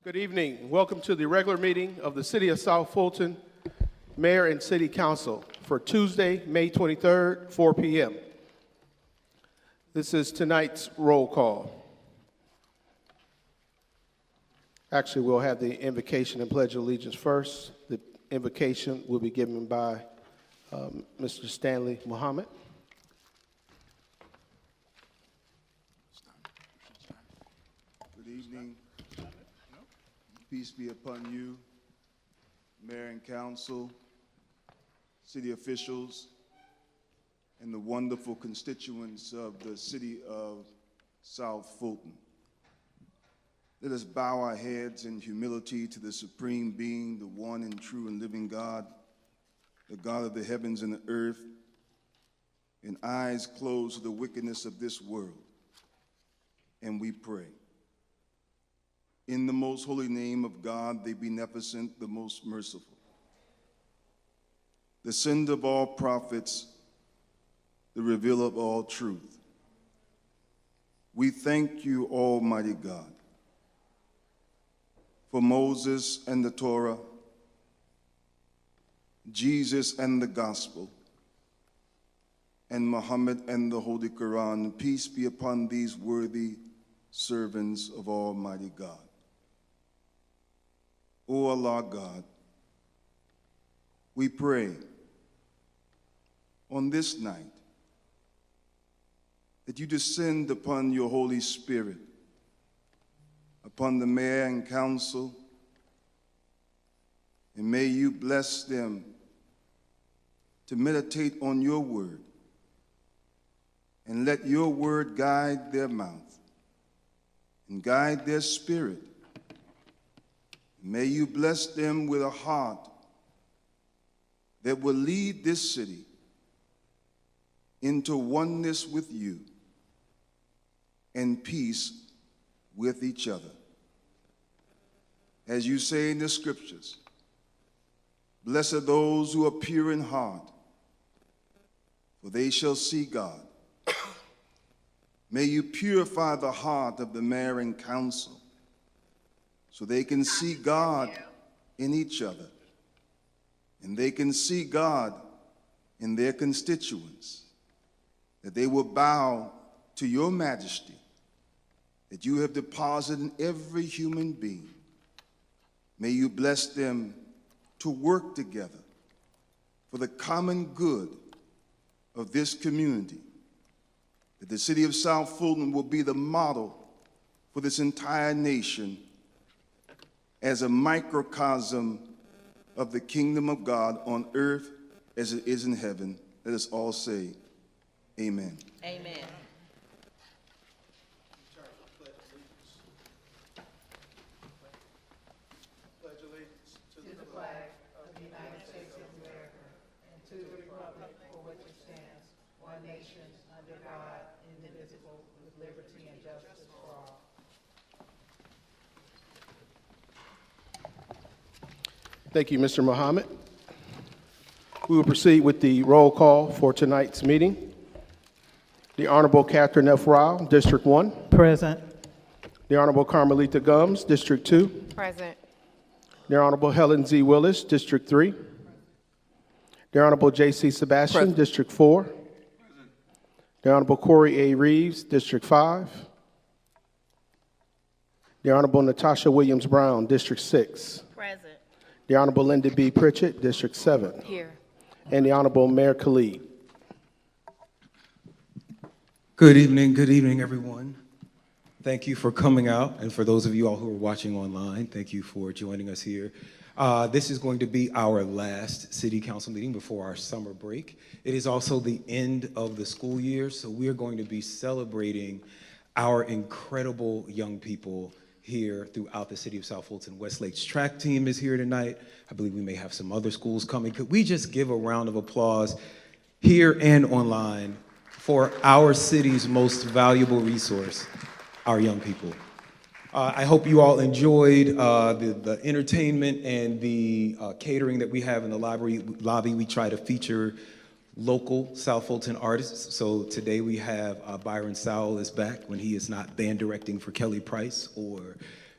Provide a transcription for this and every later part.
Good evening. Welcome to the regular meeting of the City of South Fulton Mayor and City Council for Tuesday, May 23rd, 4 p.m. This is tonight's roll call. Actually, we'll have the invocation and pledge of allegiance first. The invocation will be given by Mr. Stanley Muhammad. Good evening. Peace be upon you, Mayor and Council, city officials, and the wonderful constituents of the City of South Fulton. Let us bow our heads in humility to the Supreme Being, the one and true and living God, the God of the heavens and the earth, and eyes closed to the wickedness of this world. And we pray. In the most holy name of God, the beneficent, the most merciful, the sender of all prophets, the revealer of all truth, we thank you, Almighty God, for Moses and the Torah, Jesus and the gospel, and Muhammad and the Holy Quran. Peace be upon these worthy servants of Almighty God. O Allah God, we pray on this night that you descend upon your Holy Spirit, upon the mayor and council, and may you bless them to meditate on your word, and let your word guide their mouth and guide their spirit. May you bless them with a heart that will lead this city into oneness with you and peace with each other. As you say in the scriptures, blessed are those who are pure in heart, for they shall see God. May you purify the heart of the mayor and council, so they can see God in each other, and they can see God in their constituents, that they will bow to your majesty that you have deposited in every human being. May you bless them to work together for the common good of this community, that the city of South Fulton will be the model for this entire nation as a microcosm of the kingdom of God on earth as it is in heaven. Let us all say, amen. Amen. Pledge allegiance to the flag of the United States of America and to the republic for which it stands, one nation, under God, indivisible, with liberty and justice for all. Thank you, Mr. Muhammad. We will proceed with the roll call for tonight's meeting. The Honorable Catherine F. Rao, District 1. Present. The Honorable Carmelita Gums, District 2. Present. The Honorable Helen Z. Willis, District 3. The Honorable J.C. Sebastian, Present. District 4. The Honorable Corey A. Reeves, District 5. The Honorable Natasha Williams Brown, District 6. Present. The Honorable Linda B. Pritchett, District 7. Here. And the Honorable Mayor Khalid. Good evening, everyone. Thank you for coming out, and for those of you all who are watching online, thank you for joining us here. This is going to be our last City Council meeting before our summer break. It is also the end of the school year, so we are going to be celebrating our incredible young people here throughout the city of South Fulton. Westlake's track team is here tonight. I believe we may have some other schools coming. Could we just give a round of applause here and online for our city's most valuable resource, our young people. I hope you all enjoyed the entertainment and the catering that we have in the lobby. We try to feature local South Fulton artists. So today we have Byron Sowell is back when he is not band directing for Kelly Price or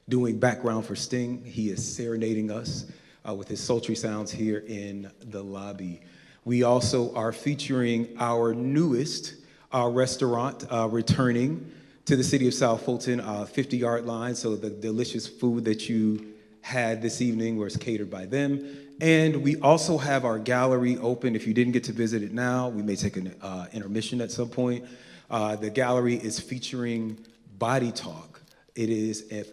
doing background for Sting. He is serenading us with his sultry sounds here in the lobby. We also are featuring our newest restaurant returning to the city of South Fulton, 50-yard line. So the delicious food that you had this evening was catered by them. And we also have our gallery open. If you didn't get to visit it now, we may take an intermission at some point. The gallery is featuring Body Talk. It is a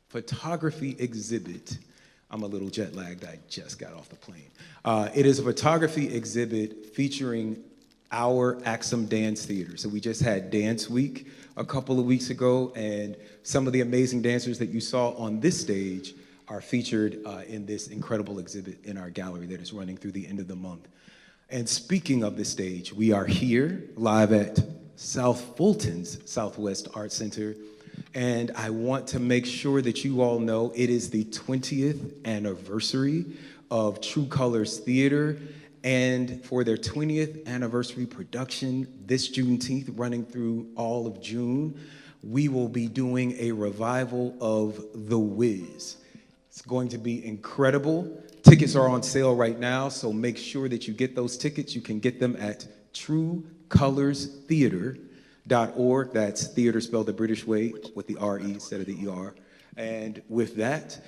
photography exhibit. I'm a little jet lagged, I just got off the plane. It is a photography exhibit featuring our Axum Dance Theater. So we just had Dance Week a couple of weeks ago, and some of the amazing dancers that you saw on this stage are featured in this incredible exhibit in our gallery that is running through the end of the month. And speaking of the stage, we are here live at South Fulton's Southwest Art Center, and I want to make sure that you all know it is the 20th anniversary of True Colors Theater, and for their 20th anniversary production this Juneteenth, running through all of June, we will be doing a revival of The Wiz. It's going to be incredible. Tickets are on sale right now, so make sure that you get those tickets. You can get them at truecolorstheater.org. That's theater spelled the British way with the R-E instead of the E-R. And with that,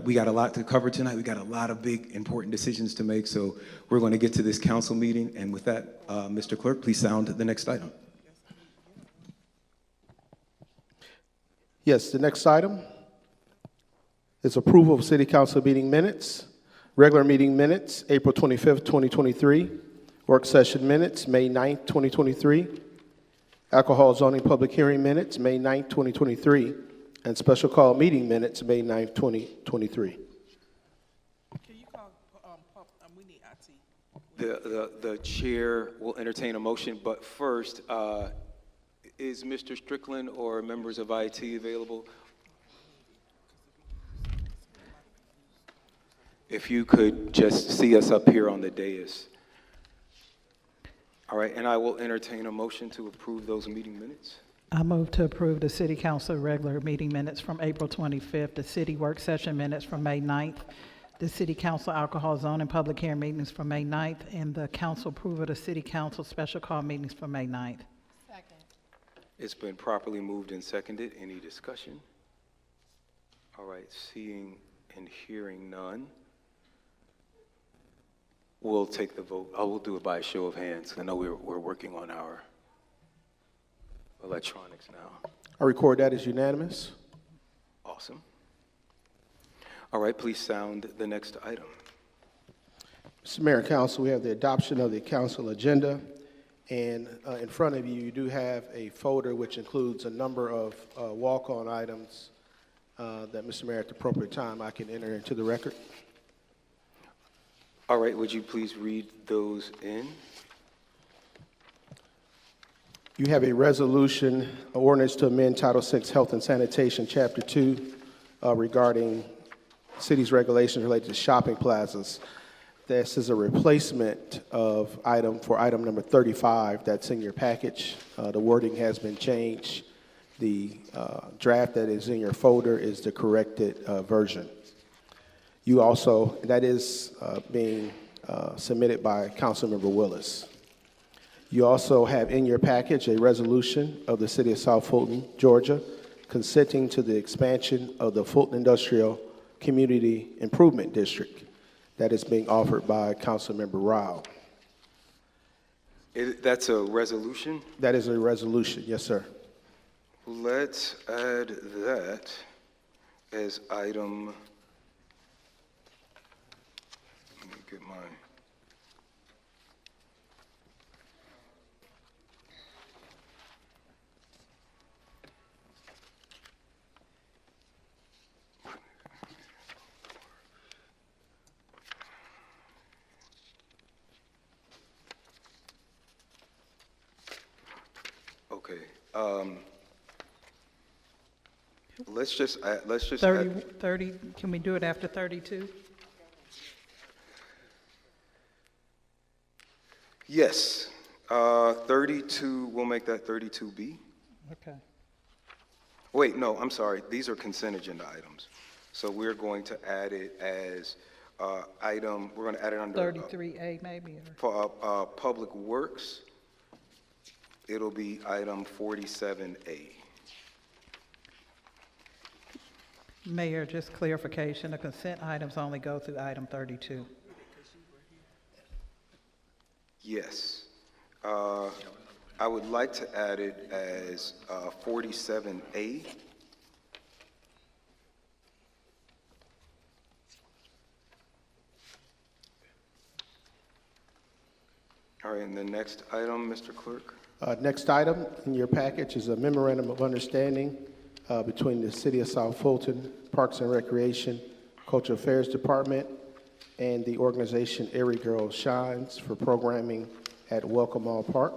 we got a lot to cover tonight. We got a lot of big, important decisions to make, so we're going to get to this council meeting. And with that, Mr. Clerk, please sound the next item. Yes, the next item is approval of city council meeting minutes. Regular meeting minutes, April 25th, 2023. Work session minutes, May 9th, 2023. Alcohol zoning public hearing minutes, May 9th, 2023. And special call meeting minutes, May 9th, 2023. Can you call, we need IT. The chair will entertain a motion, but first, is Mr. Strickland or members of IT available? If you could just see us up here on the dais. All right, and I will entertain a motion to approve those meeting minutes. I move to approve the city council regular meeting minutes from April 25th, the city work session minutes from May 9th, the city council alcohol zone and public hearing meetings from May 9th, and the council approval of the city council special call meetings from May 9th. Second. It's been properly moved and seconded. Any discussion? All right, seeing and hearing none, we'll take the vote. I will do it by a show of hands. I know we're working on our electronics now. I record that as unanimous. Awesome. All right, please sound the next item. Mr. Mayor and Council, we have the adoption of the council agenda. And in front of you, you do have a folder which includes a number of walk-on items that, Mr. Mayor, at the appropriate time, I can enter into the record. All right, would you please read those in? You have a resolution, ordinance to amend Title VI Health and Sanitation, Chapter 2, regarding city's regulations related to shopping plazas. This is a replacement of item number 35 that's in your package. The wording has been changed. The draft that is in your folder is the corrected version. You also, that is being submitted by Councilmember Willis. You also have in your package a resolution of the City of South Fulton, Georgia, consenting to the expansion of the Fulton Industrial Community Improvement District that is being offered by Councilmember Rao. That's a resolution? That is a resolution, yes, sir. Let's add that as item, let me get my, okay. Let's just 30, can we do it after 32? Yes, 32, we'll make that 32B. Okay. Wait, no, I'm sorry. These are consent agenda items. So we're going to add it as we're going to add it under 33A maybe, or for Public Works. It'll be item 47A. Mayor, just clarification, the consent items only go through item 32. Yes. I would like to add it as 47A. All right, and the next item, Mr. Clerk. Next item in your package is a memorandum of understanding between the City of South Fulton, Parks and Recreation, Cultural Affairs Department, and the organization Every Girl Shines for programming at Welcome All Park.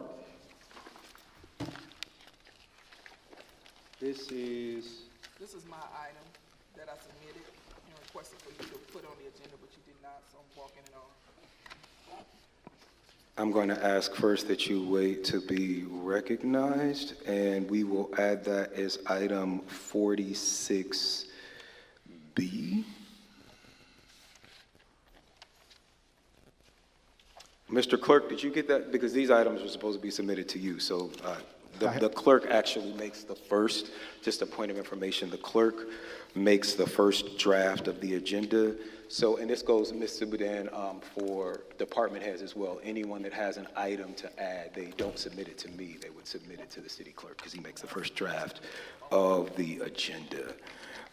This is my item that I submitted and requested for you to put on the agenda, but you did not, so I'm walking it on. I'm going to ask first that you wait to be recognized, and we will add that as item 46B. Mr. Clerk, did you get that? Because these items are supposed to be submitted to you, so the clerk actually makes the first, just a point of information, the clerk makes the first draft of the agenda. So, and this goes, Ms. Subudan, for department heads as well. Anyone that has an item to add, they don't submit it to me, they would submit it to the city clerk because he makes the first draft of the agenda.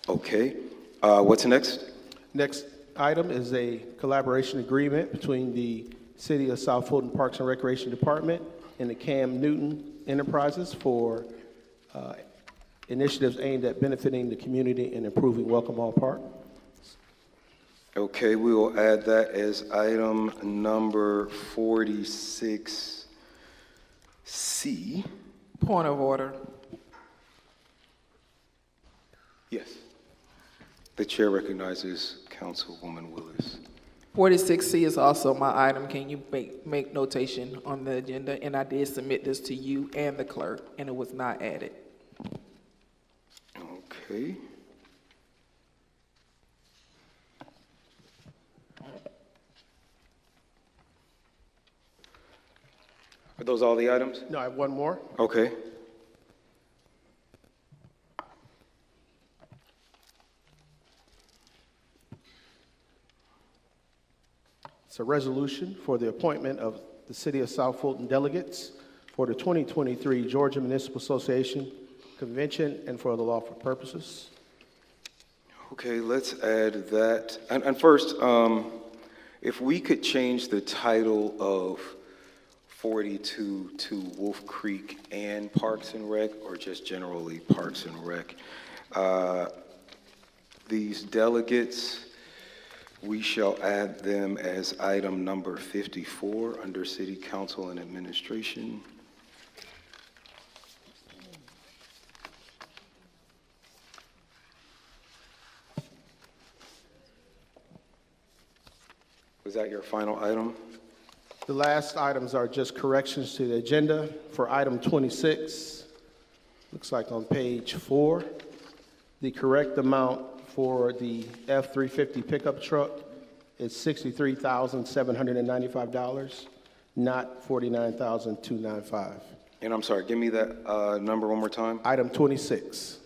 Okay, what's next? Next item is a collaboration agreement between the City of South Fulton Parks and Recreation Department and the Cam Newton Enterprises for initiatives aimed at benefiting the community and improving Welcome All Park. Okay, we will add that as item number 46C. Point of order. Yes. The chair recognizes Councilwoman Willis. 46C is also my item. Can you make notation on the agenda? And I did submit this to you and the clerk, and it was not added. Okay. Are those all the items? No, I have one more. Okay. It's a resolution for the appointment of the City of South Fulton delegates for the 2023 Georgia Municipal Association Convention and for other lawful purposes. Okay, let's add that. And first, if we could change the title of 42 to Wolf Creek and Parks and Rec, or just generally Parks and Rec. These delegates, we shall add them as item number 54 under City Council and Administration. Was that your final item? The last items are just corrections to the agenda. For item 26, looks like on page 4, the correct amount for the F-350 pickup truck is $63,795, not $49,295. And I'm sorry, give me that number one more time. Item 26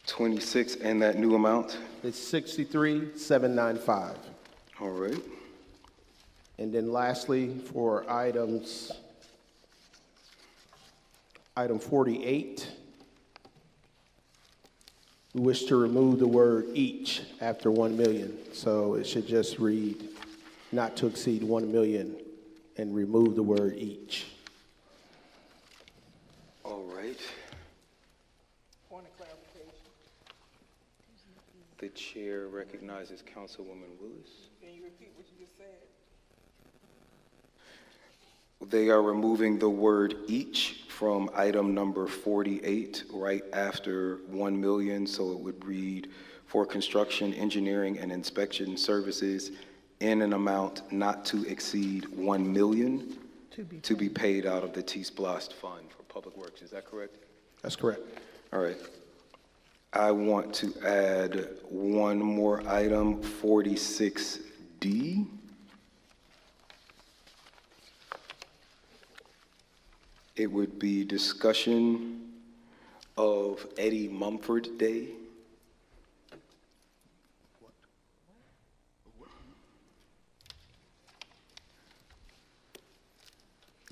26, and that new amount? is $63,795. All right. And then lastly, for item 48, we wish to remove the word each after 1 million. So it should just read not to exceed 1 million and remove the word each. All right. Point of clarification. The chair recognizes Councilwoman Willis. Can you repeat what you just said? They are removing the word each from item number 48 right after 1 million, so it would read for construction, engineering, and inspection services in an amount not to exceed 1 million to be paid out of the T-Splost Fund for Public Works. Is that correct? That's correct. All right. I want to add one more item, 46D. It would be discussion of Eddie Mumford Day.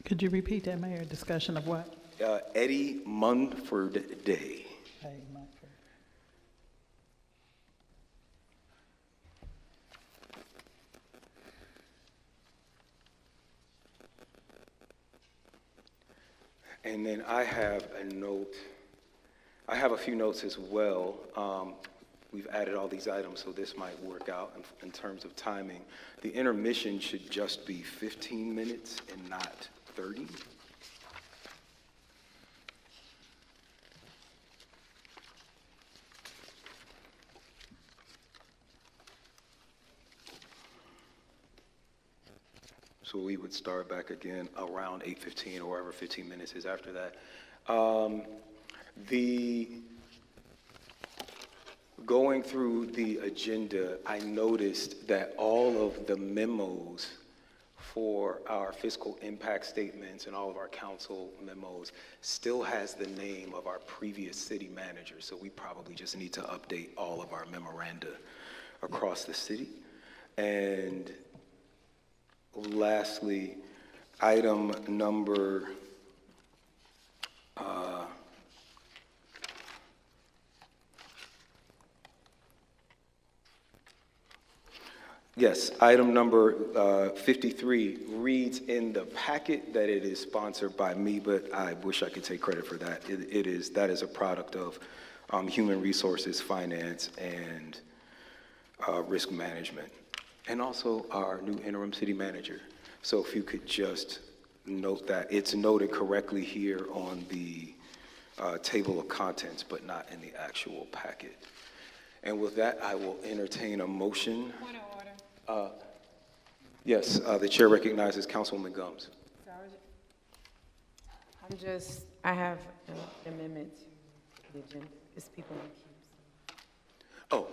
Could you repeat that, Mayor? Discussion of what? Eddie Mumford Day. Hey, Mumford. And then I have a note. I have a few notes as well. We've added all these items, so this might work out in terms of timing. The intermission should just be 15 minutes and not 30. So we would start back again around 8:15 or wherever 15 minutes is after that. Going through the agenda, I noticed that all of the memos for our fiscal impact statements and all of our council memos still has the name of our previous city manager. So we probably just need to update all of our memoranda across the city. And lastly, item number item number 53 reads in the packet that it is sponsored by me, but I wish I could take credit for that. That is a product of human resources, finance, and risk management, and also our new interim city manager. So if you could just note that it's noted correctly here on the table of contents, but not in the actual packet. And with that, I will entertain a motion. Point of order. Yes, the chair recognizes Councilwoman Gums. I have an amendment to the agenda. It's people in Oh,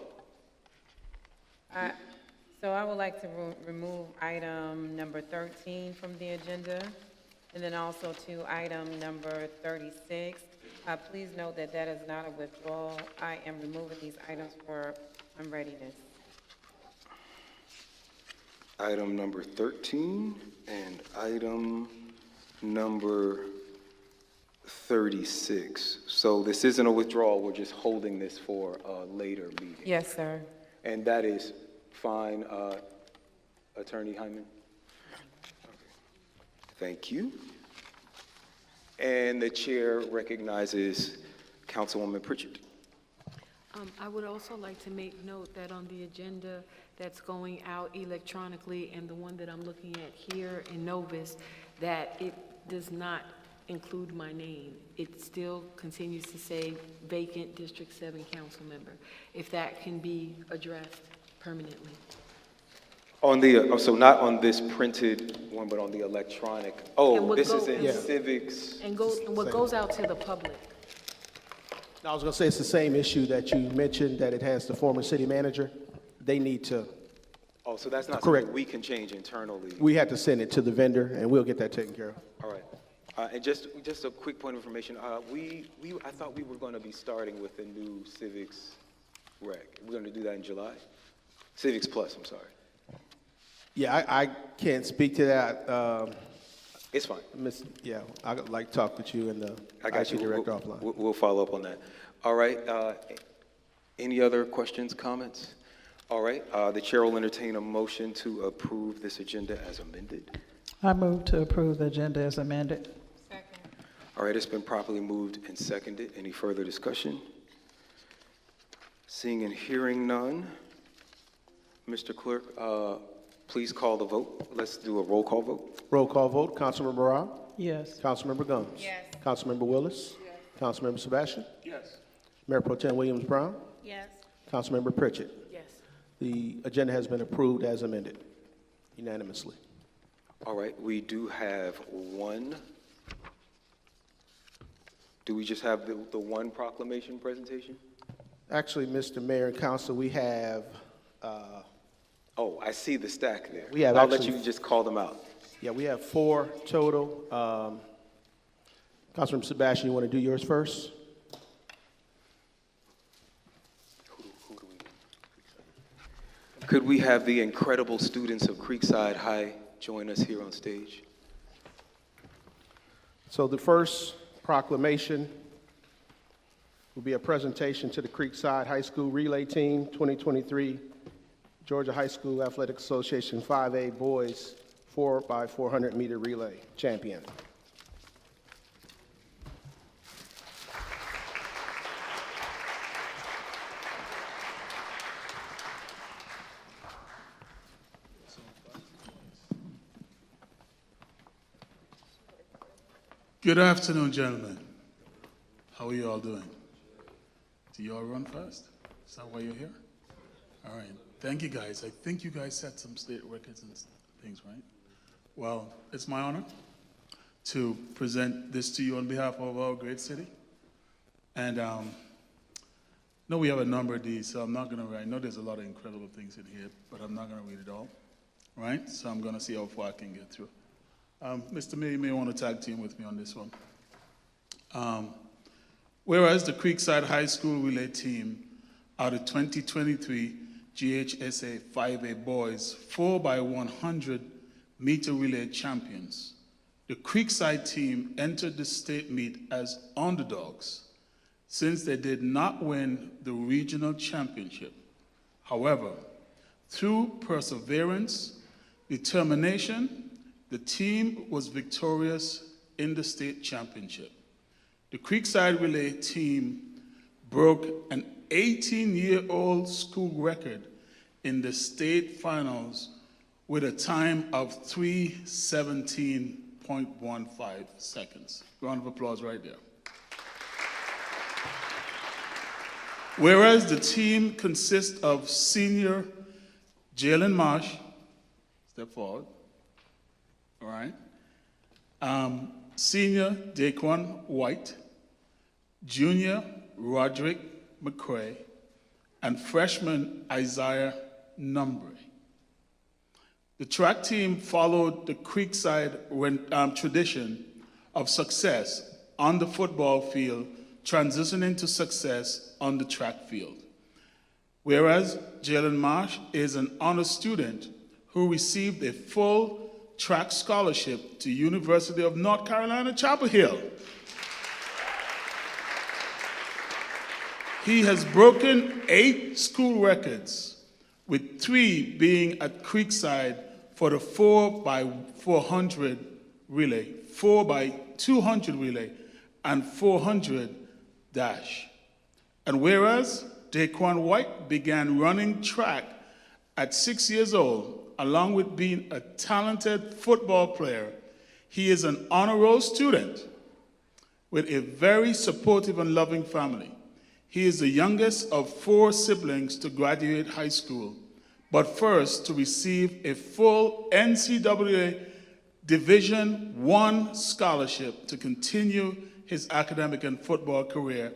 So I would like to remove item number 13 from the agenda, and then also to item number 36. Please note that that is not a withdrawal. I am removing these items for unreadiness. item number 13 and item number 36. So this isn't a withdrawal, we're just holding this for a later meeting. Yes, sir. And that is fine, Attorney Hyman? Okay. Thank you. And the chair recognizes Councilwoman Pritchett. I would also like to make note that on the agenda that's going out electronically and the one that I'm looking at here in Novus, that it does not include my name. It still continues to say vacant District 7 council member. If that can be addressed permanently. On the, so not on this printed one, but on the electronic. Oh, this is in civics. And what goes out to the public. I was going to say it's the same issue that you mentioned, that it has the former city manager. They need to. Oh, so that's not Correct. something we can change internally. We had to send it to the vendor, and we'll get that taken care of. All right. And just a quick point of information. I thought we were going to be starting with the new civics rec. We're going to do that in July? Civics Plus, I'm sorry. Yeah, I can't speak to that. It's fine. I'd like to talk with you and the I got IT you. director offline. We'll follow up on that. All right. Any other questions, comments? All right. The chair will entertain a motion to approve this agenda as amended. I move to approve the agenda as amended. Second. All right. It's been properly moved and seconded. Any further discussion? Seeing and hearing none. Mr. Clerk, please call the vote. Let's do a roll call vote. Roll call vote. Councilmember Rao? Yes. Councilmember Gums? Yes. Councilmember Willis? Yes. Councilmember Sebastian? Yes. Mayor Pro Tem Williams-Brown? Yes. Councilmember Pritchett? Yes. The agenda has been approved as amended unanimously. All right. We do have one. Do we just have the one proclamation presentation? Actually, Mr. Mayor and Council, we have, Oh, I see the stack there. We have I'll let actually- you just call them out. we have 4 total. Councilman Sebastian, you want to do yours first? Could we have the incredible students of Creekside High join us here on stage? So the first proclamation will be a presentation to the Creekside High School Relay Team 2023 Georgia High School Athletic Association 5A Boys 4x400 meter relay champion. Good afternoon, gentlemen. How are you all doing? Do you all run fast? Is that why you're here? All right. Thank you, guys. I think you guys set some state records and things, right? Well, it's my honor to present this to you on behalf of our great city. And I know we have a number of these, so I'm not going to read. I know there's a lot of incredible things in here, but I'm not going to read it all, right? So I'm going to see how far I can get through. Mr. Mayor, you may want to tag team with me on this one. Whereas the Creekside High School Relay Team are the 2023 GHSA 5A Boys 4x100 meter relay champions. The Creekside team entered the state meet as underdogs since they did not win the regional championship. However, through perseverance, determination, the team was victorious in the state championship. The Creekside Relay team broke an 18-year-old school record in the state finals with a time of 3:17.15 seconds. Round of applause right there. Whereas the team consists of senior Jalen Marsh, step forward, all right, senior Daquan White, junior Roderick McCray, and freshman Isaiah Numbre. The track team followed the Creekside tradition of success on the football field, transitioning to success on the track field. Whereas Jalen Marsh is an honor student who received a full track scholarship to University of North Carolina, Chapel Hill. He has broken 8 school records, with 3 being at Creekside for the 4x400 relay, 4x200 relay, and 400 dash. And whereas Daquan White began running track at 6 years old, along with being a talented football player, he is an honor roll student with a very supportive and loving family. He is the youngest of 4 siblings to graduate high school, but first to receive a full NCAA Division I scholarship to continue his academic and football career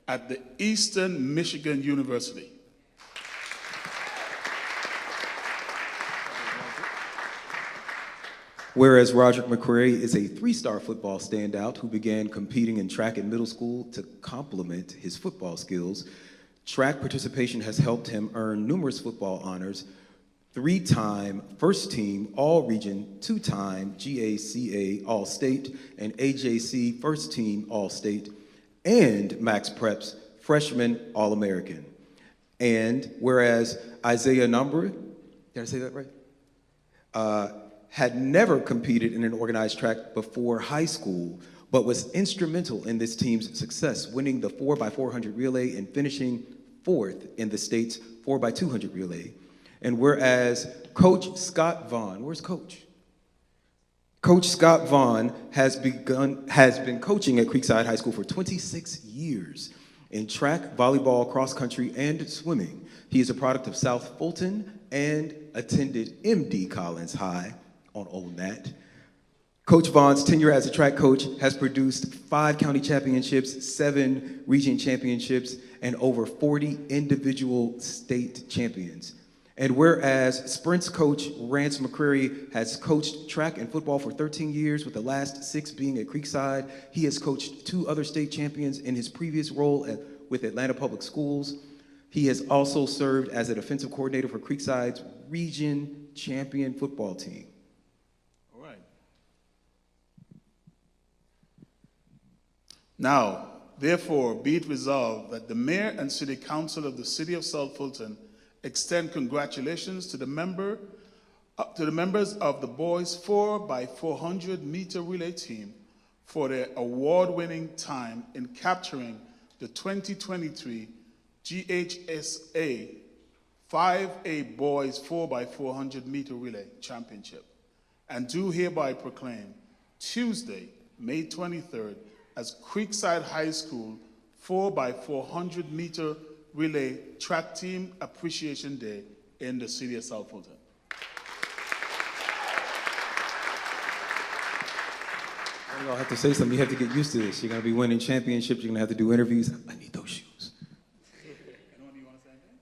at the Eastern Michigan University. Whereas Roderick McCray is a 3-star football standout who began competing in track in middle school to complement his football skills, track participation has helped him earn numerous football honors, 3-time first team All-Region, 2-time GACA All-State, and AJC first team All-State, and Max Prep's freshman All-American. And whereas Isaiah Numbre, did I say that right? Had never competed in an organized track before high school, but was instrumental in this team's success, winning the 4x400 relay and finishing 4th in the state's 4x200 relay. And whereas Coach Scott Vaughn, where's Coach? Coach Scott Vaughn has been coaching at Creekside High School for 26 years in track, volleyball, cross country, and swimming. He is a product of South Fulton and attended MD Collins High on Old Nat. Coach Vaughn's tenure as a track coach has produced 5 county championships, 7 region championships, and over 40 individual state champions. And whereas sprints coach Rance McCreary has coached track and football for 13 years, with the last 6 being at Creekside, he has coached 2 other state champions in his previous role with Atlanta Public Schools. He has also served as a defensive coordinator for Creekside's region champion football team. All right. Now, therefore, be it resolved that the mayor and city council of the city of South Fulton extend congratulations to the members of the boys 4x400 meter relay team for their award-winning time in capturing the 2023 GHSA 5A Boys 4x400 meter relay championship, and do hereby proclaim Tuesday, May 23rd, as Creekside High School 4x400 meter relay track team appreciation day in the city of South Fulton. Y'all have to say something. You have to get used to this. You're going to be winning championships. You're going to have to do interviews. I need those shoes. Anyone you want to say anything?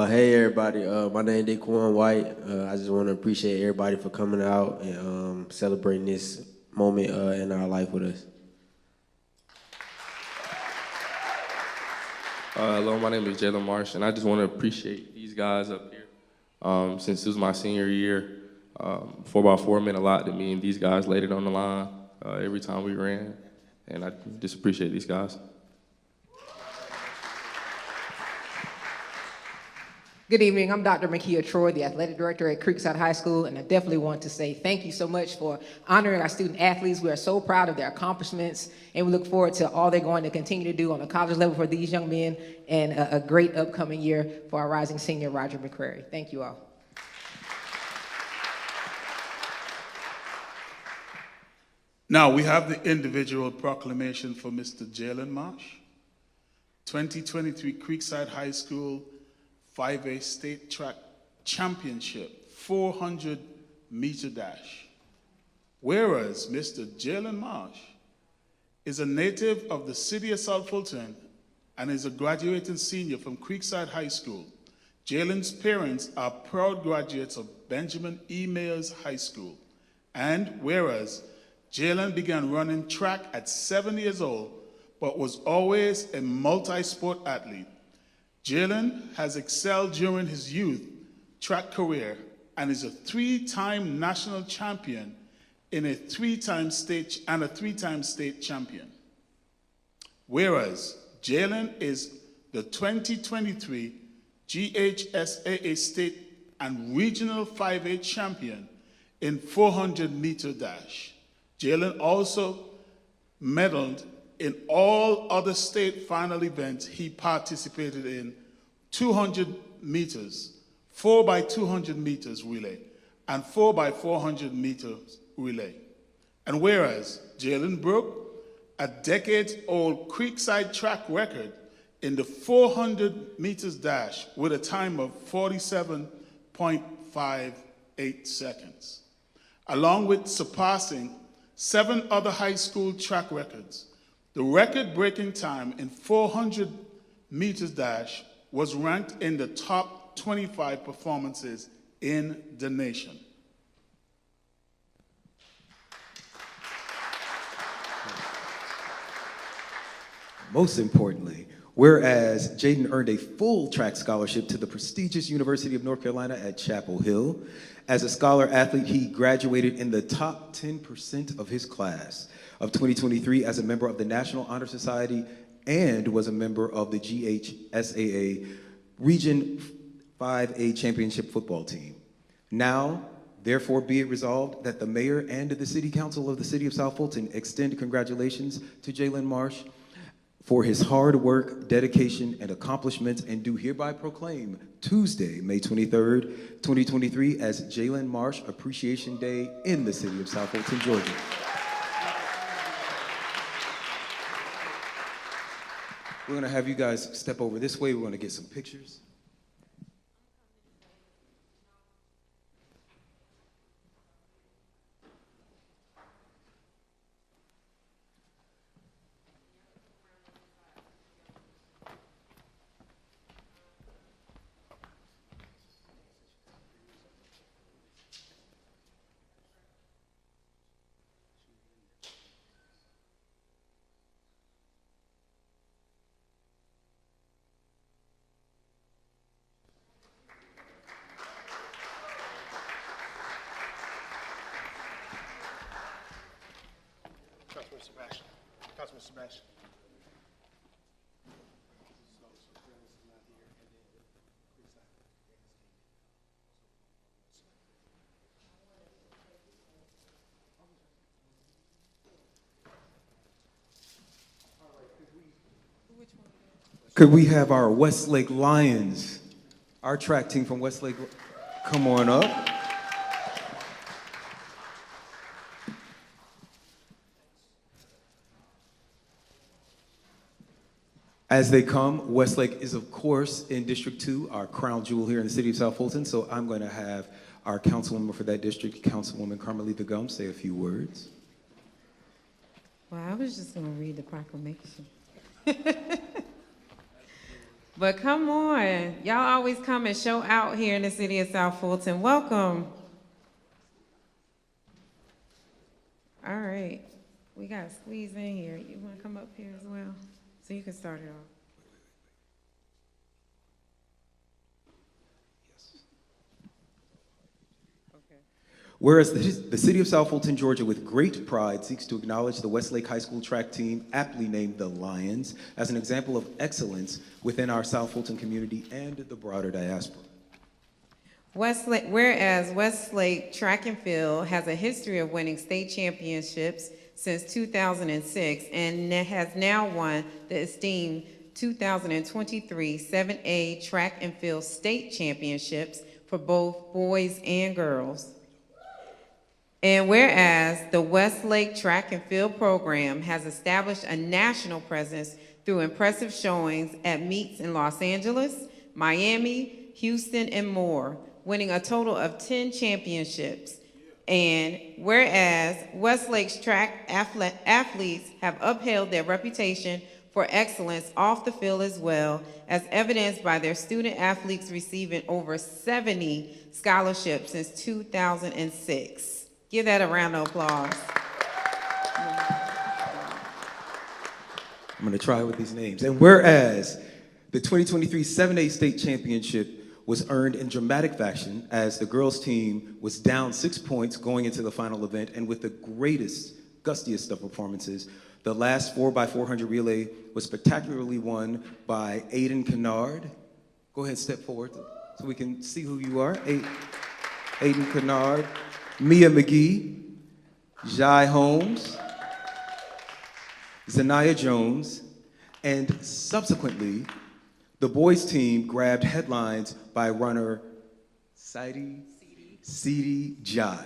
Hey everybody, my name is Daquan White. I just want to appreciate everybody for coming out and celebrating this moment in our life with us. Hello, my name is Jalen Marsh, and I just want to appreciate these guys up here. Since this was my senior year, 4x4 meant a lot to me, and these guys laid it on the line every time we ran, and I just appreciate these guys. Good evening. I'm Dr. Makia Troy, the athletic director at Creekside High School, and I definitely want to say thank you so much for honoring our student athletes. We are so proud of their accomplishments, and we look forward to all they're going to continue to do on the college level for these young men, and a great upcoming year for our rising senior, Roger McCrary. Thank you all. Now we have the individual proclamation for Mr. Jalen Marsh. 2023 Creekside High School 5A State Track Championship 400 meter dash. Whereas Mr. Jalen Marsh is a native of the city of South Fulton and is a graduating senior from Creekside High School. Jalen's parents are proud graduates of Benjamin E. Mayers High School. And whereas Jalen began running track at 7 years old, but was always a multi-sport athlete. Jalen has excelled during his youth track career and is a 3-time national champion and a 3-time state champion. Whereas Jalen is the 2023 GHSAA state and regional 5A champion in 400 meter dash. Jalen also medaled in all other state final events he participated in: 200 meters, 4x200 meters relay, and 4x400 meters relay. And whereas Jalen broke a decade-old Creekside track record in the 400 meters dash with a time of 47.58 seconds, along with surpassing 7 other high school track records. The record-breaking time in 400 meters dash was ranked in the top 25 performances in the nation. Most importantly, whereas Jaden earned a full track scholarship to the prestigious University of North Carolina at Chapel Hill. As a scholar athlete, he graduated in the top 10% of his class of 2023 as a member of the National Honor Society and was a member of the GHSAA Region 5A Championship football team. Now, therefore, be it resolved that the mayor and the city council of the city of South Fulton extend congratulations to Jalen Marsh for his hard work, dedication, and accomplishments, and do hereby proclaim Tuesday, May 23rd, 2023 as Jalen Marsh Appreciation Day in the city of South Fulton, Georgia. We're going to have you guys step over this way. We're going to get some pictures. Councilman Sebastian. Could we have our Westlake Lions, our track team from Westlake, come on up? As they come, Westlake is, of course, in District 2, our crown jewel here in the city of South Fulton. So I'm going to have our councilwoman for that district, Councilwoman Carmelita Gum, say a few words. Well, I was just going to read the proclamation. But come on, y'all always come and show out here in the city of South Fulton. Welcome. All right, we got to squeeze in here. You want to come up here as well? So you can start it off. Whereas the city of South Fulton, Georgia, with great pride seeks to acknowledge the Westlake High School track team, aptly named the Lions, as an example of excellence within our South Fulton community and the broader diaspora. Whereas Westlake Track and Field has a history of winning state championships since 2006 and has now won the esteemed 2023 7A Track and Field State Championships for both boys and girls. And whereas the Westlake Track and Field program has established a national presence through impressive showings at meets in Los Angeles, Miami, Houston, and more, winning a total of 10 championships. And whereas Westlake's track athletes have upheld their reputation for excellence off the field as well, as evidenced by their student athletes receiving over 70 scholarships since 2006. Give that a round of applause. I'm going to try with these names. And whereas the 2023 7A State Championship was earned in dramatic fashion as the girls' team was down 6 points going into the final event, and with the greatest, gustiest of performances, the last 4x400 relay was spectacularly won by Aiden Kennard. Go ahead, step forward so we can see who you are. Aiden Kennard, Mia McGee, Jai Holmes, Zanaya Jones, and subsequently, the boys' team grabbed headlines by runner Sidi Jai.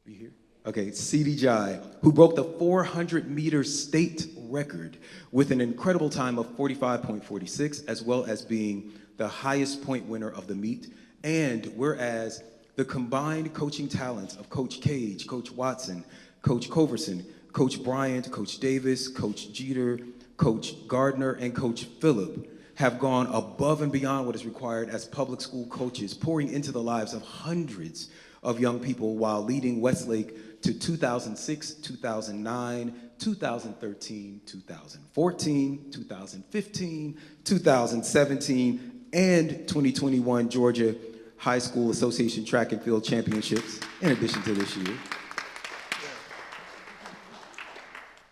You here? Okay, Sidi Jai, who broke the 400-meter state record with an incredible time of 45.46, as well as being the highest point winner of the meet. And whereas the combined coaching talents of Coach Cage, Coach Watson, Coach Coverson, Coach Bryant, Coach Davis, Coach Jeter, Coach Gardner, and Coach Phillip have gone above and beyond what is required as public school coaches, pouring into the lives of hundreds of young people while leading Westlake to 2006, 2009, 2013, 2014, 2015, 2017, and 2021 Georgia High School Association Track and Field Championships, in addition to this year.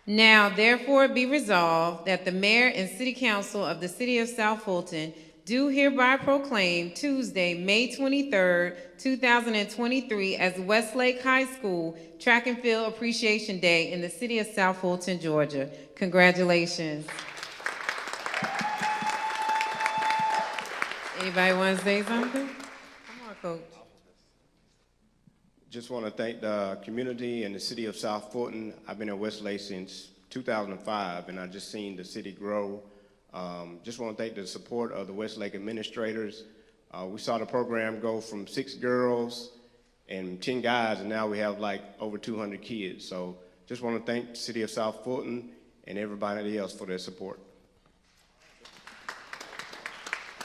Now, therefore, be resolved that the mayor and city council of the city of South Fulton do hereby proclaim Tuesday, May 23rd, 2023 as Westlake High School Track and Field Appreciation Day in the city of South Fulton, Georgia. Congratulations. Anybody want to say something? Come on, Coach. Just want to thank the community and the city of South Fulton. I've been at Westlake since 2005, and I've just seen the city grow Just want to thank the support of the Westlake administrators. We saw the program go from 6 girls and 10 guys, and now we have like over 200 kids. So just want to thank the City of South Fulton and everybody else for their support.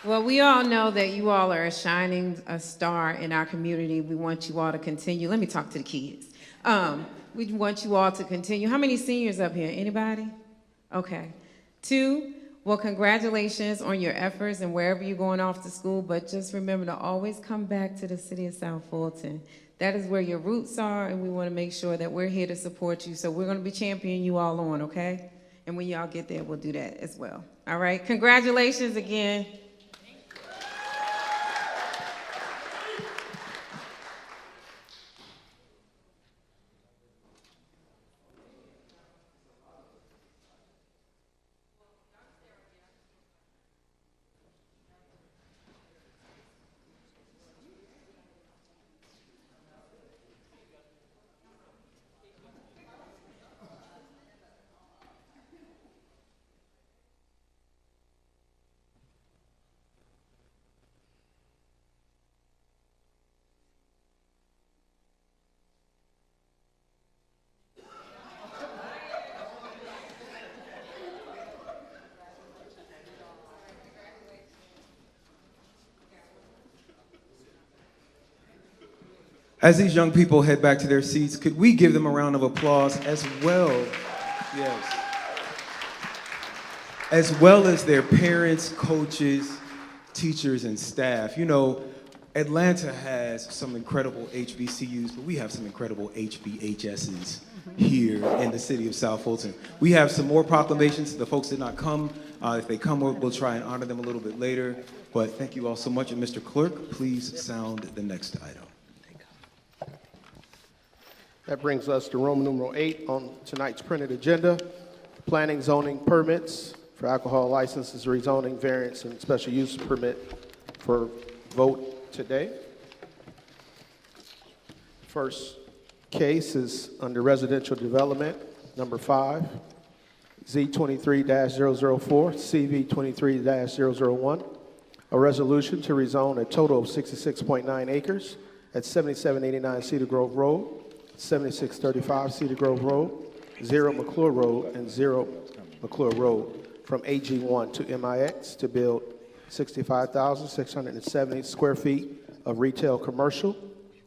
Well, we all know that you all are a shining star in our community. We want you all to continue. Let me talk to the kids. We want you all to continue. How many seniors up here? Anybody? Okay. 2, well, congratulations on your efforts and wherever you're going off to school, but just remember to always come back to the City of South Fulton. That is where your roots are, and we want to make sure that we're here to support you. So we're going to be championing you all on, okay? And when y'all get there, we'll do that as well. All right? Congratulations again. As these young people head back to their seats, could we give them a round of applause as well? Yes. As well as their parents, coaches, teachers, and staff. You know, Atlanta has some incredible HBCUs, but we have some incredible HBHSs here in the city of South Fulton. We have some more proclamations. The folks did not come. If they come, we'll try and honor them a little bit later. But thank you all so much. And Mr. Clerk, please sound the next item. That brings us to Roman numeral 8 on tonight's printed agenda. Planning, zoning permits for alcohol licenses, rezoning, variance, and special use permit for vote today. First case is under residential development, number 5, Z23-004, CV23-001, a resolution to rezone a total of 66.9 acres at 7789 Cedar Grove Road, 7635 Cedar Grove Road, 0 McClure Road, and 0 McClure Road from AG1 to MIX to build 65,670 square feet of retail commercial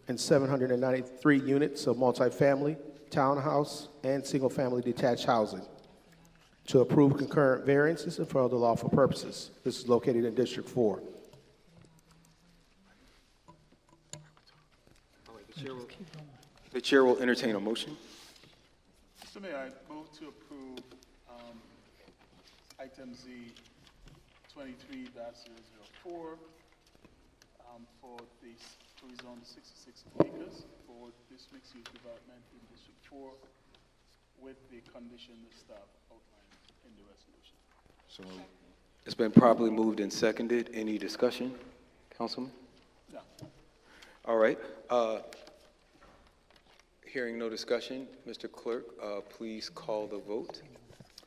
and 793 units of multifamily, townhouse, and single-family detached housing. To approve concurrent variances and for other lawful purposes. This is located in District 4. The chair will entertain a motion. Mr. Mayor, I move to approve item Z 23-004 for the to rezone 66 acres for this mixed-use development in District 4 with the condition the staff outlined in the resolution. So it's been properly moved and seconded. Any discussion, Councilman? No. All right. Hearing no discussion, Mr. Clerk, please call the vote.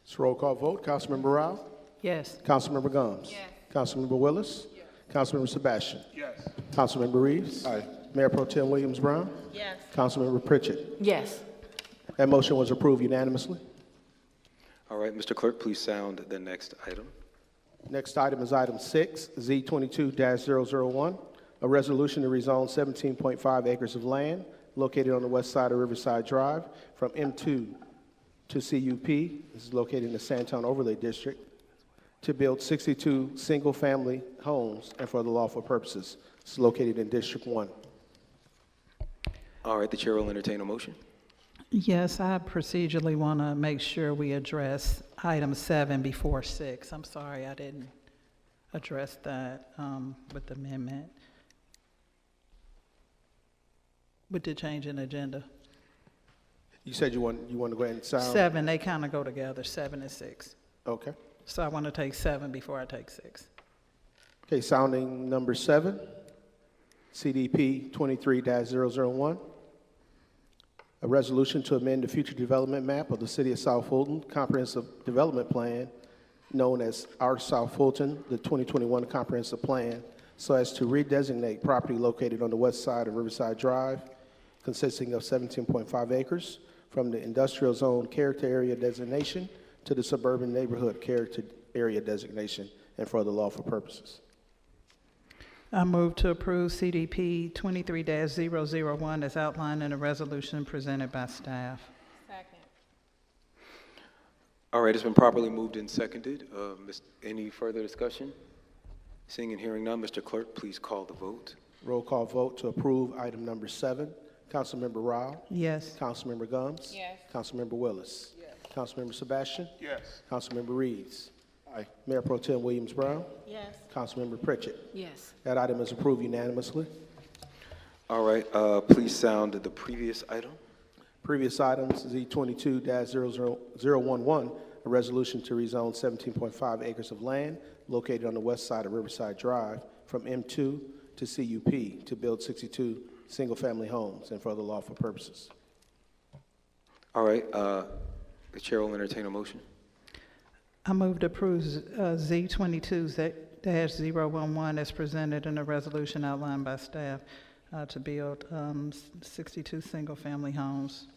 It's a roll call vote. Councilmember Rao? Yes. Councilmember Gomes? Yes. Councilmember Willis? Yes. Councilmember Sebastian? Yes. Councilmember Reeves? Aye. Mayor Pro Tem Williams Brown? Yes. Councilmember Pritchett? Yes. That motion was approved unanimously. All right, Mr. Clerk, please sound the next item. Next item is item 6, Z22-001, a resolution to rezone 17.5 acres of land located on the west side of Riverside Drive from M2 to CUP. This is located in the Sandtown Overlay District to build 62 single-family homes and for the lawful purposes. It's located in District 1. All right, the chair will entertain a motion. Yes, I procedurally want to make sure we address item 7 before 6. I'm sorry I didn't address that with the amendment. With the change in agenda. You said you want to go ahead and sound? 7, they kind of go together, 7 and 6. Okay. So I want to take 7 before I take 6. Okay, sounding number 7, CDP 23-001. A resolution to amend the future development map of the City of South Fulton Comprehensive Development Plan known as Our South Fulton, the 2021 Comprehensive Plan, so as to redesignate property located on the west side of Riverside Drive, consisting of 17.5 acres, from the industrial zone character area designation to the suburban neighborhood character area designation, and for other lawful purposes. I move to approve CDP 23-001 as outlined in a resolution presented by staff. Second. All right, it's been properly moved and seconded. Any further discussion? Seeing and hearing none, Mr. Clerk, please call the vote. Roll call vote to approve item number 7. Councilmember Rao? Yes. Councilmember Gums? Yes. Councilmember Willis? Yes. Councilmember Sebastian? Yes. Councilmember Reeves? Aye. Mayor Pro Tem Williams Brown? Yes. Councilmember Pritchett? Yes. That item is approved unanimously. All right, please sound the previous item. Previous items, Z22-00011, a resolution to rezone 17.5 acres of land located on the west side of Riverside Drive from M2 to CUP to build 62 single-family homes and for other lawful purposes. All right, the chair will entertain a motion. I move to approve Z22-011 as presented in a resolution outlined by staff to build 62 single-family homes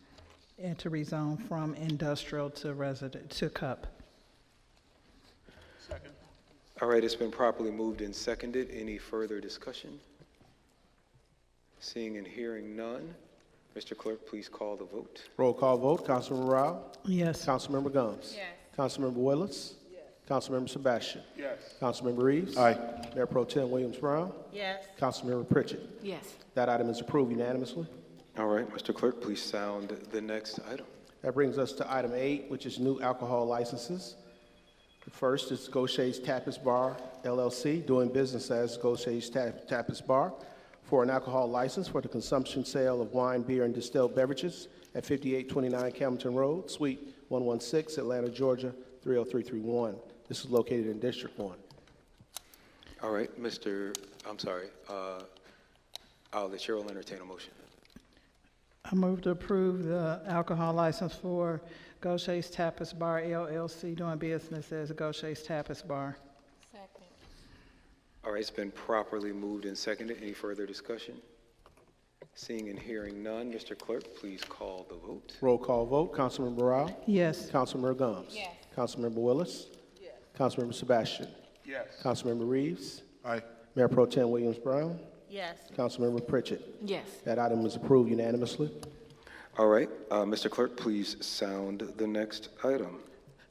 and to rezone from industrial to resident to CUP. Second. All right, it's been properly moved and seconded. Any further discussion? Seeing and hearing none, Mr. Clerk, please call the vote. Roll call vote. Councilmember Rao? Yes. Councilmember Gums? Yes. Councilmember Willis? Yes. Councilmember Sebastian? Yes. Councilmember Reeves? Aye. Mayor Pro Tem Williams Brown? Yes. Councilmember Pritchett? Yes. That item is approved unanimously. All right, Mr. Clerk, please sound the next item. That brings us to item 8, which is new alcohol licenses. The first is Gaucher's Tapas Bar, LLC, doing business as Gaucher's Tapas Bar, for an alcohol license for the consumption, sale of wine, beer, and distilled beverages at 5829 Camden Road, Suite 116, Atlanta, Georgia, 30331. This is located in District 1. All right, the chair will entertain a motion. I move to approve the alcohol license for Gaucher's Tapas Bar, LLC, doing business as Gaucher's Tapas Bar. Second. All right, it's been properly moved and seconded. Any further discussion? Seeing and hearing none, Mr. Clerk, please call the vote. Roll call vote. Councilmember Rao? Yes. Councilmember Gums? Yes. Councilmember Willis? Yes. Councilmember Sebastian? Yes. Councilmember Reeves? Aye. Mayor Pro Tem Williams Brown? Yes. Councilmember Pritchett? Yes. That item is approved unanimously. All right, Mr. Clerk, please sound the next item.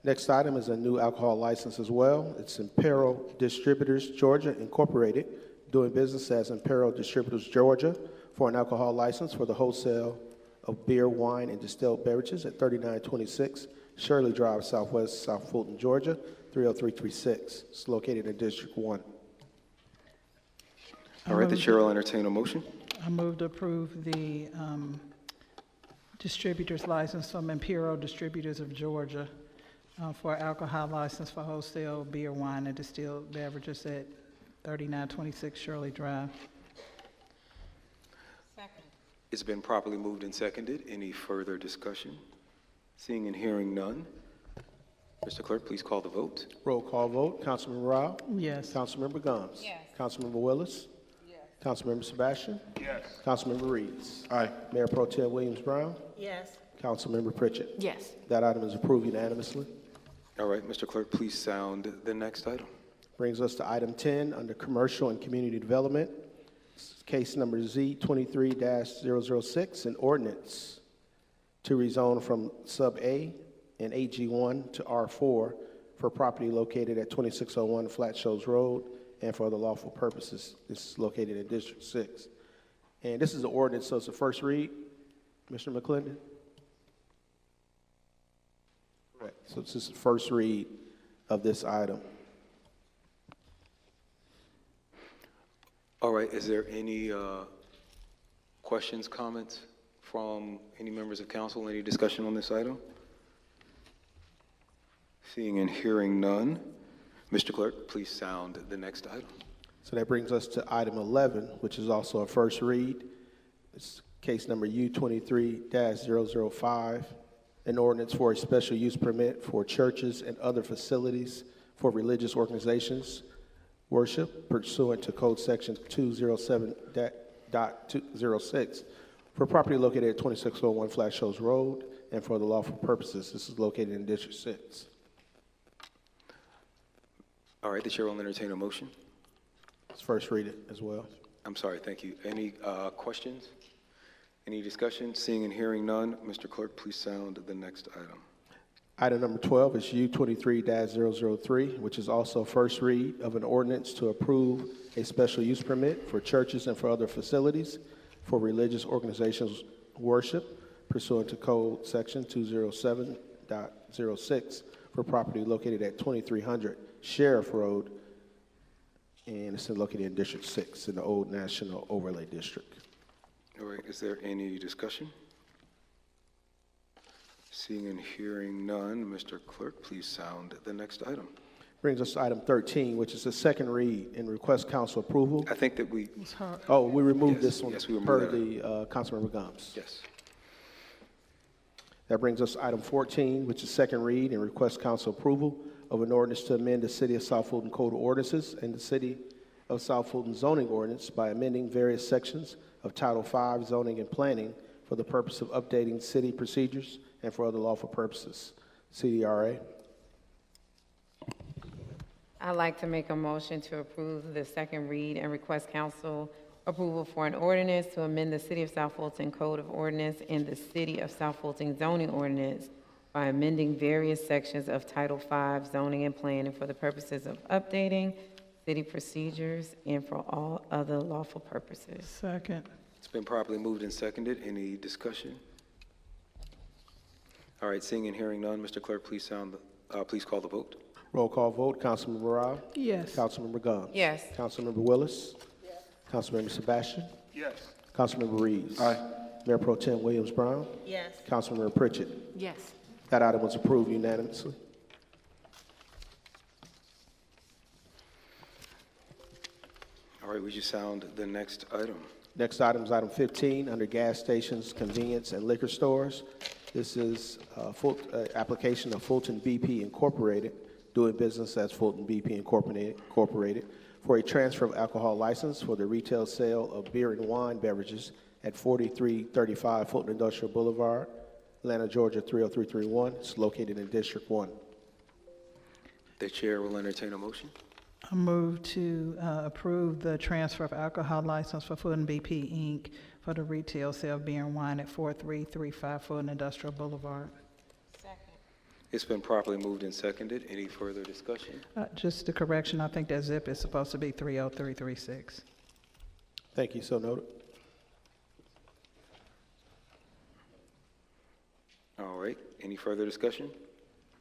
Next item is a new alcohol license as well. It's Imperial Distributors Georgia Incorporated, doing business as Imperial Distributors Georgia, for an alcohol license for the wholesale of beer, wine, and distilled beverages at 3926 Shirley Drive, Southwest, South Fulton, Georgia, 30336. It's located in District 1. All right, the chair will entertain a motion. I move to approve the distributor's license from Imperial Distributors of Georgia for alcohol license for wholesale beer, wine, and distilled beverages at 3926 Shirley Drive. Second. It's been properly moved and seconded. Any further discussion? Seeing and hearing none, Mr. Clerk, please call the vote. Roll call vote. Councilmember Rao? Yes. Councilmember Gums? Yes. Councilmember Willis? Yes. Councilmember Sebastian? Yes. Councilmember Reeves? Aye. Mayor Pro Tem Williams Brown? Yes. Councilmember Pritchett? Yes. That item is approved unanimously. All right, Mr. Clerk, please sound the next item. Brings us to item 10 under Commercial and Community Development. Case number Z23-006, an ordinance to rezone from Sub A and AG1 to R4 for property located at 2601 Flat Shoals Road and for other lawful purposes. This is located in District 6. And this is the ordinance, so it's a first read. Mr. McClendon? Correct. So this is the first read of this item. All right, is there any questions, comments from any members of council? Any discussion on this item? Seeing and hearing none, Mr. Clerk, please sound the next item. So that brings us to item 11, which is also a first read. It's case number U23-005, an ordinance for a special use permit for churches and other facilities for religious organizations worship pursuant to Code Section 207.206 for property located at 2601 Flat Shoals Road and for the lawful purposes. This is located in District 6. All right, the chair will entertain a motion. Let's first read it as well. I'm sorry, thank you. Any questions? Any discussion? Seeing and hearing none, Mr. Clerk, please sound the next item. Item number 12 is U23-003, which is also first read of an ordinance to approve a special use permit for churches and for other facilities for religious organizations worship pursuant to Code Section 207.06 for property located at 2300 Sheriff Road, and it's located in District 6 in the Old National Overlay District. All right, is there any discussion? Seeing and hearing none, Mr. Clerk, please sound the next item. Brings us to item 13, which is the second read and request council approval. I think that we, Oh, we removed Yes, this one yes, we removed per that. the Councilmember Gomes. yes. That brings us to item 14, which is second read and request council approval of an ordinance to amend the City of South Fulton Code of Ordinances and the City of South Fulton zoning ordinance by amending various sections of Title V zoning and planning for the purpose of updating city procedures and for other lawful purposes. CDRA. I'd like to make a motion to approve the second read and request council approval for an ordinance to amend the City of South Fulton Code of Ordinance and the City of South Fulton zoning ordinance by amending various sections of Title V zoning and planning for the purposes of updating city procedures and for all other lawful purposes. Second. It's been properly moved and seconded. Any discussion? All right, seeing and hearing none, Mr. Clerk, please please call the vote. Roll call vote. Councilmember Rao? Yes. Councilmember Gomes? Yes. Councilmember Willis? Yes. Councilmember Sebastian? Yes. Councilmember Reeves? Aye. Mayor Pro Tem Williams Brown? Yes. Councilmember Pritchett? Yes. That item was approved unanimously. All right, would you sound the next item? Next item is item 15, under gas stations, convenience, and liquor stores. This is application of Fulton BP Incorporated, doing business as Fulton BP Incorporated, for a transfer of alcohol license for the retail sale of beer and wine beverages at 4335 Fulton Industrial Boulevard, Atlanta, Georgia 30331. It's located in District 1. The chair will entertain a motion. I move to approve the transfer of alcohol license for Fulton BP Inc. for the retail sale of beer and wine at 4335 Fulton Industrial Boulevard. It's been properly moved and seconded. Any further discussion? Just a correction, I think that zip is supposed to be 30336. Thank you. So noted. All right, any further discussion?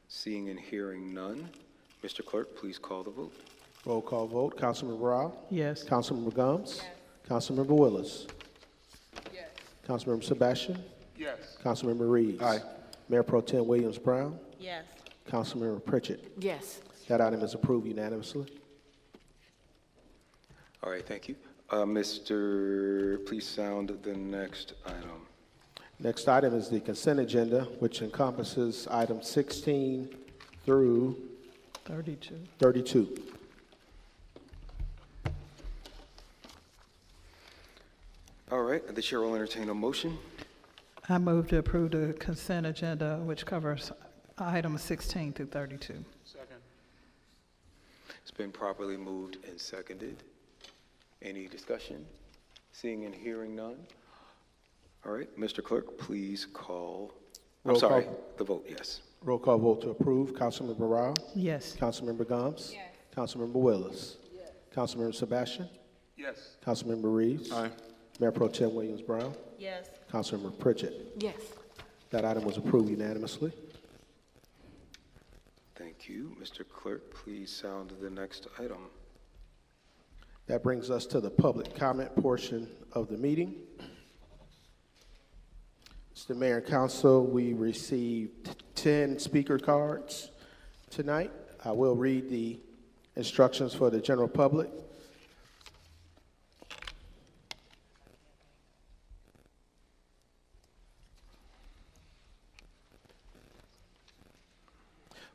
Seeing and hearing none, Mr. Clerk, please call the vote. Roll call vote. Councilmember Rao? Yes. Councilmember Gomes? Yes. Councilmember Willis? Yes. Councilmember Sebastian? Yes. Councilmember Reeves? Aye. Mayor Pro Tem Williams Brown? Yes. Councilmember Pritchett? Yes. That item is approved unanimously. All right, thank you. Mr., please sound the next item. Next item is the consent agenda, which encompasses items 16 through 32. All right, the chair will entertain a motion. I move to approve the consent agenda, which covers items 16 through 32. Second. It's been properly moved and seconded. Any discussion? Seeing and hearing none? All right, Mr. Clerk, please call. I'm Roll sorry, call. the vote, yes. Roll call vote to approve. Councilmember Rao? Yes. Councilmember Gomes? Yes. Councilmember Willis? Yes. Councilmember Sebastian? Yes. Councilmember Reeves? Aye. Mayor Pro Tem Williams Brown? Yes. Councilmember Pritchett? Yes. That item was approved unanimously. Thank you. Mr. Clerk, please sound the next item. That brings us to the public comment portion of the meeting. Mr. Mayor and Council, we received 10 speaker cards tonight. I will read the instructions for the general public.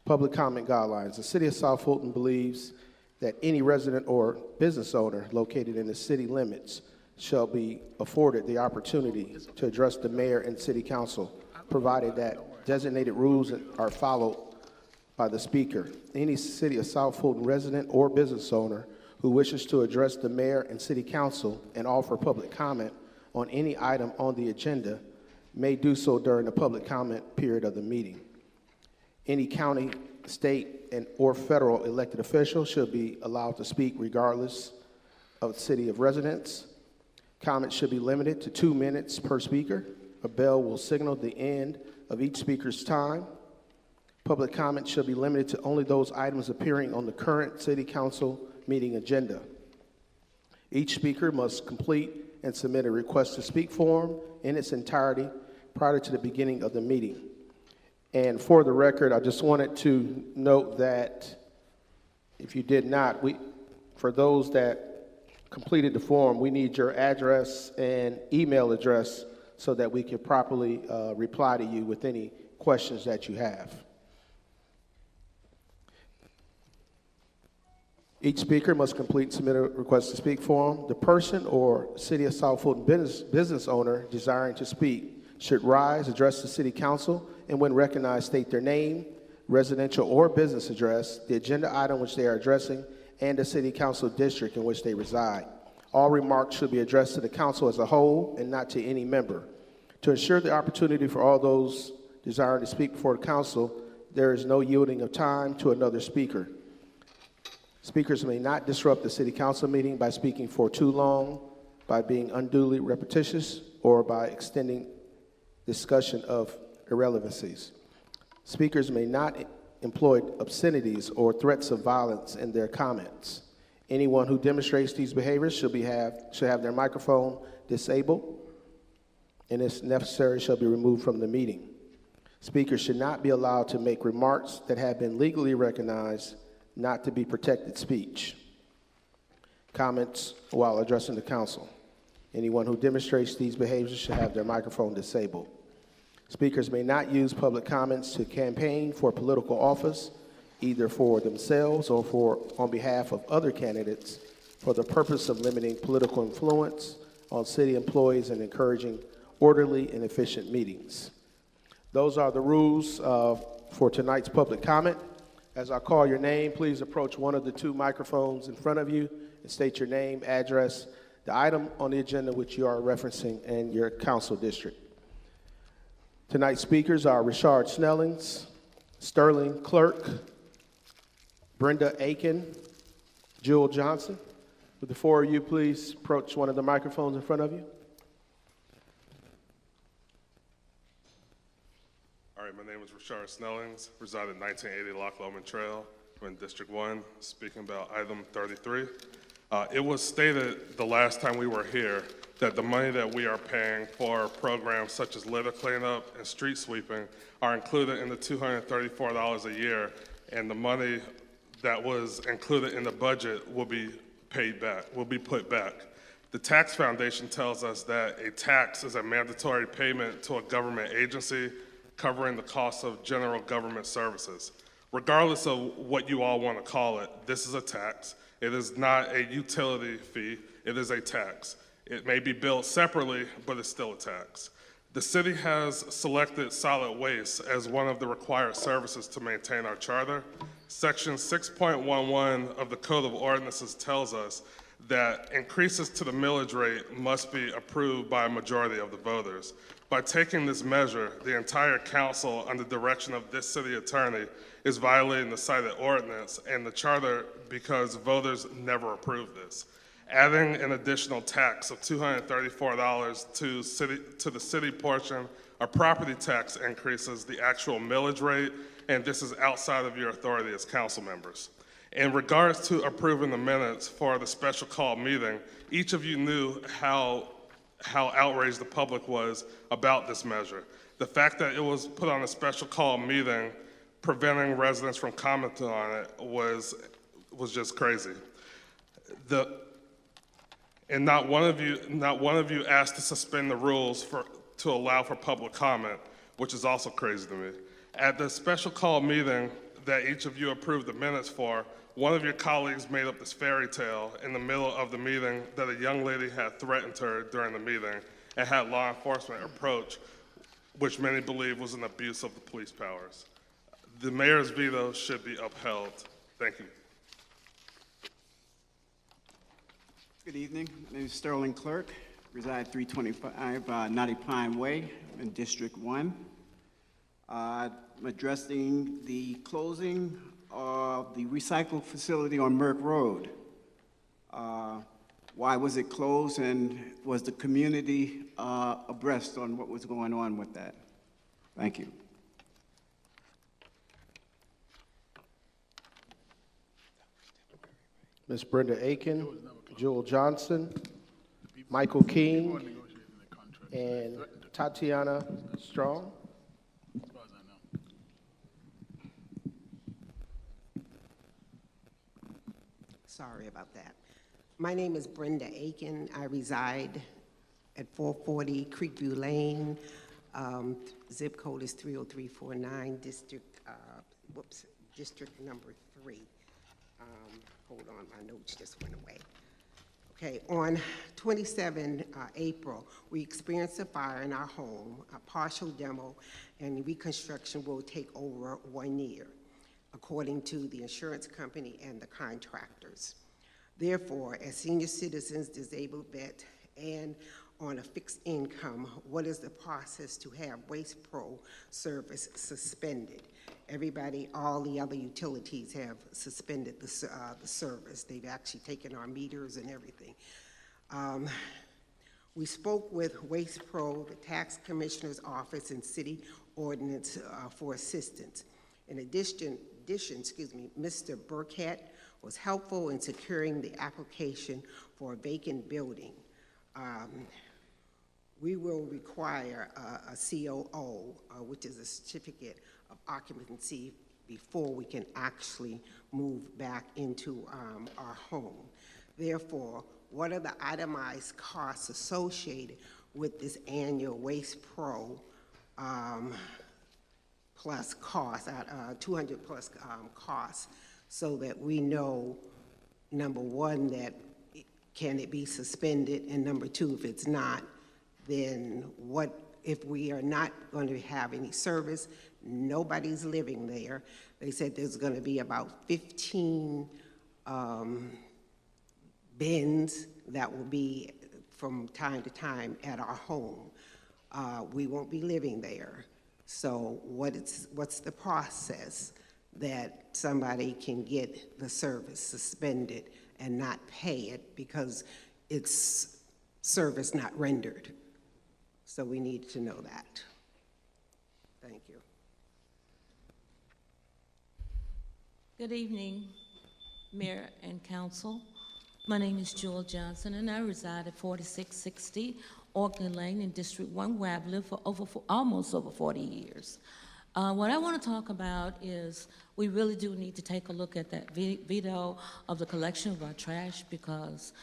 Public comment guidelines. The City of South Fulton believes that any resident or business owner located in the city limits shall be afforded the opportunity to address the mayor and city council, provided that designated rules are followed by the speaker. Any City of South Fulton resident or business owner who wishes to address the mayor and city council and offer public comment on any item on the agenda may do so during the public comment period of the meeting. Any county, state, or federal elected official should be allowed to speak regardless of the city of residence. Comments should be limited to 2 minutes per speaker. A bell will signal the end of each speaker's time. Public comment should be limited to only those items appearing on the current city council meeting agenda. Each speaker must complete and submit a request to speak form in its entirety prior to the beginning of the meeting. And for the record, I just wanted to note that if you did not, for those that completed the form, we need your address and email address so that we can properly reply to you with any questions that you have. Each speaker must complete and submit a request to speak form. The person or City of South Fulton business owner desiring to speak should rise, address the city council, and when recognized, state their name, residential or business address, the agenda item which they are addressing, and the city council district in which they reside. All remarks should be addressed to the council as a whole and not to any member. To ensure the opportunity for all those desiring to speak before the council, there is no yielding of time to another speaker. Speakers may not disrupt the city council meeting by speaking for too long, by being unduly repetitious, or by extending discussion of irrelevancies. Speakers may not employ obscenities or threats of violence in their comments. Anyone who demonstrates these behaviors should have their microphone disabled, and if necessary, shall be removed from the meeting. Speakers should not be allowed to make remarks that have been legally recognized not to be protected speech. Comments while addressing the council. Anyone who demonstrates these behaviors should have their microphone disabled. Speakers may not use public comments to campaign for political office, either for themselves or on behalf of other candidates, for the purpose of limiting political influence on city employees and encouraging orderly and efficient meetings. Those are the rules for tonight's public comment. As I call your name, please approach one of the 2 microphones in front of you and state your name, address, the item on the agenda which you are referencing, and your council district. Tonight's speakers are Richard Snellings, Sterling Clerk, Brenda Aiken, Jewel Johnson. Would the 4 of you please approach one of the microphones in front of you? All right, my name is Richard Snellings, reside at 1980 Loch Lomond Trail. I'm in District 1, speaking about item 33. It was stated the last time we were here that the money that we are paying for programs such as litter cleanup and street sweeping are included in the $234 a year, and the money that was included in the budget will be paid back, will be put back. The Tax Foundation tells us that a tax is a mandatory payment to a government agency covering the cost of general government services. Regardless of what you all want to call it, this is a tax. It is not a utility fee, it is a tax. It may be billed separately, but it's still a tax. The city has selected solid waste as one of the required services to maintain our charter. Section 6.11 of the Code of Ordinances tells us that increases to the millage rate must be approved by a majority of the voters. By taking this measure, the entire council, under the direction of this city attorney, is violating the cited ordinance and the charter because voters never approved this. Adding an additional tax of $234 to the city portion of property tax increases the actual millage rate, and this is outside of your authority as council members. In regards to approving the minutes for the special call meeting, each of you knew how outraged the public was about this measure. The fact that it was put on a special call meeting, preventing residents from commenting on it, was just crazy. And not one of you asked to suspend the rules to allow for public comment, which is also crazy to me. At the special call meeting, that each of you approved the minutes for, one of your colleagues made up this fairy tale in the middle of the meeting that a young lady had threatened her during the meeting and had law enforcement approach, which many believe was an abuse of the police powers. The mayor's veto should be upheld. Thank you. Good evening. My name is Sterling Clerk. Reside 325 Knotty Pine Way in District 1. I'm addressing the closing of the recycle facility on Merck Road. Why was it closed, and was the community abreast on what was going on with that? Thank you. Ms. Brenda Aiken, Jewel Johnson, Michael King, and Tatiana Strong. Sorry about that. My name is Brenda Aiken. I reside at 440 Creekview Lane. Zip code is 30349, district number 3. Hold on, my notes just went away. Okay, on 27 April, we experienced a fire in our home. A partial demo and reconstruction will take over 1 year, according to the insurance company and the contractors. Therefore, as senior citizens, disabled vets, and on a fixed income, what is the process to have Waste Pro service suspended? Everybody, all the other utilities have suspended the service. They've actually taken our meters and everything. We spoke with Waste Pro, the tax commissioner's office, and city ordinance for assistance. In addition, Mr. Burkett was helpful in securing the application for a vacant building. We will require a COO, which is a certificate of occupancy, before we can actually move back into our home. Therefore, what are the itemized costs associated with this annual Waste Pro plus cost, 200 plus costs, so that we know, number one, that can it be suspended, and number two, if it's not, then what if we are not going to have any service, nobody's living there. They said there's going to be about 15 bins that will be from time to time at our home. We won't be living there. So what's the process that somebody can get the service suspended and not pay it because it's service not rendered? So we need to know that. Thank you. Good evening, Mayor and Council. My name is Jewel Johnson, and I reside at 4660 Auckland Lane in District 1, where I've lived for almost over 40 years. What I want to talk about is we really do need to take a look at that veto of the collection of our trash, because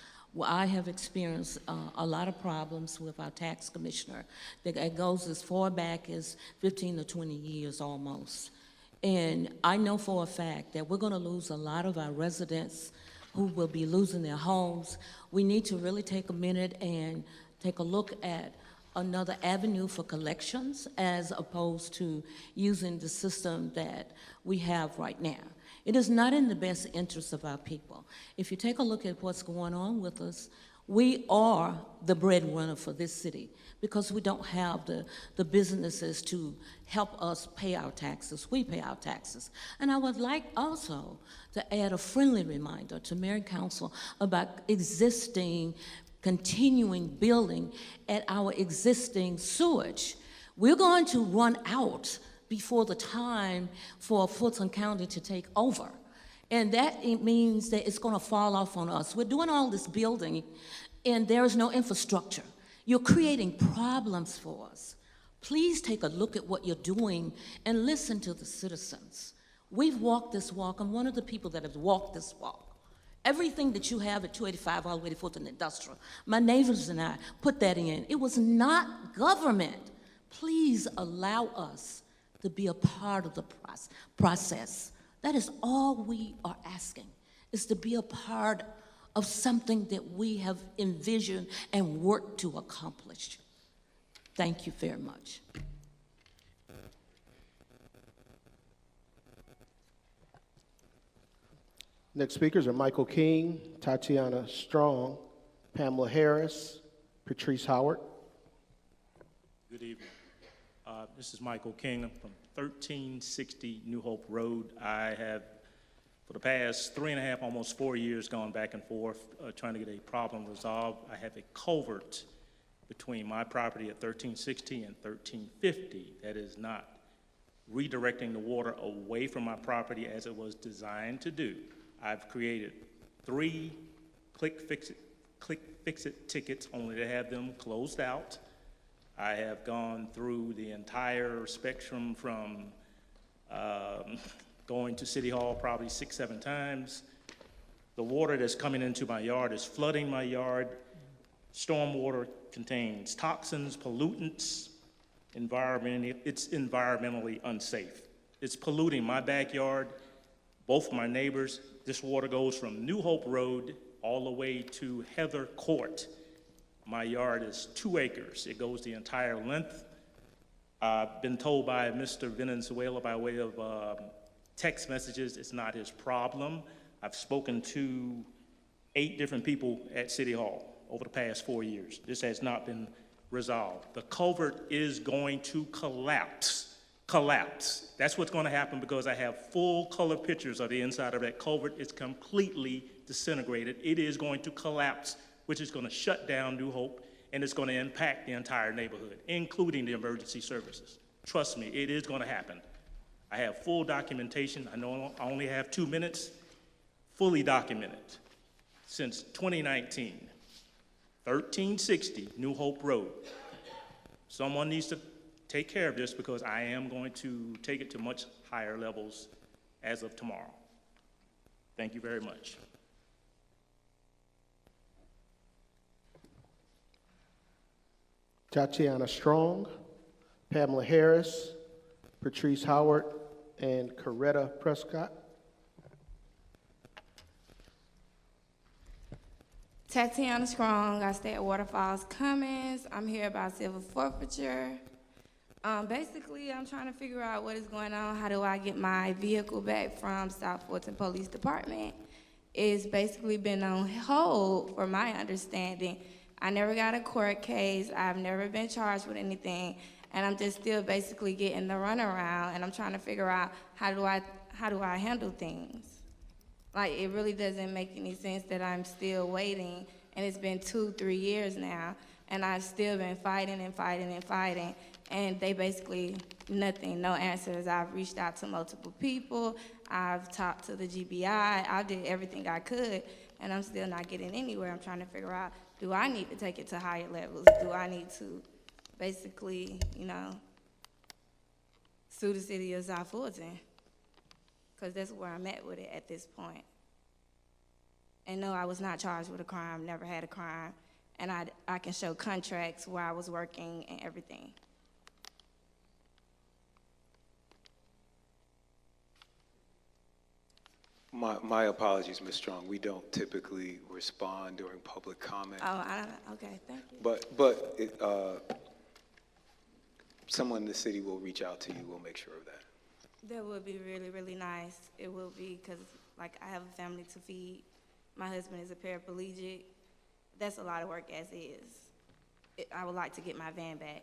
I have experienced a lot of problems with our tax commissioner that goes as far back as 15 to 20 years almost. And I know for a fact that we're going to lose a lot of our residents who will be losing their homes. We need to really take a minute and take a look at another avenue for collections as opposed to using the system that we have right now. It is not in the best interest of our people. If you take a look at what's going on with us, we are the breadwinner for this city because we don't have the businesses to help us pay our taxes. We pay our taxes. And I would like also to add a friendly reminder to Mayor and Council about continuing building at our existing sewage. We're going to run out before the time for Fulton County to take over. And that means that it's going to fall off on us. We're doing all this building, and there is no infrastructure. You're creating problems for us. Please take a look at what you're doing and listen to the citizens. We've walked this walk. I'm one of the people that have walked this walk. Everything that you have at 285 all the way to Fulton Industrial, my neighbors and I put that in. It was not government. Please allow us to be a part of the process. That is all we are asking, is to be a part of something that we have envisioned and worked to accomplish. Thank you very much. Next speakers are Michael King, Tatiana Strong, Pamela Harris, Patrice Howard. Good evening. This is Michael King from 1360 New Hope Road. I have, for the past 3.5, almost 4 years, gone back and forth trying to get a problem resolved. I have a culvert between my property at 1360 and 1350 that is not redirecting the water away from my property as it was designed to do. I've created 3 Click Fix It tickets only to have them closed out. I have gone through the entire spectrum from going to City Hall probably 6, 7 times. The water that's coming into my yard is flooding my yard. Stormwater contains toxins, pollutants, it's environmentally unsafe. It's polluting my backyard, both my neighbors. This water goes from New Hope Road all the way to Heather Court. My yard is 2 acres. It goes the entire length. I've been told by Mr. Venezuela by way of text messages it's not his problem. I've spoken to 8 different people at City Hall over the past 4 years. This has not been resolved. The culvert is going to collapse. That's what's going to happen because I have full color pictures of the inside of that culvert. It's completely disintegrated. It is going to collapse, which is going to shut down New Hope, and it's going to impact the entire neighborhood, including the emergency services. Trust me, it is going to happen. I have full documentation. I know I only have 2 minutes. Fully documented. Since 2019, 1360 New Hope Road. Someone needs to take care of this because I am going to take it to much higher levels as of tomorrow. Thank you very much. Tatiana Strong, Pamela Harris, Patrice Howard, and Coretta Prescott. Tatiana Strong, I stay at Waterfalls Cummins. I'm here about civil forfeiture. Basically, I'm trying to figure out what is going on. How do I get my vehicle back from South Fulton Police Department? It's basically been on hold, for my understanding. I never got a court case. I've never been charged with anything, and I'm just still basically getting the runaround. And I'm trying to figure out how do I handle things. Like, it really doesn't make any sense that I'm still waiting, and it's been 2-3 years now, and I've still been fighting and fighting and fighting, and they basically nothing, no answers. I've reached out to multiple people. I've talked to the GBI. I did everything I could, and I'm still not getting anywhere. I'm trying to figure out, do I need to take it to higher levels? Do I need to basically, sue the city of South Fulton? Because that's where I'm at with it at this point. And no, I was not charged with a crime, never had a crime. And I can show contracts where I was working and everything. My apologies, Ms. Strong. We don't typically respond during public comment. Oh, okay, thank you. But someone in the city will reach out to you. We'll make sure of that. That would be really, really nice. It will be, because, like, I have a family to feed. My husband is a paraplegic. That's a lot of work as is. I would like to get my van back.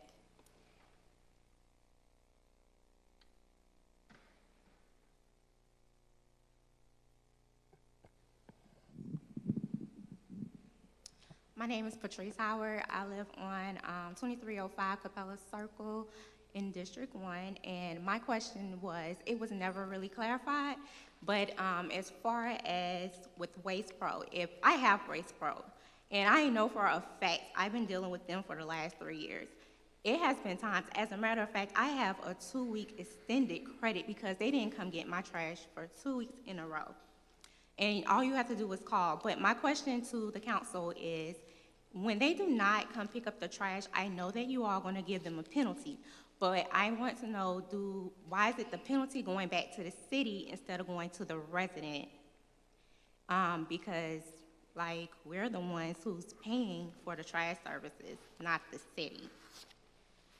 My name is Patrice Howard. I live on 2305 Capella Circle in District 1, and my question was, it was never really clarified, but as far as with Waste Pro, if I have Waste Pro, and I know for a fact, I've been dealing with them for the last 3 years. It has been times, as a matter of fact, I have a 2-week extended credit because they didn't come get my trash for 2 weeks in a row. And all you have to do is call. But my question to the council is, when they do not come pick up the trash, I know that you are going to give them a penalty. But I want to know, why is it the penalty going back to the city instead of going to the resident? Because, like, we're the ones who's paying for the trash services, not the city.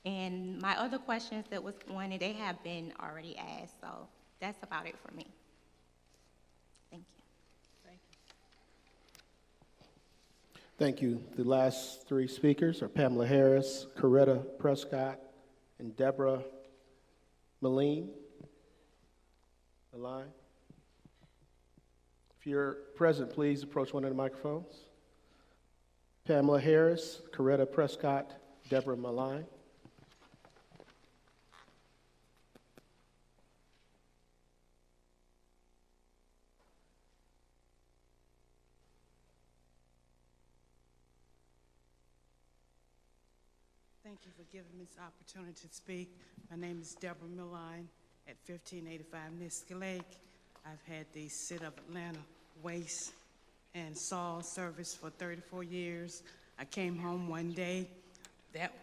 And my other questions that was on it, they have been already asked, so that's about it for me. Thank you. Thank you. The last three speakers are Pamela Harris, Coretta Prescott, and Deborah Maline. If you're present, please approach one of the microphones. Pamela Harris, Coretta Prescott, Deborah Maline. Thank you for giving me this opportunity to speak. My name is Deborah Milline at 1585 Niska Lake. I've had the City of Atlanta Waste and Saw service for 34 years. I came home one day, that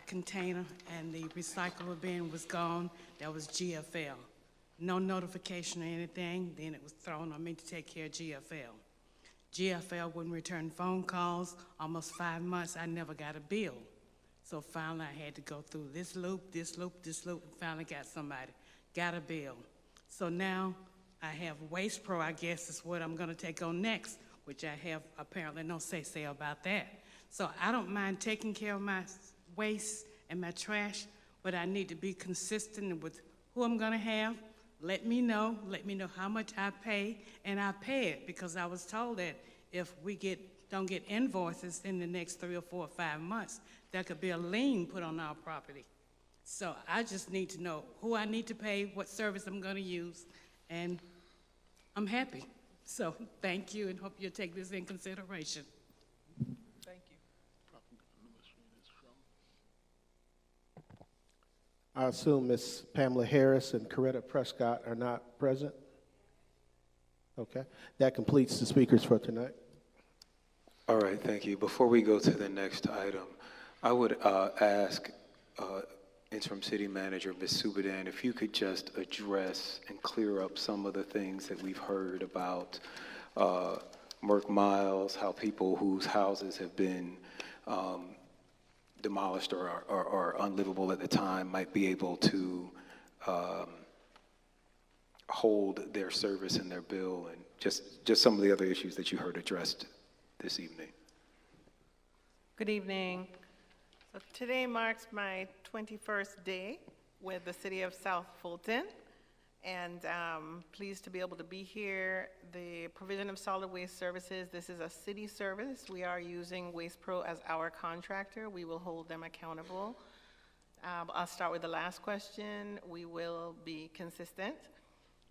container and the recyclable bin was gone. That was GFL. No notification or anything. Then it was thrown on me to take care of GFL. GFL wouldn't return phone calls. Almost 5 months, I never got a bill. So finally, I had to go through this loop, this loop, this loop, and finally got somebody, got a bill. So now I have Waste Pro, I guess is what I'm gonna take on next, which I have apparently no say about that. So I don't mind taking care of my waste and my trash, but I need to be consistent with who I'm gonna have. Let me know how much I pay, and I pay it because I was told that if we don't get invoices in the next 3 or 4 or 5 months, there could be a lien put on our property. So I just need to know who I need to pay, what service I'm gonna use, and I'm happy. So thank you, and hope you'll take this in consideration. Thank you. I assume Ms. Pamela Harris and Coretta Prescott are not present? Okay, that completes the speakers for tonight. All right, thank you. Before we go to the next item, I would ask Interim City Manager, Ms. Subadan, if you could just address and clear up some of the things that we've heard about Merck Miles, how people whose houses have been demolished or are unlivable at the time might be able to hold their service and their bill, and just some of the other issues that you heard addressed this evening. Good evening. So today marks my 21st day with the City of South Fulton, and pleased to be able to be here. The provision of solid waste services, this is a city service. We are using Waste Pro as our contractor. We will hold them accountable. I'll start with the last question. We will be consistent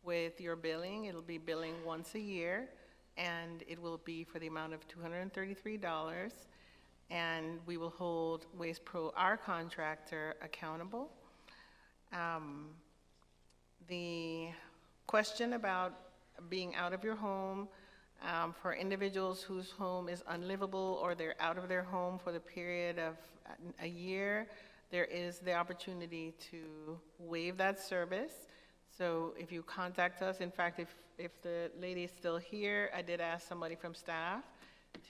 with your billing. It'll be billing once a year, and it will be for the amount of $233. And we will hold Waste Pro, our contractor, accountable. The question about being out of your home, for individuals whose home is unlivable or they're out of their home for the period of a year, there is the opportunity to waive that service. So if you contact us, in fact, if the lady is still here, I did ask somebody from staff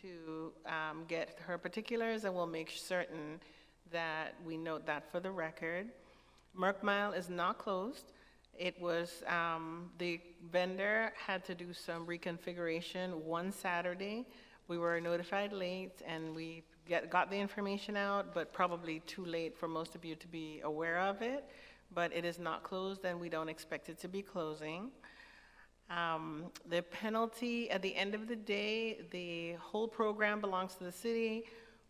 to get her particulars, and we'll make certain that we note that for the record. Merck Mile is not closed. It was, the vendor had to do some reconfiguration one Saturday. We were notified late, and we got the information out, but probably too late for most of you to be aware of it. But it is not closed, and we don't expect it to be closing. The penalty, at the end of the day, the whole program belongs to the city.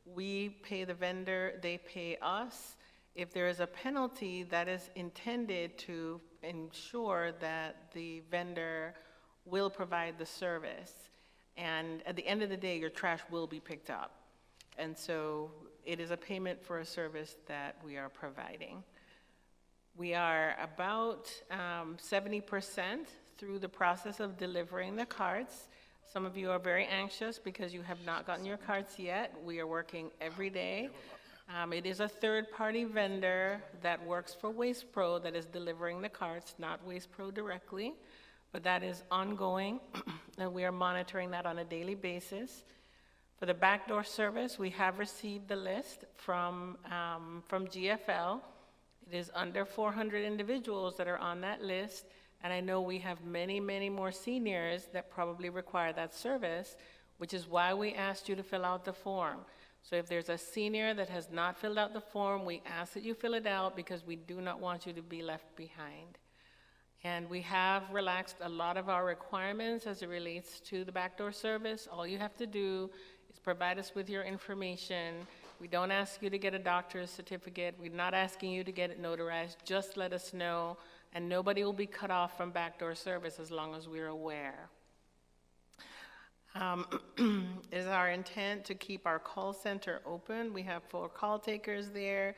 We pay the vendor, they pay us. If there is a penalty, that is intended to ensure that the vendor will provide the service. And at the end of the day, your trash will be picked up. And so it is a payment for a service that we are providing. We are about 70% through the process of delivering the cards. Some of you are very anxious because you have not gotten your cards yet. We are working every day. It is a third-party vendor that works for Waste Pro that is delivering the carts, not Waste Pro directly, but that is ongoing, and we are monitoring that on a daily basis. For the backdoor service, we have received the list from GFL. It is under 400 individuals that are on that list, and I know we have many, many more seniors that probably require that service, which is why we asked you to fill out the form. So if there's a senior that has not filled out the form, we ask that you fill it out because we do not want you to be left behind. And we have relaxed a lot of our requirements as it relates to the backdoor service. All you have to do is provide us with your information. We don't ask you to get a doctor's certificate. We're not asking you to get it notarized. Just let us know, and nobody will be cut off from backdoor service as long as we're aware. It is our intent to keep our call center open. We have 4 call takers there,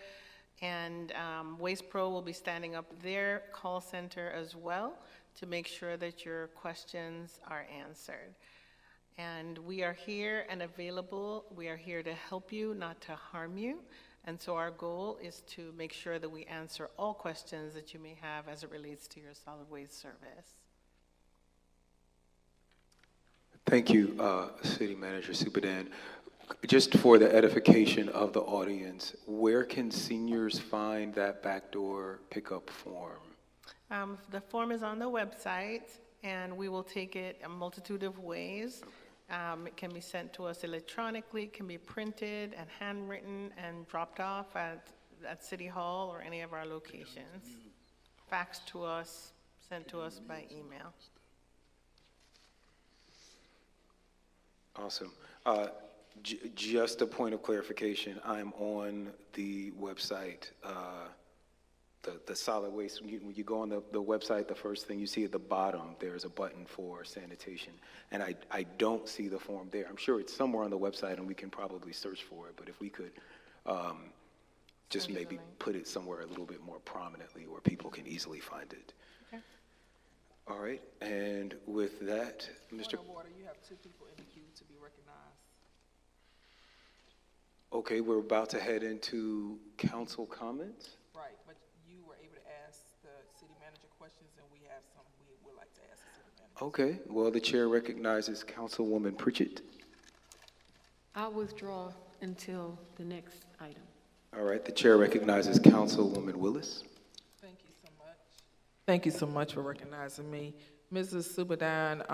and Waste Pro will be standing up their call center as well to make sure that your questions are answered. And we are here and available. We are here to help you, not to harm you. And so our goal is to make sure that we answer all questions that you may have as it relates to your solid waste service. Thank you, City Manager Supadan. Just for the edification of the audience, where can seniors find that backdoor pickup form? The form is on the website, and we will take it a multitude of ways. It can be sent to us electronically, it can be printed and handwritten and dropped off at City Hall or any of our locations. Faxed to us, sent to us by email. Awesome. Just a point of clarification, I'm on the website, the solid waste. When you go on the website, the first thing you see at the bottom, there's a button for sanitation. And I don't see the form there. I'm sure it's somewhere on the website and we can probably search for it, but if we could just maybe put it somewhere a little bit more prominently where people can easily find it. Okay. All right, and with that, Mr. Point of order, you have 2 people in the queue to be recognized. Okay, we're about to head into council comments. Right, but you were able to ask the city manager questions, and we have some we would like to ask the city manager. Okay, well, the chair recognizes Councilwoman Pritchett. I'll withdraw until the next item. All right, the chair recognizes Councilwoman Willis. Thank you so much. Thank you so much for recognizing me. Mrs. Supadan,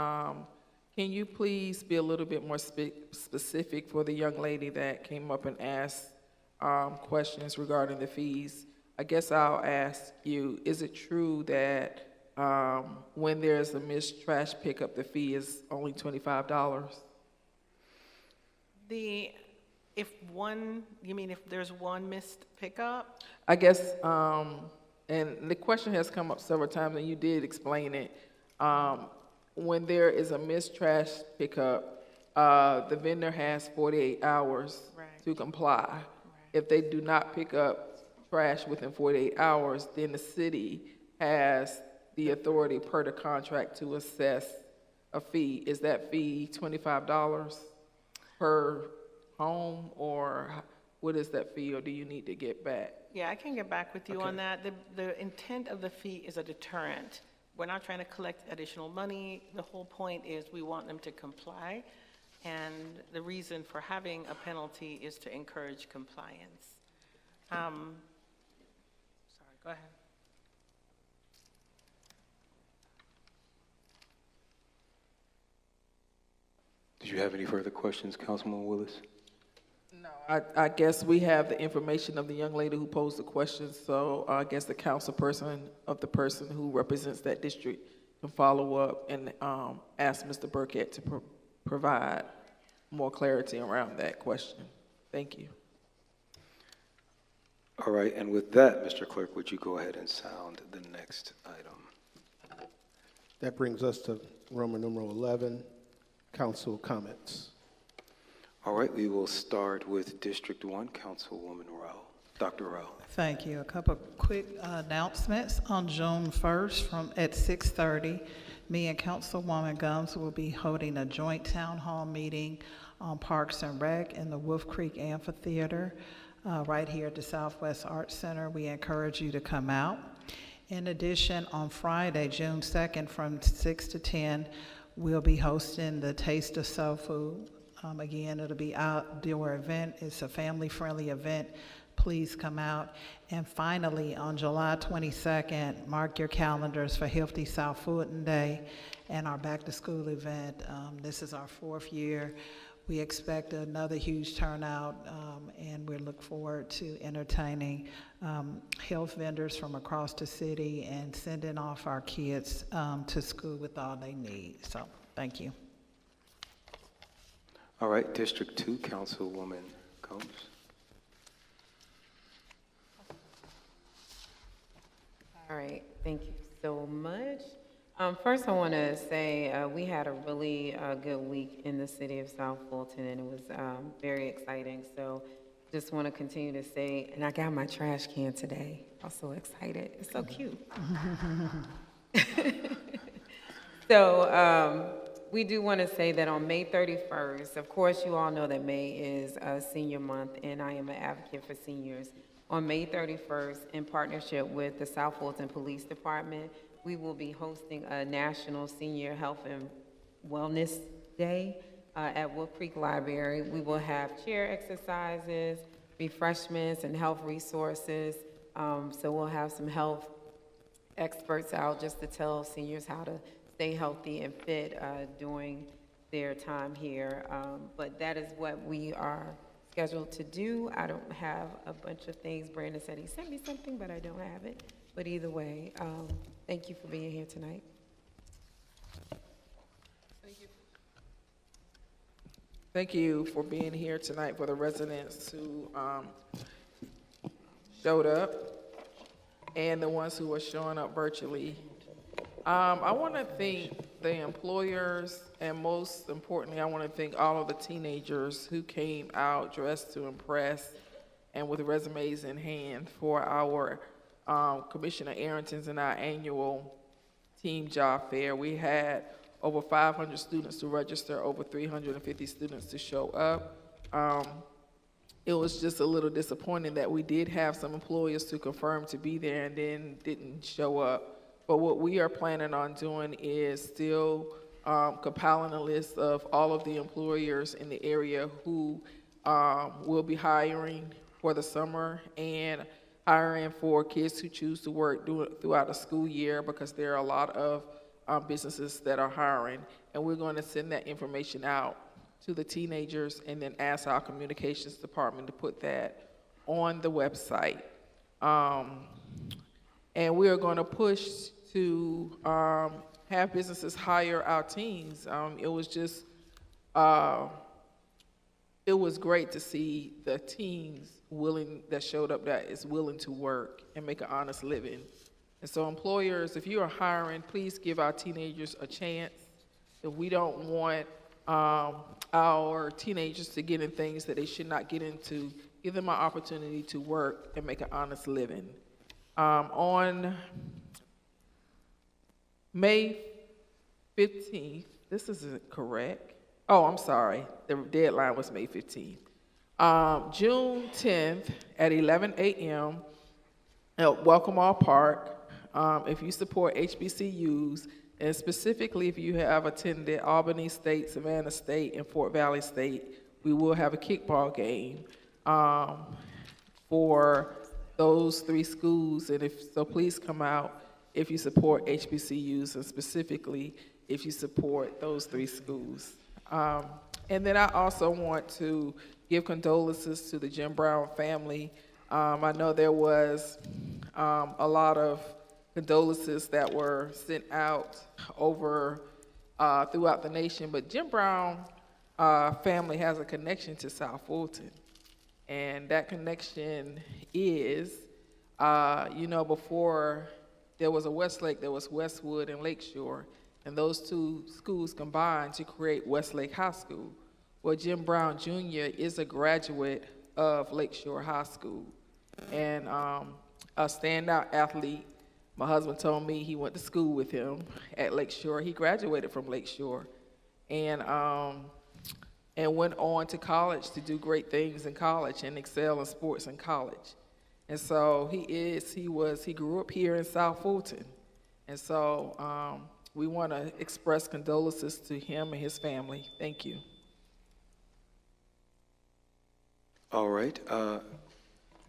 can you please be a little bit more specific for the young lady that came up and asked questions regarding the fees? I guess I'll ask you, is it true that when there's a missed trash pickup, the fee is only $25? You mean if there's one missed pickup? I guess, and the question has come up several times, and you did explain it. When there is a missed trash pickup, the vendor has 48 hours to comply. Right. If they do not pick up trash within 48 hours, then the city has the authority per the contract to assess a fee. Is that fee $25 per home, or what is that fee, or do you need to get back? Yeah, I can get back with you on that. The intent of the fee is a deterrent. We're not trying to collect additional money. The whole point is we want them to comply, and the reason for having a penalty is to encourage compliance. Sorry, go ahead. Did you have any further questions, Councilwoman Willis? No, I guess we have the information of the young lady who posed the question, so I guess the council person of the person who represents that district can follow up and ask Mr. Burkett to provide more clarity around that question. Thank you. All right, and with that, Mr. Clerk, would you go ahead and sound the next item? That brings us to Roman numeral 11, council comments. All right, we will start with District 1, Councilwoman Rao. Dr. Rao. Thank you. A couple of quick announcements. On June 1st at 6:30, me and Councilwoman Gumbs will be holding a joint town hall meeting on Parks and Rec in the Wolf Creek Amphitheater. right here at the Southwest Arts Center. We encourage you to come out. In addition, on Friday, June 2nd, from 6 to 10, we'll be hosting the Taste of Soul Food. Again, it'll be outdoor event. It's a family-friendly event. Please come out. And finally, on July 22nd, mark your calendars for Healthy South Fulton Day and our back-to-school event. This is our 4th year. We expect another huge turnout, and we look forward to entertaining health vendors from across the city and sending off our kids to school with all they need. So, thank you. All right, District 2, Councilwoman Combs. All right, thank you so much. First, I want to say we had a really good week in the city of South Fulton, and it was very exciting. So just want to continue to say, and I got my trash can today. I'm so excited. It's so cute. So we do want to say that on May 31st, of course, you all know that May is Senior Month, and I am an advocate for seniors. On May 31st, in partnership with the South Fulton Police Department, we will be hosting a National Senior Health and Wellness Day at Wolf Creek Library. We will have chair exercises, refreshments, and health resources. So we'll have some health experts out just to tell seniors how to stay healthy and fit during their time here. But that is what we are scheduled to do. I don't have a bunch of things. Brandon said he sent me something, but I don't have it. But either way, thank you for being here tonight. Thank you for being here tonight for the residents who showed up and the ones who are showing up virtually. I want to thank the employers, and most importantly, I want to thank all of the teenagers who came out dressed to impress and with resumes in hand for our Commissioner Arrington's and our annual team job fair. We had over 500 students to register, over 350 students to show up. It was just a little disappointing that we did have some employers to confirm to be there and then didn't show up. But what we are planning on doing is still compiling a list of all of the employers in the area who will be hiring for the summer and hiring for kids who choose to work throughout the school year, because there are a lot of businesses that are hiring. And we're going to send that information out to the teenagers and then ask our communications department to put that on the website. And we are going to push to have businesses hire our teens. It was great to see the teens that showed up that is willing to work and make an honest living. And so employers, if you are hiring, please give our teenagers a chance. If we don't want our teenagers to get in things that they should not get into, give them an opportunity to work and make an honest living. On May 15th, this isn't correct. Oh, I'm sorry. The deadline was May 15th. June 10th at 11 a.m. at Welcome All Park. If you support HBCUs, and specifically if you have attended Albany State, Savannah State, and Fort Valley State, we will have a kickball game for those 3 schools. And so please come out if you support HBCUs, and specifically if you support those 3 schools. And then I also want to give condolences to the Jim Brown family. I know there was a lot of condolences that were sent out over throughout the nation, but Jim Brown family has a connection to South Fulton. And that connection is, before there was a Westlake, there was Westwood and Lakeshore, and those 2 schools combined to create Westlake High School. Well, Jim Brown Jr. is a graduate of Lakeshore High School and a standout athlete. My husband told me he went to school with him at Lakeshore. He graduated from Lakeshore. And and went on to college to do great things in college and excel in sports in college. And so he grew up here in South Fulton. And so we want to express condolences to him and his family. Thank you. All right.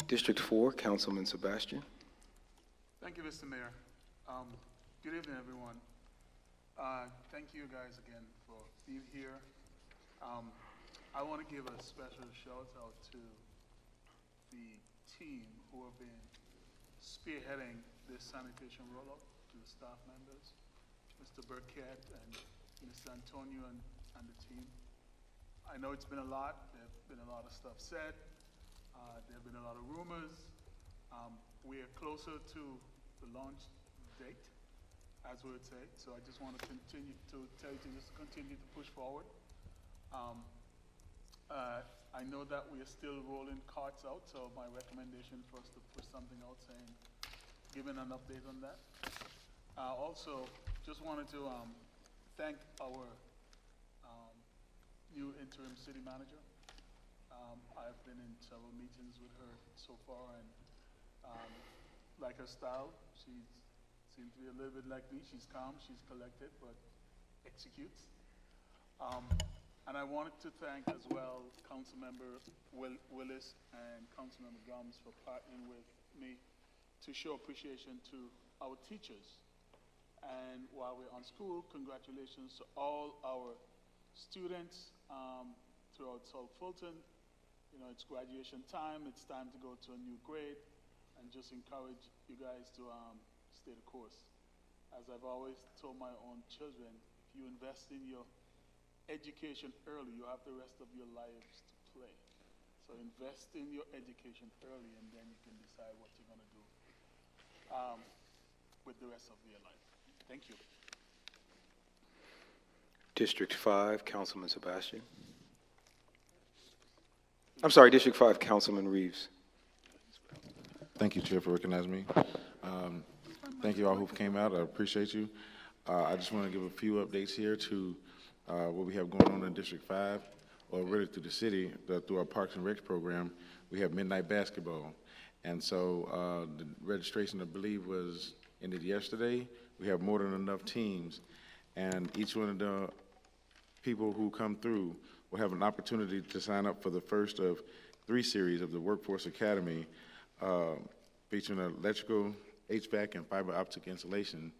District 4, Councilman Sebastian. Thank you, Mr. Mayor. Good evening, everyone. Thank you guys again for being here. I want to give a special shout out to the team who have been spearheading this sanitation rollout, to the staff members, Mr. Burkett and Mr. Antonio and the team. I know it's been a lot. There have been a lot of stuff said. There have been a lot of rumors. We are closer to the launch date, as we would say. So I just want to continue to tell you to just continue to push forward. I know that we are still rolling carts out, so my recommendation for us to push something out saying, giving an update on that. Also, just wanted to thank our new interim city manager. I've been in several meetings with her so far, and like her style, she seems to be a little bit like me. She's calm, she's collected, but executes. And I wanted to thank as well Councilmember Willis and Councilmember Gums for partnering with me to show appreciation to our teachers. And while we're on school, congratulations to all our students throughout South Fulton. You know, it's graduation time, it's time to go to a new grade, and just encourage you guys to stay the course. As I've always told my own children, if you invest in your education early, you have the rest of your lives to play. So invest in your education early, and then you can decide what you're going to do with the rest of your life. Thank you. District 5, Councilman Sebastian. I'm sorry, District 5, Councilman Reeves. Thank you, Chair, for recognizing me. Thank you all who came out. I appreciate you. I just want to give a few updates here to what we have going on in District 5, or really through the city, through our Parks and Rec program. We have midnight basketball. And so the registration, I believe, was ended yesterday. We have more than enough teams. And each one of the people who come through will have an opportunity to sign up for the first of 3 series of the Workforce Academy, featuring electrical, HVAC, and fiber optic installation.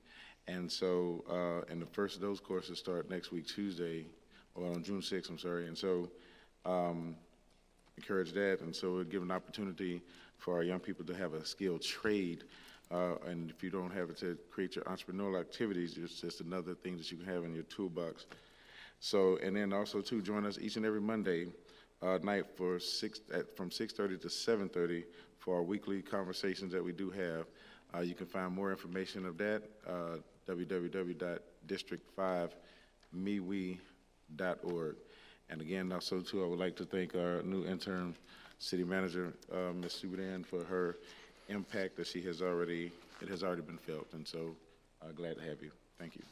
And so, and the first of those courses start next week, Tuesday, or on June 6th, I'm sorry. And so, encourage that. And so we'll give an opportunity for our young people to have a skilled trade. And if you don't have it to create your entrepreneurial activities, it's just another thing that you can have in your toolbox. So, and then also too, join us each and every Monday night for from 6:30 to 7:30 for our weekly conversations that we do have. You can find more information of that, www.district5mewe.org. And again, also too, I would like to thank our new intern city manager, Ms. Sudan, for her impact that it has already been felt. And so glad to have you. Thank you.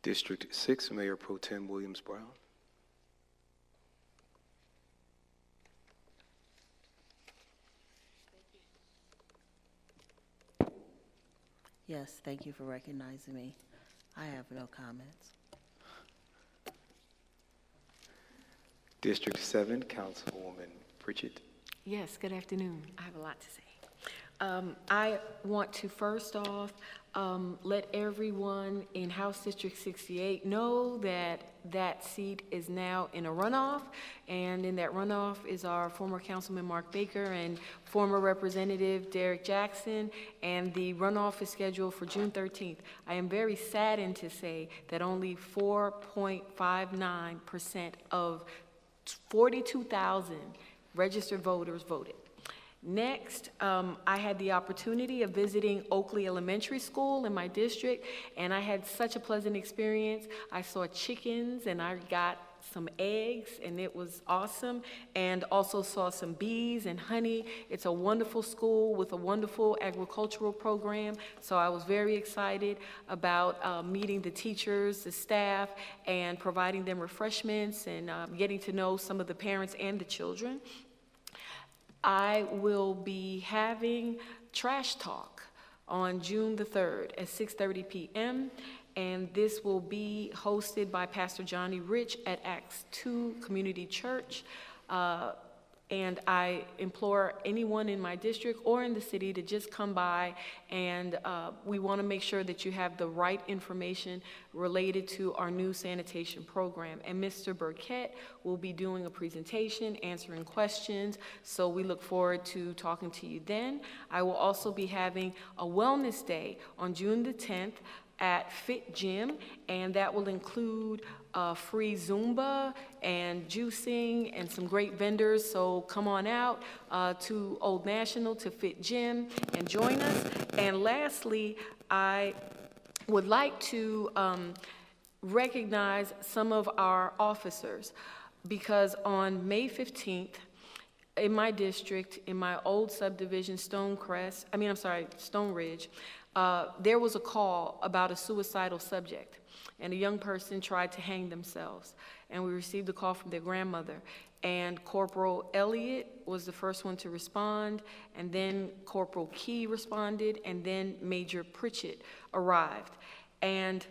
District 6, Mayor Pro Tem Williams Brown. Yes, thank you for recognizing me. I have no comments. District 7, Councilwoman Pritchett. Yes, good afternoon. I have a lot to say. I want to first off let everyone in House District 68 know that that seat is now in a runoff, and in that runoff is our former Councilman Mark Baker and former Representative Derek Jackson, and the runoff is scheduled for June 13th. I am very saddened to say that only 4.59% of 42,000 registered voters voted. Next, I had the opportunity of visiting Oakley Elementary School in my district, and I had such a pleasant experience. I saw chickens, and I got some eggs, and it was awesome, and also saw some bees and honey. It's a wonderful school with a wonderful agricultural program, so I was very excited about meeting the teachers, the staff, and providing them refreshments and getting to know some of the parents and the children. I will be having Trash Talk on June the 3rd at 6:30 p.m., and this will be hosted by Pastor Johnny Rich at Acts 2 Community Church. And I implore anyone in my district or in the city to just come by, and we want to make sure that you have the right information related to our new sanitation program. And Mr. Burkett will be doing a presentation, answering questions, so we look forward to talking to you then. I will also be having a wellness day on June the 10th at Fit Gym, and that will include free Zumba and juicing and some great vendors. So come on out to Old National, to Fit Gym, and join us. And lastly, I would like to recognize some of our officers, because on May 15th, in my district, in my old subdivision, Stone Ridge, there was a call about a suicidal subject, and a young person tried to hang themselves, and we received a call from their grandmother, and Corporal Elliott was the first one to respond, and then Corporal Key responded, and then Major Pritchett arrived, and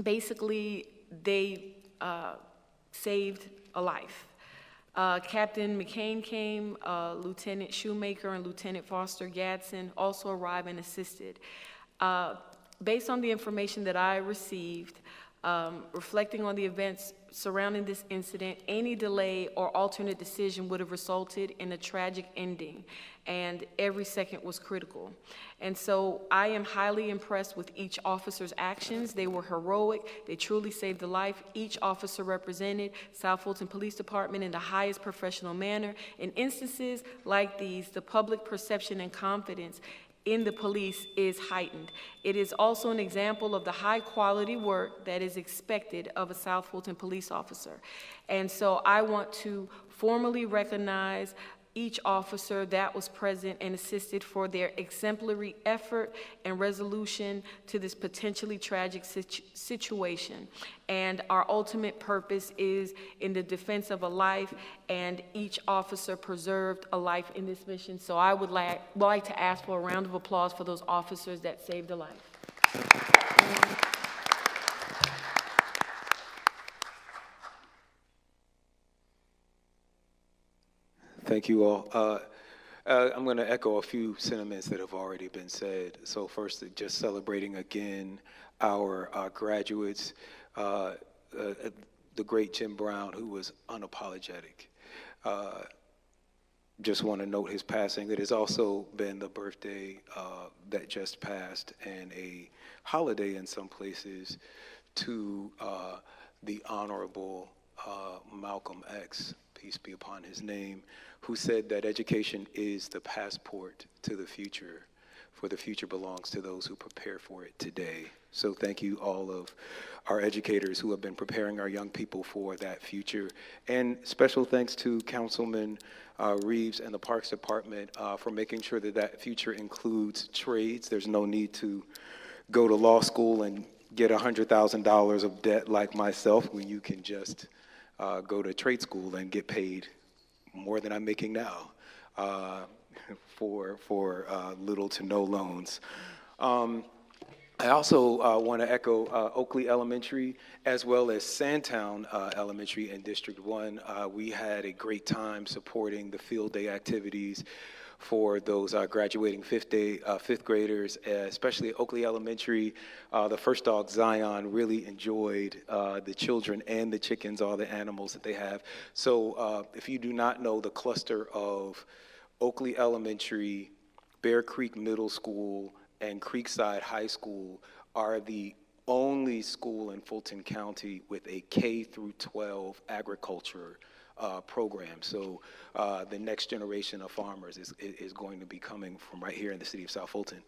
basically they saved a life. Captain McCain came, Lieutenant Shoemaker and Lieutenant Foster Gadsden also arrived and assisted. Based on the information that I received, reflecting on the events surrounding this incident, any delay or alternate decision would have resulted in a tragic ending, and every second was critical. And so I am highly impressed with each officer's actions. They were heroic. They truly saved a life. Each officer represented South Fulton Police Department in the highest professional manner. In instances like these, the public perception and confidence in the police is heightened. It is also an example of the high quality work that is expected of a South Fulton police officer. And so I want to formally recognize each officer that was present and assisted for their exemplary effort and resolution to this potentially tragic situation. And our ultimate purpose is in the defense of a life, and each officer preserved a life in this mission. So I would like to ask for a round of applause for those officers that saved a life. Thank you all. I'm going to echo a few sentiments that have already been said. So first, just celebrating again our graduates, the great Jim Brown, who was unapologetic. Just want to note his passing. It has also been the birthday that just passed, and a holiday in some places, to the Honorable Malcolm X, peace be upon his name, who said that education is the passport to the future, for the future belongs to those who prepare for it today. So thank you all of our educators who have been preparing our young people for that future. And special thanks to Councilman Reeves and the Parks Department for making sure that that future includes trades. There's no need to go to law school and get $100,000 of debt like myself, when you can just go to trade school and get paid more than I'm making now for little to no loans. I also want to echo Oakley Elementary as well as Sandtown Elementary in District 1. We had a great time supporting the field day activities for those graduating fifth graders, especially at Oakley Elementary. The first dog, Zion, really enjoyed the children and the chickens, all the animals that they have. So if you do not know, the cluster of Oakley Elementary, Bear Creek Middle School, and Creekside High School are the only school in Fulton County with a K through 12 agriculture program. So the next generation of farmers is going to be coming from right here in the city of South Fulton.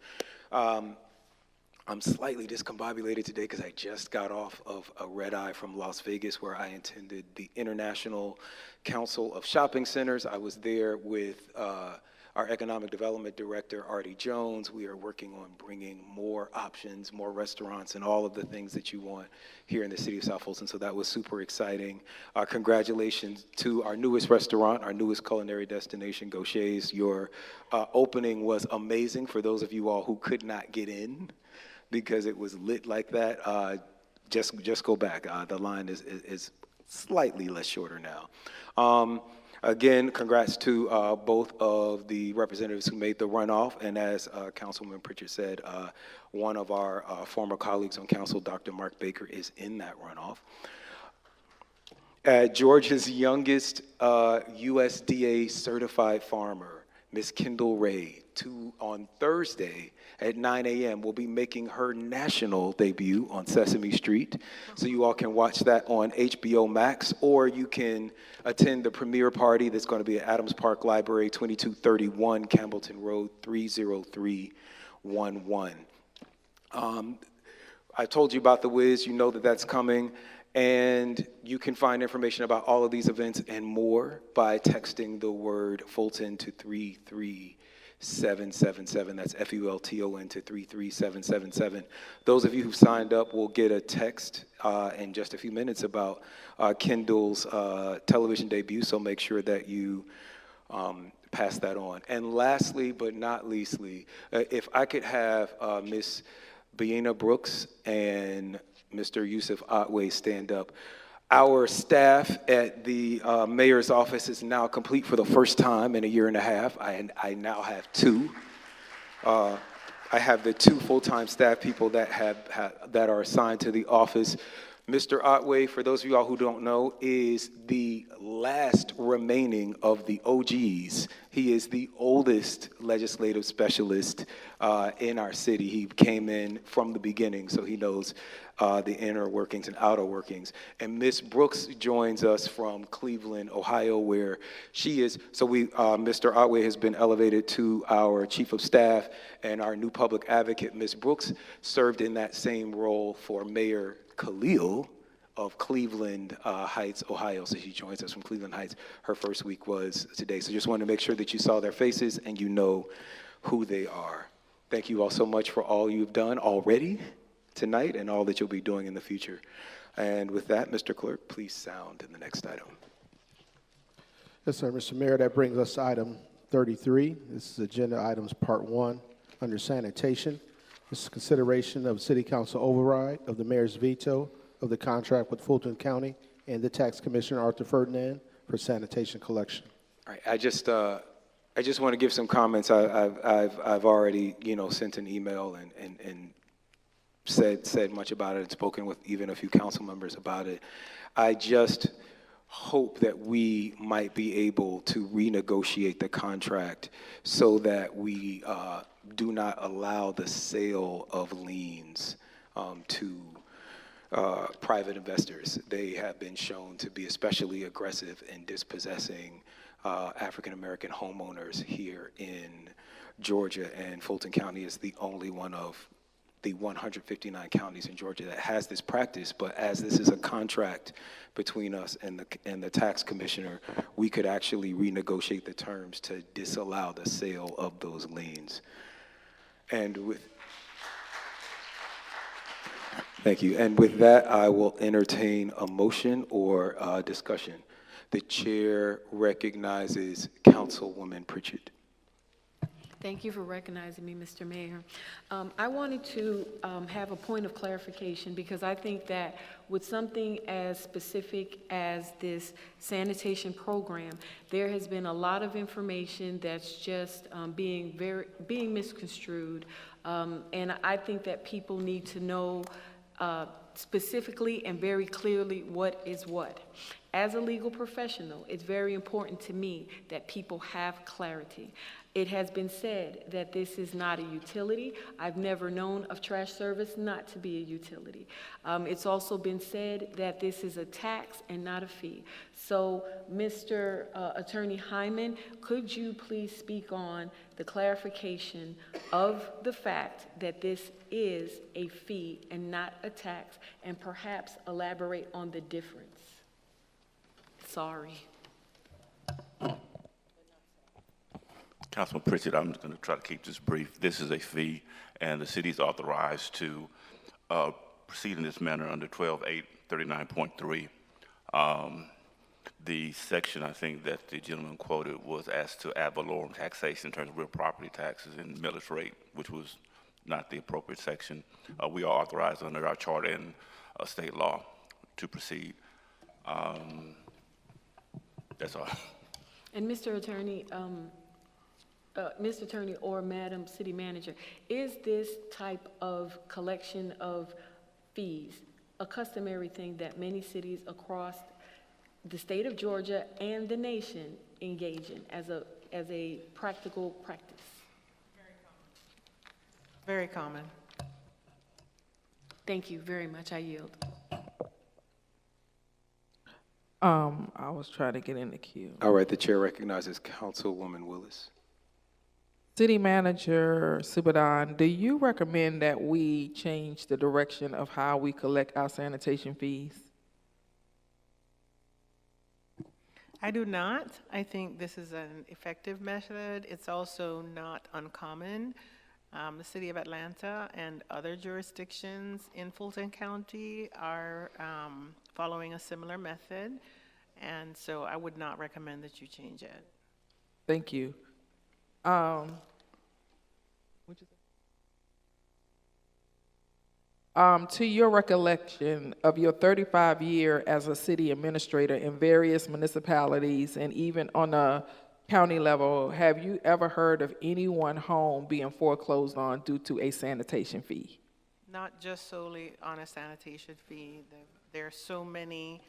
I'm slightly discombobulated today because I just got off of a red eye from Las Vegas where I attended the International Council of Shopping Centers. I was there with our Economic Development Director, Artie Jones. We are working on bringing more options, more restaurants, and all of the things that you want here in the city of South Fulton, so that was super exciting. Congratulations to our newest restaurant, our newest culinary destination, Gaucher's. Your opening was amazing for those of you all who could not get in because it was lit like that. Just go back. The line is slightly less shorter now. Again, congrats to both of the representatives who made the runoff, and as Councilwoman Pritchard said, one of our former colleagues on council, Dr. Mark Baker, is in that runoff. Georgia's youngest USDA certified farmer, Ms. Kendall Ray, on Thursday at 9 a.m. will be making her national debut on Sesame Street. So you all can watch that on HBO Max, or you can attend the premiere party that's going to be at Adams Park Library, 2231 Campbellton Road, 30311. I told you about the Wiz. You know that that's coming. And you can find information about all of these events and more by texting the word Fulton to 33777. That's Fulton to 33777. Those of you who've signed up will get a text in just a few minutes about Kendall's television debut, so make sure that you pass that on. And lastly, but not leastly, if I could have Miss Biena Brooks and Mr. Yusuf Otway stand up. Our staff at the mayor's office is now complete for the first time in a year and a half. I now have two. I have the two full-time staff people that are assigned to the office. Mr. Otway, for those of you all who don't know, is the last remaining of the OGs. He is the oldest legislative specialist in our city. He came in from the beginning, so he knows the inner workings and outer workings. And Ms. Brooks joins us from Cleveland, Ohio, where she is. So Mr. Otway has been elevated to our chief of staff, and our new public advocate, Ms. Brooks, served in that same role for Mayor Khalil of Cleveland Heights, Ohio. So she joins us from Cleveland Heights. Her first week was today. So just wanted to make sure that you saw their faces and you know who they are. Thank you all so much for all you've done already tonight and all that you'll be doing in the future. And with that, Mr. Clerk, please sound in the next item. Yes, sir, Mr. Mayor, that brings us to item 33. This is agenda items part 1 under sanitation. This is consideration of city council override of the mayor's veto of the contract with Fulton County and the tax commissioner, Arthur Ferdinand, for sanitation collection. All right, I just want to give some comments. I've already, sent an email and said much about it and spoken with even a few council members about it. I just hope that we might be able to renegotiate the contract so that we do not allow the sale of liens to private investors. They have been shown to be especially aggressive in dispossessing African-American homeowners here in Georgia, and Fulton County is the only one of the 159 counties in Georgia that has this practice. But as this is a contract between us and the tax commissioner, we could actually renegotiate the terms to disallow the sale of those liens. And thank you. And with that, I will entertain a motion or discussion. The chair recognizes Councilwoman Pritchard. Thank you for recognizing me, Mr. Mayor. I wanted to have a point of clarification because I think that with something as specific as this sanitation program, there has been a lot of information that's just being misconstrued, and I think that people need to know specifically and very clearly what is what. As a legal professional, it's very important to me that people have clarity. It has been said that this is not a utility. I've never known of trash service not to be a utility. It's also been said that this is a tax and not a fee. So, Mr. Attorney Hyman, could you please speak on the clarification of the fact that this is a fee and not a tax, and perhaps elaborate on the difference? Sorry. Councilman Pritchett, I'm going to try to keep this brief. This is a fee, and the city is authorized to proceed in this manner under 12.839.3. The section I think that the gentleman quoted was as to ad valorem taxation in terms of real property taxes and millage rate, which was not the appropriate section. We are authorized under our charter and state law to proceed. That's all. And Mr. Attorney, or Madam City Manager, is this type of collection of fees a customary thing that many cities across the state of Georgia and the nation engage in as a practical practice? Very common. Thank you very much. I yield. I was trying to get in the queue. All right, the chair recognizes Councilwoman Willis. City Manager Subadon, do you recommend that we change the direction of how we collect our sanitation fees? I do not. I think this is an effective method. It's also not uncommon. The City of Atlanta and other jurisdictions in Fulton County are following a similar method, and so I would not recommend that you change it. Thank you. To your recollection of your 35-year as a city administrator in various municipalities and even on a county level, have you ever heard of anyone home being foreclosed on due to a sanitation fee? Not just solely on a sanitation fee. There are so many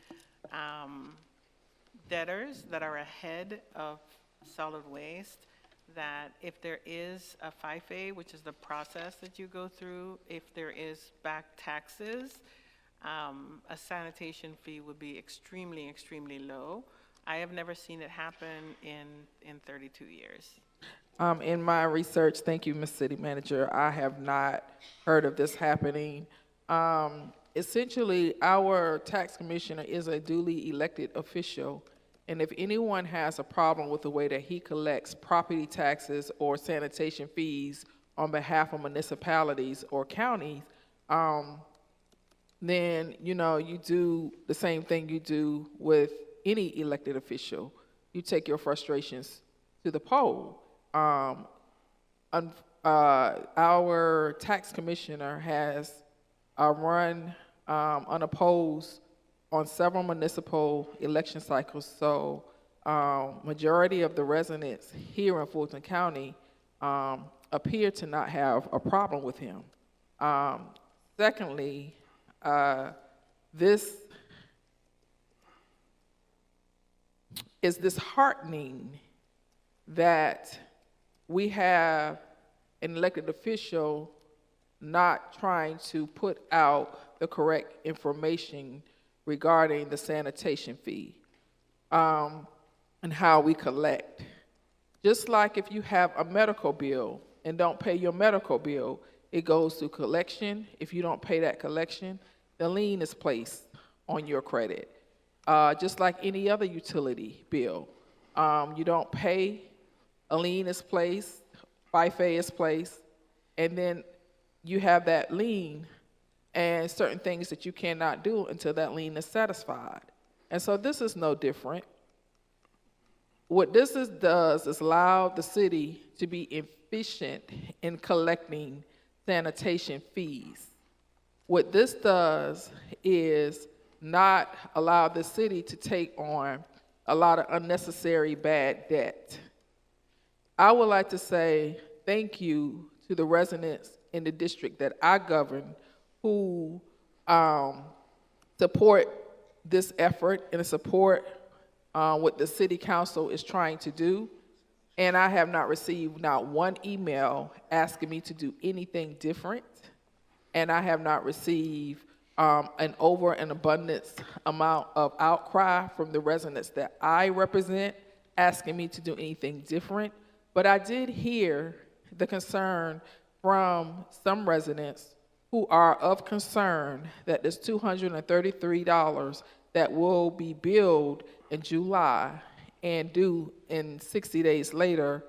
debtors that are ahead of solid waste that if there is a FIFA, which is the process that you go through, if there is back taxes, a sanitation fee would be extremely, extremely low. I have never seen it happen in 32 years. In my research, thank you, Ms. City Manager, I have not heard of this happening. Essentially, our tax commissioner is a duly elected official, and if anyone has a problem with the way that he collects property taxes or sanitation fees on behalf of municipalities or counties, then, you do the same thing you do with any elected official. You take your frustrations to the poll. Our tax commissioner has run unopposed on several municipal election cycles, so majority of the residents here in Fulton County appear to not have a problem with him. Secondly, this is disheartening that we have an elected official not trying to put out the correct information regarding the sanitation fee and how we collect. Just like if you have a medical bill and don't pay your medical bill, it goes to collection. If you don't pay that collection, the lien is placed on your credit. Just like any other utility bill. You don't pay, a lien is placed, FIFA is placed, and then you have that lien and certain things that you cannot do until that lien is satisfied. And so this is no different. What this does is allow the city to be efficient in collecting sanitation fees. What this does is not allow the city to take on a lot of unnecessary bad debt. I would like to say thank you to the residents in the district that I govern who support this effort and support what the city council is trying to do. And I have not received not one email asking me to do anything different. And I have not received an over and abundance amount of outcry from the residents that I represent asking me to do anything different. But I did hear the concern from some residents who are of concern that this $233 that will be billed in July and due in 60 days later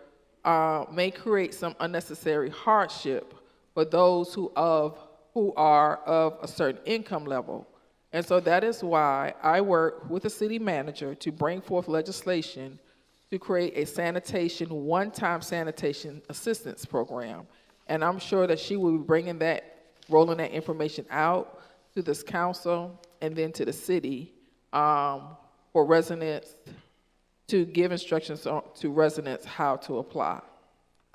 may create some unnecessary hardship for those who are of a certain income level. And so that is why I work with the city manager to bring forth legislation to create a sanitation, one-time sanitation assistance program. And I'm sure that she will be bringing that, rolling that information out to this council and then to the city for residents to give instructions to residents how to apply.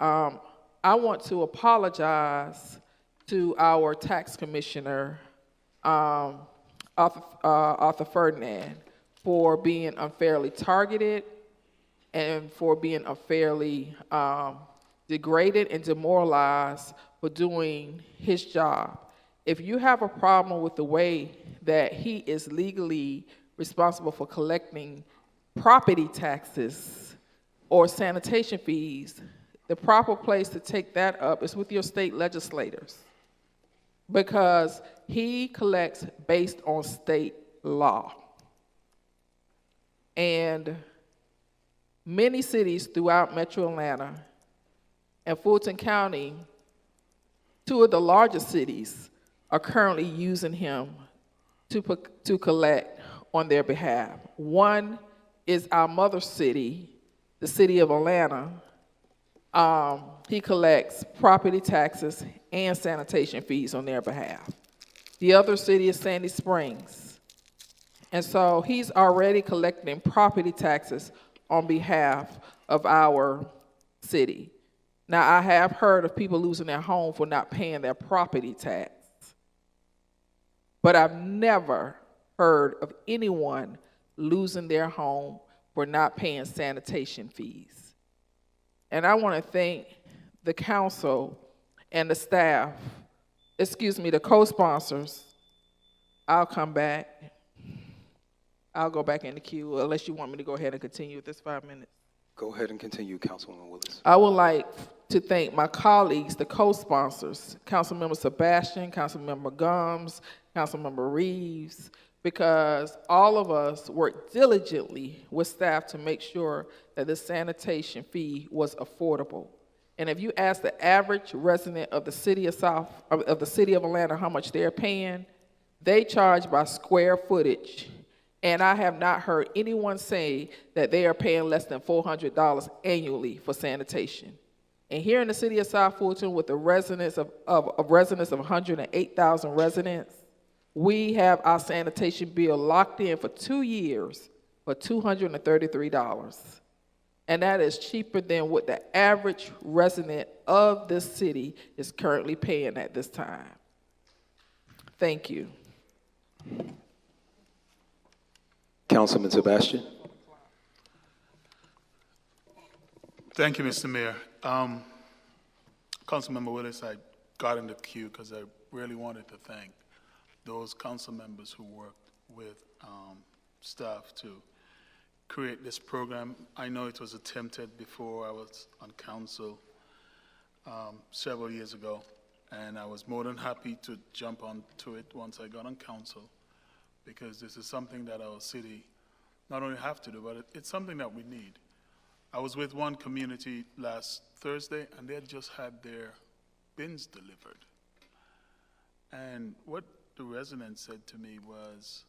I want to apologize to our tax commissioner, Arthur Ferdinand, for being unfairly targeted and for being unfairly degraded and demoralized for doing his job. If you have a problem with the way that he is legally responsible for collecting property taxes or sanitation fees, the proper place to take that up is with your state legislators, because he collects based on state law. And many cities throughout Metro Atlanta and Fulton County, two of the largest cities, are currently using him to collect on their behalf. One is our mother city, the city of Atlanta. He collects property taxes and sanitation fees on their behalf. The other city is Sandy Springs. And so he's already collecting property taxes on behalf of our city. Now, I have heard of people losing their home for not paying their property tax, but I've never heard of anyone losing their home for not paying sanitation fees. And I want to thank the council and the staff, the co-sponsors. I'll come back. I'll go back in the queue unless you want me to go ahead and continue with this 5 minutes. Go ahead and continue, Councilwoman Willis. I would like to thank my colleagues, the co-sponsors, Councilmember Sebastian, Councilmember Gums, Councilmember Reeves, because all of us worked diligently with staff to make sure that the sanitation fee was affordable. And if you ask the average resident of the city of Atlanta how much they're paying, they charge by square footage. And I have not heard anyone say that they are paying less than $400 annually for sanitation. And here in the city of South Fulton, with the residents of 108,000 residents, we have our sanitation bill locked in for 2 years for $233. And that is cheaper than what the average resident of this city is currently paying at this time. Thank you. Councilman Sebastian. Thank you, Mr. Mayor. Councilmember Willis, I got in the queue because I really wanted to thank those council members who worked with staff to create this program. I know it was attempted before I was on council several years ago, and I was more than happy to jump onto it once I got on council, because this is something that our city not only have to do, but it's something that we need. I was with one community last Thursday, and they had just had their bins delivered. And what the residents said to me was,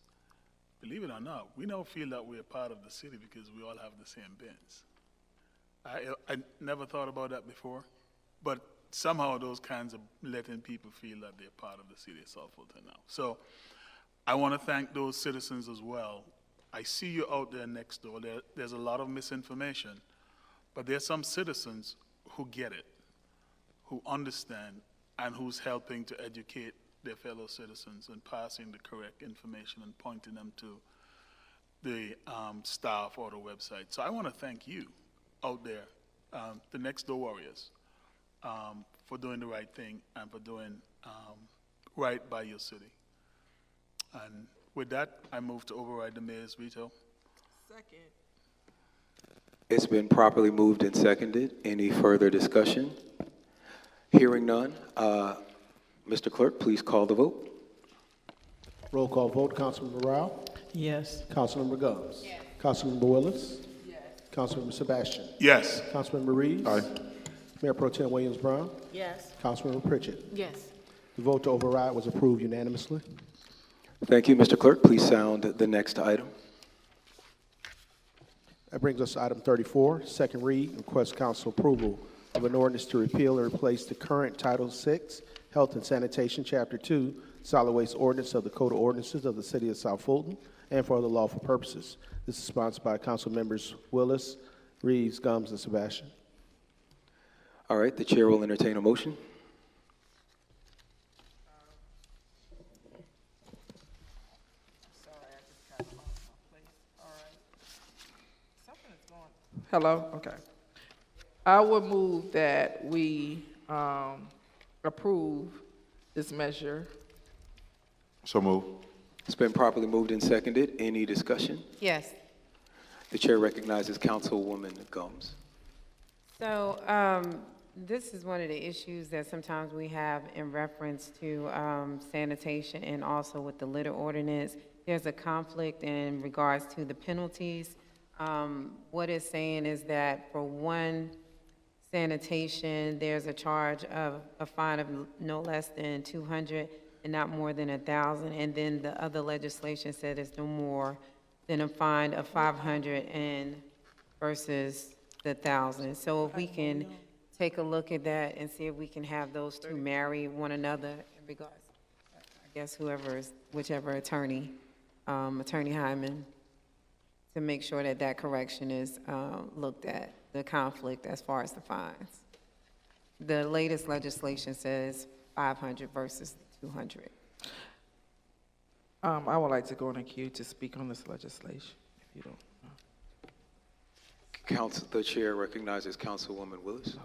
believe it or not, we now feel that we're part of the city because we all have the same bins. I never thought about that before, but somehow those kinds of letting people feel that they're part of the city of South Fulton now. So I want to thank those citizens as well. I see you out there next door. There's a lot of misinformation, but there's some citizens who get it, who understand, and who's helping to educate their fellow citizens and passing the correct information and pointing them to the staff or the website. So I want to thank you out there, the next door warriors, for doing the right thing and for doing right by your city. And with that, I move to override the mayor's veto. Second. It's been properly moved and seconded. Any further discussion? Hearing none. Mr. Clerk, please call the vote. Roll call vote. Councilmember Rao? Yes. Councilmember Gums? Yes. Councilmember Willis? Yes. Councilmember Sebastian? Yes. Councilmember Reeves? Aye. Mayor Pro Tem Williams-Brown? Yes. Councilmember Pritchett? Yes. The vote to override was approved unanimously. Thank you, Mr. Clerk. Please sound the next item. That brings us to item 34, second read, request council approval of an ordinance to repeal and replace the current Title VI, Health and Sanitation, Chapter 2, Solid Waste Ordinance of the Code of Ordinances of the City of South Fulton, and for other lawful purposes. This is sponsored by Council Members Willis, Reeves, Gums, and Sebastian. All right, the chair will entertain a motion. Hello? Okay. I would move that we approve this measure. So move. It's been properly moved and seconded. Any discussion? Yes. The chair recognizes Councilwoman Gums. So this is one of the issues that sometimes we have in reference to sanitation and also with the litter ordinance. There's a conflict in regards to the penalties. What it's saying is that for one sanitation, there's a charge of a fine of no less than 200 and not more than 1,000. And then the other legislation said it's no more than a fine of 500 and versus the 1,000. So if we can take a look at that and see if we can have those two marry one another in regards, I guess whichever attorney, Attorney Hyman, to make sure that that correction is looked at, the conflict as far as the fines. The latest legislation says 500 versus 200. I would like to go in a queue to speak on this legislation, if you don't. The chair recognizes Councilwoman Willis.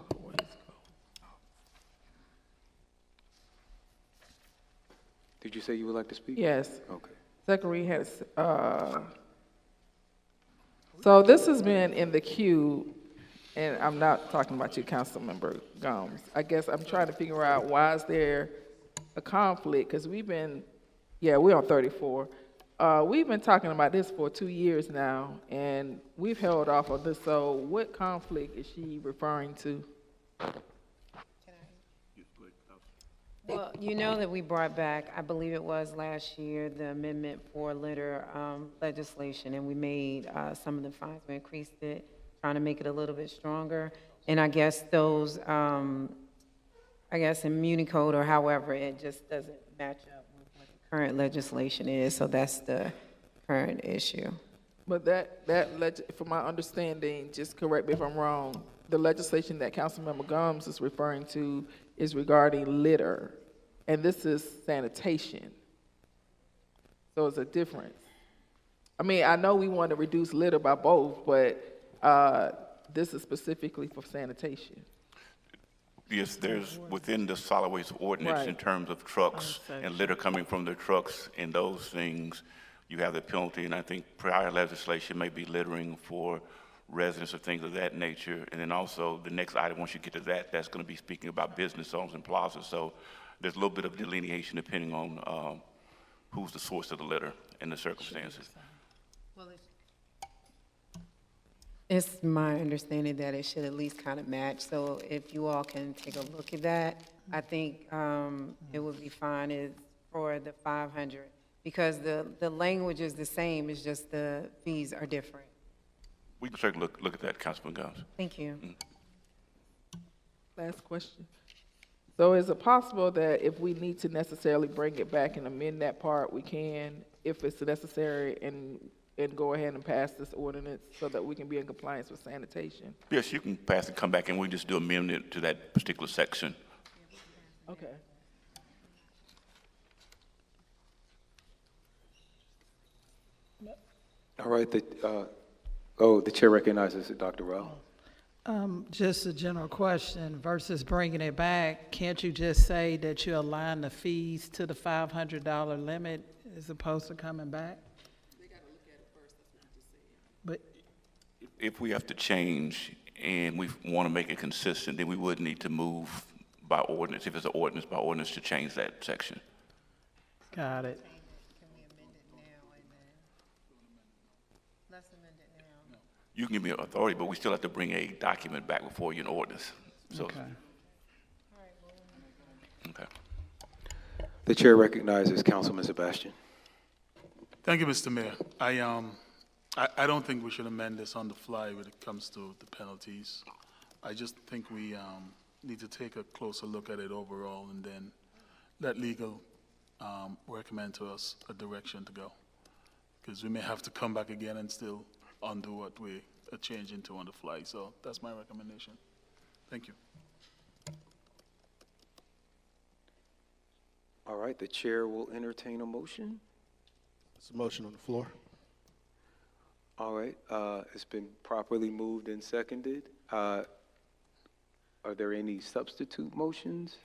Did you say you would like to speak? Yes. Okay. Second read has, so this has been in the queue, and I'm not talking about you, Councilmember Gums. I guess I'm trying to figure out why is there a conflict, because we're on 34. We've been talking about this for 2 years now, and we've held off on this. So what conflict is she referring to? Well, you know that we brought back, I believe it was last year, the amendment for litter legislation, and we made some of the fines, we increased it, trying to make it a little bit stronger. And I guess those, in Muni Code or however, it just doesn't match up with what the current legislation is, so that's the current issue. But from my understanding, just correct me if I'm wrong, the legislation that Councilmember Gums is referring to is regarding litter, and this is sanitation. So it's a difference. I mean, I know we want to reduce litter by both, but this is specifically for sanitation. Yes, there's within the solid waste ordinance in terms of trucks and litter coming from the trucks and those things, you have the penalty, and I think prior legislation may be littering for residents or things of that nature. And then also the next item, once you get to that, that's going to be speaking about business zones and plazas. So there's a little bit of delineation depending on who's the source of the litter and the circumstances. It's my understanding that it should at least kind of match. So if you all can take a look at that, I think it would be fine for the 500 because the language is the same. It's just the fees are different. We can take a look at that, Councilman Gums. Thank you. Last question. So is it possible that if we need to necessarily bring it back and amend that part, we can, if it's necessary, and go ahead and pass this ordinance so that we can be in compliance with sanitation? Yes, you can pass and come back, and we just do amendment to that particular section. Okay. All right, the chair recognizes Dr. Rao. Just a general question versus bringing it back. Can't you just say that you align the fees to the $500 limit as opposed to coming back? But If we have to change and we want to make it consistent, then we would need to move by ordinance, if it's an ordinance, by ordinance to change that section. got it. You can give me authority, but we still have to bring a document back before you in ordinance. So, Okay. okay. The chair recognizes Councilman Sebastian. Thank you, Mr. Mayor. I don't think we should amend this on the fly when it comes to the penalties. I just think we need to take a closer look at it overall and then let legal recommend to us a direction to go. Because we may have to come back again and still undo what we are changing to on the fly. So that's my recommendation. Thank you. All right, the chair will entertain a motion. There's a motion on the floor. All right, it's been properly moved and seconded. Are there any substitute motions?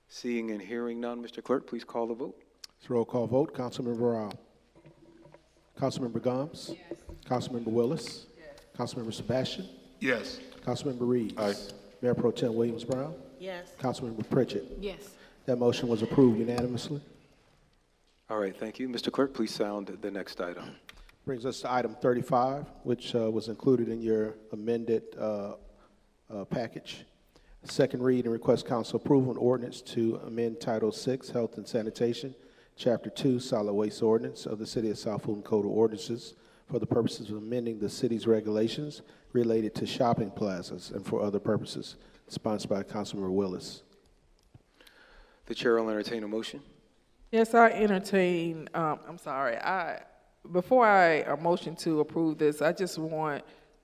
Seeing and hearing none, Mr. Clerk, please call the vote. It's a roll call vote. Councilmember Rao. Councilmember Gomes. Yes. Councilmember Willis. Yes. Councilmember Sebastian. Yes. Councilmember Reeves. Aye. Mayor Pro Tem Williams Brown. Yes. Councilmember Pritchett. Yes. That motion was approved unanimously. All right, thank you. Mr. Clerk, please sound the next item. Brings us to item 35, which was included in your amended package. Second read and request council approval and ordinance to amend Title VI, Health and Sanitation, Chapter 2, Solid Waste Ordinance of the City of South Fulton Code of Ordinances for the purposes of amending the city's regulations related to shopping plazas and for other purposes, sponsored by Councilmember Willis. The chair will entertain a motion. Yes, I entertain, before I motion to approve this, I just want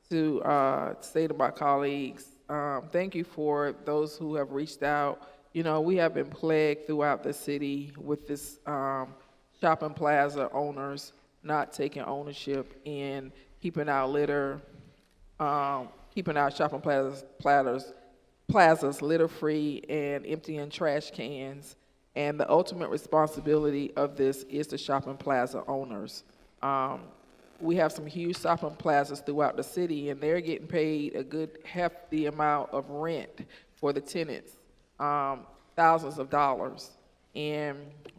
to say to my colleagues, thank you for those who have reached out. You know, we have been plagued throughout the city with this shopping plaza owners not taking ownership and keeping our litter, keeping our shopping plazas litter-free and emptying trash cans. And the ultimate responsibility of this is the shopping plaza owners. We have some huge shopping plazas throughout the city, and they're getting paid a good hefty amount of rent for the tenants, thousands of dollars. And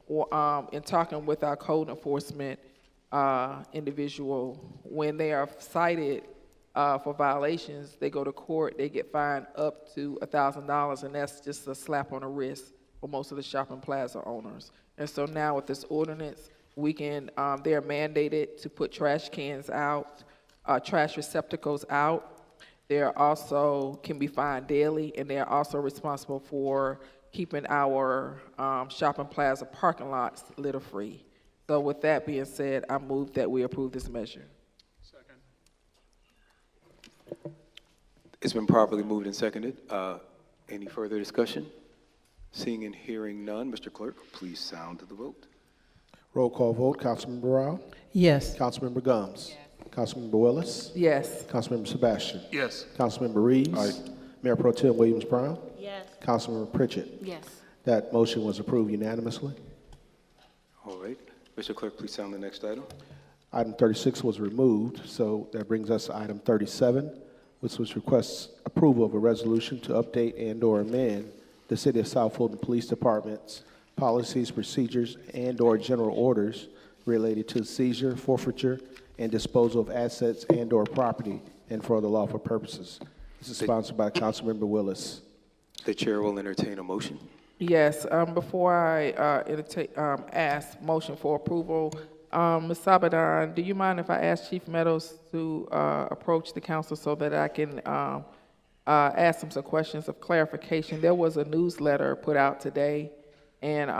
in talking with our code enforcement individual, when they are cited for violations, they go to court, they get fined up to $1,000, and that's just a slap on the wrist for most of the shopping plaza owners. And so now with this ordinance, we can, they're mandated to put trash cans out, trash receptacles out. They're also can be fined daily, and they're also responsible for keeping our shopping plaza parking lots litter-free. So with that being said, I move that we approve this measure. Second. It's been properly moved and seconded. Any further discussion? Seeing and hearing none, Mr. Clerk, please sound the vote. Roll call vote. Councilmember Rao. Yes. Councilmember Gomes. Yes. Councilmember Willis. Yes. Councilmember Sebastian. Yes. Councilmember Reeves. Aye. Mayor Pro Tem Williams Brown. Yes. Councilmember Pritchett. Yes. That motion was approved unanimously. All right. Mr. Clerk, please sound the next item. Item 36 was removed, so that brings us to item 37, which was requests approval of a resolution to update and/or amend the City of South Fulton Police Department's policies, procedures, and/or general orders related to seizure, forfeiture, and disposal of assets and/or property and for other lawful purposes. This is sponsored by Councilmember Willis. The chair will entertain a motion. Yes, before I ask motion for approval, Ms. Sabadan, do you mind if I ask Chief Meadows to approach the council so that I can ask him some questions of clarification? There was a newsletter put out today, and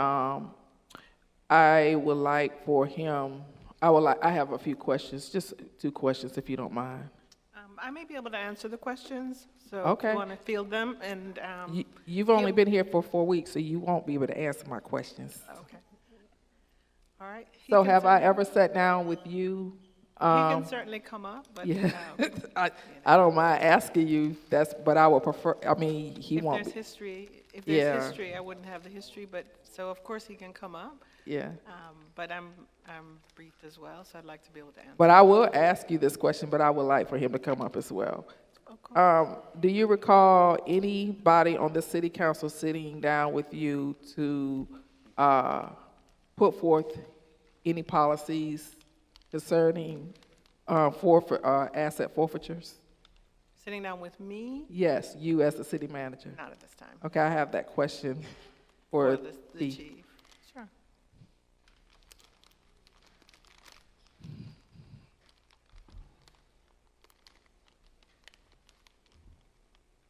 I would like for him, I have a few questions, just 2 questions if you don't mind. I may be able to answer the questions, so Okay. if you want to field them. And You've only been here for 4 weeks, so you won't be able to answer my questions. Okay. All right? He So can have I certainly- ever sat down with you? He can certainly come up, but Yeah, I don't mind asking you, but I would prefer, I mean, he if won't there's be. history, Yeah. I wouldn't have the history, but, so of course he can come up. Yeah. But I'm briefed as well, so I'd like to be able to answer. But I will ask you this question, but I would like for him to come up as well. Do you recall anybody on the city council sitting down with you to put forth any policies concerning asset forfeitures? Sitting down with me? Yes, you as the city manager. Not at this time. Okay, I have that question for the chief. Sure.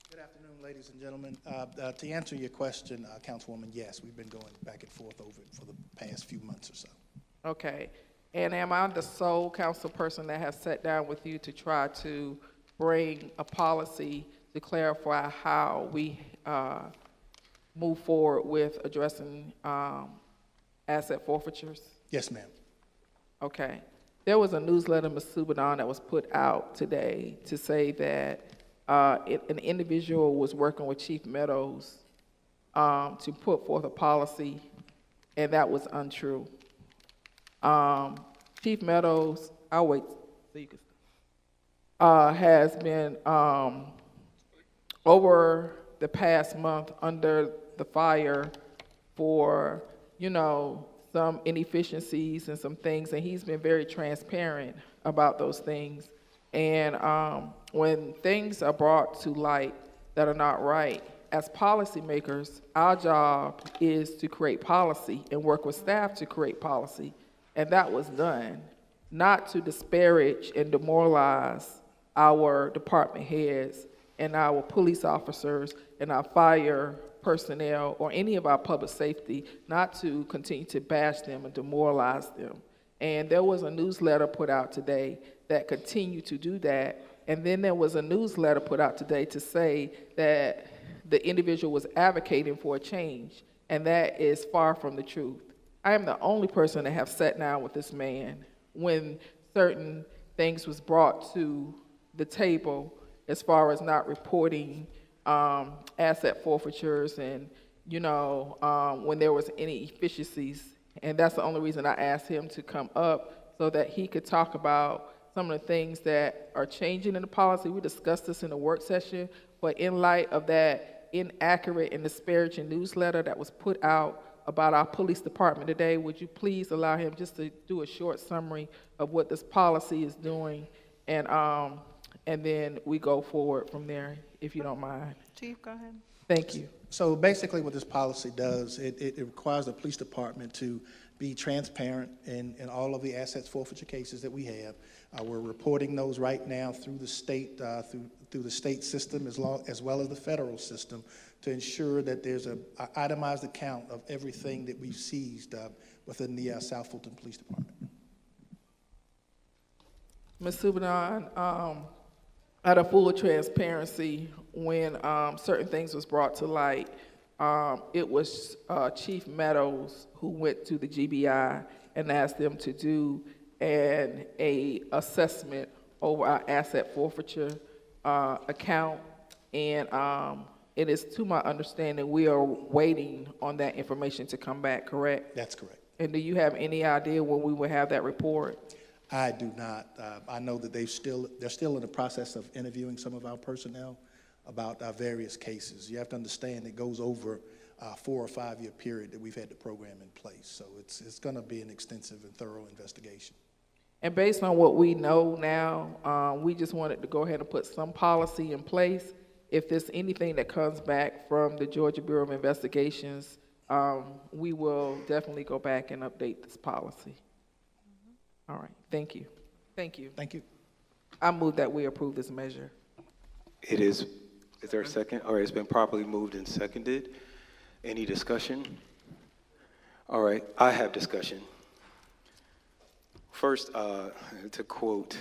Good afternoon, ladies and gentlemen. To answer your question, Councilwoman, yes, we've been going back and forth over it for the past few months or so. Okay. And am I the sole council person that has sat down with you to try to bring a policy to clarify how we move forward with addressing asset forfeitures? Yes, ma'am. Okay. There was a newsletter, Ms. Subadon, that was put out today to say that an individual was working with Chief Meadows to put forth a policy, and that was untrue. Chief Meadows, I'll wait so you can, has been over the past month under the fire for, some inefficiencies and some things, and he's been very transparent about those things. And when things are brought to light that are not right, as policymakers, our job is to create policy and work with staff to create policy. And that was done, not to disparage and demoralize our department heads and our police officers and our fire personnel or any of our public safety, not to continue to bash them and demoralize them. And there was a newsletter put out today that continued to do that. And then there was a newsletter put out today to say that the individual was advocating for a change, and that is far from the truth. I am the only person that have sat down with this man when certain things was brought to the table as far as not reporting asset forfeitures and, when there was any efficiencies. And that's the only reason I asked him to come up so that he could talk about some of the things that are changing in the policy. We discussed this in a work session, but in light of that inaccurate and disparaging newsletter that was put out about our police department today, would you please allow him just to do a short summary of what this policy is doing, and then we go forward from there, if you don't mind. Chief, go ahead. Thank you. So basically what this policy does, it requires the police department to be transparent in all of the assets forfeiture cases that we have. We're reporting those right now through the state, through the state system as well as the federal system, to ensure that there's an itemized account of everything that we've seized within the South Fulton Police Department. Ms. Subadon, out of full transparency, when certain things was brought to light, it was Chief Meadows who went to the GBI and asked them to do an assessment over our asset forfeiture account, and it is to my understanding we are waiting on that information to come back, correct? That's correct. And do you have any idea when we will have that report? I do not. I know that they're still in the process of interviewing some of our personnel about various cases. You have to understand it goes over a 4 or 5 year period that we've had the program in place. So it's going to be an extensive and thorough investigation. And based on what we know now, we just wanted to go ahead and put some policy in place. If there's anything that comes back from the Georgia Bureau of Investigations, we will definitely go back and update this policy. All right, thank you. Thank you. Thank you. I move that we approve this measure. It is there a second? All right, it's been properly moved and seconded. Any discussion? All right, I have discussion. First, to quote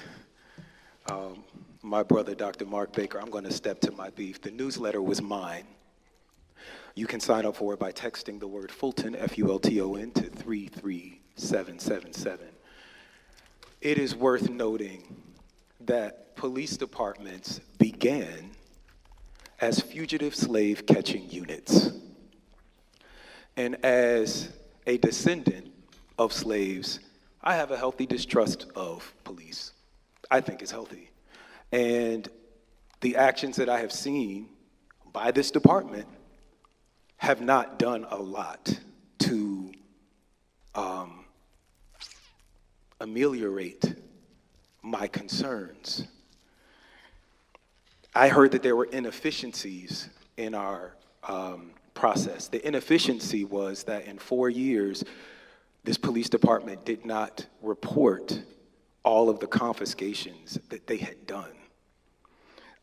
my brother, Dr. Mark Baker, I'm going to step to my beef. The newsletter was mine. You can sign up for it by texting the word Fulton, F-U-L-T-O-N, to 336. 777. It is worth noting that police departments began as fugitive slave catching units. And as a descendant of slaves, I have a healthy distrust of police. I think it's healthy. And the actions that I have seen by this department have not done a lot to ameliorate my concerns. I heard that there were inefficiencies in our process. The inefficiency was that in 4 years, this police department did not report all of the confiscations that they had done.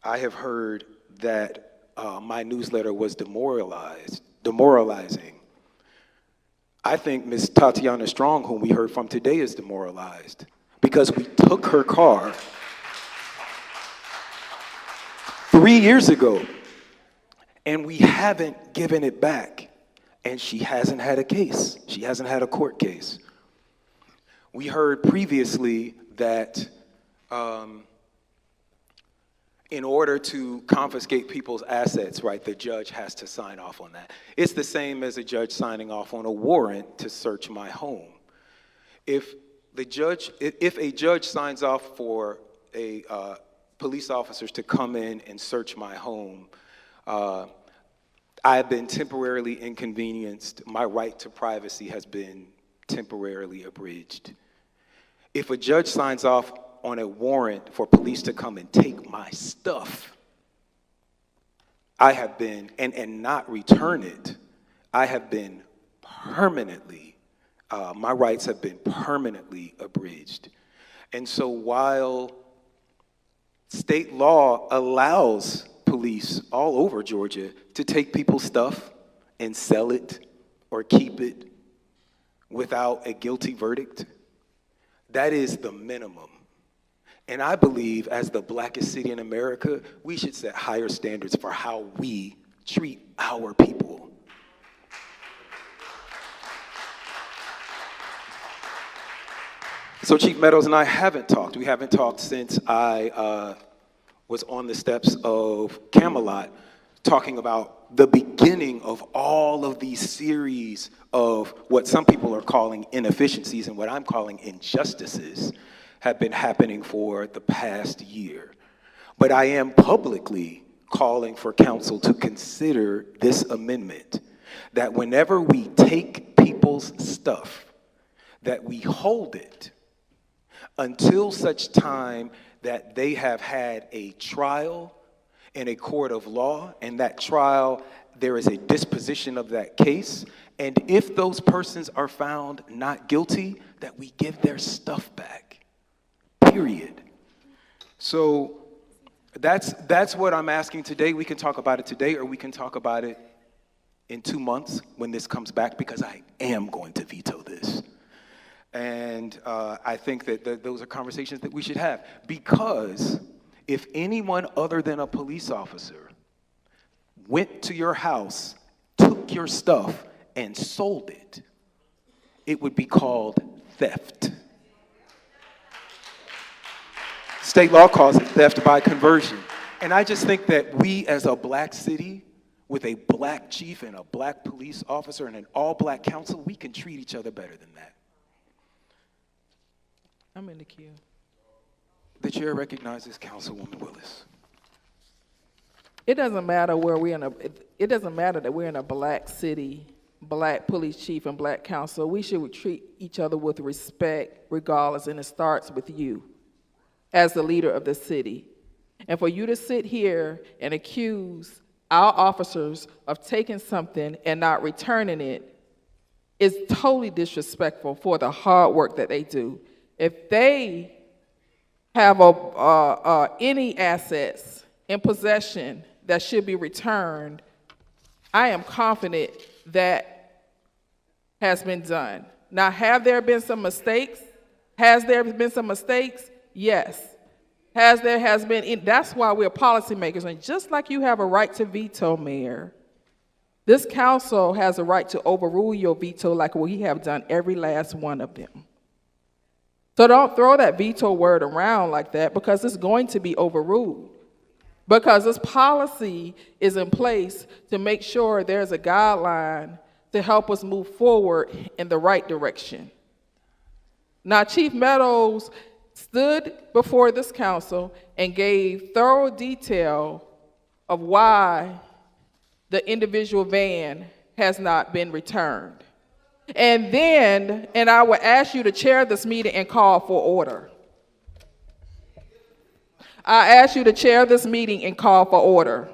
I have heard that my newsletter was demoralizing. I think Ms. Tatiana Strong, whom we heard from today, is demoralized because we took her car 3 years ago and we haven't given it back, and she hasn't had a case. She hasn't had a court case. We heard previously that in order to confiscate people's assets, right, the judge has to sign off on that. It's the same as a judge signing off on a warrant to search my home. If a judge signs off for a police officers to come in and search my home, I've been temporarily inconvenienced. My right to privacy has been temporarily abridged. If a judge signs off on a warrant for police to come and take my stuff, I have been, and not return it, I have been permanently, my rights have been permanently abridged. And so while state law allows police all over Georgia to take people's stuff and sell it or keep it without a guilty verdict, that is the minimum. And I believe, as the blackest city in America, we should set higher standards for how we treat our people. So Chief Meadows and I haven't talked. We haven't talked since I was on the steps of Camelot talking about the beginning of all of these series of what some people are calling inefficiencies and what I'm calling injustices have been happening for the past year. But I am publicly calling for council to consider this amendment, that whenever we take people's stuff, that we hold it until such time that they have had a trial in a court of law, and that trial, there is a disposition of that case, and if those persons are found not guilty, that we give their stuff back, period. So that's what I'm asking today. We can talk about it today, or we can talk about it in 2 months when this comes back, because I am going to veto this. And I think that those are conversations that we should have, because if anyone other than a police officer went to your house, took your stuff, and sold it, it would be called theft. State law calls it theft by conversion. And I just think that we, as a black city, with a black chief and a black police officer and an all-black council, we can treat each other better than that. I'm in the queue. The chair recognizes Councilwoman Willis. It doesn't matter where we're in it doesn't matter that we're in a black city, black police chief and black council. We should treat each other with respect regardless, and it starts with you as the leader of the city. And for you to sit here and accuse our officers of taking something and not returning it is totally disrespectful for the hard work that they do. If they have any assets in possession that should be returned, I am confident that has been done. Now, have there been some mistakes? Has there been some mistakes? Yes. Has been, that's why we're policymakers. And just like you have a right to veto, Mayor, This council has a right to overrule your veto like we have done every last one of them. So don't throw that veto word around like that, because it's going to be overruled. Because this policy is in place to make sure there's a guideline to help us move forward in the right direction. Now, Chief Meadows stood before this council and gave thorough detail of why the individual van has not been returned. And I would ask you to chair this meeting and call for order. I ask you to chair this meeting and call for order.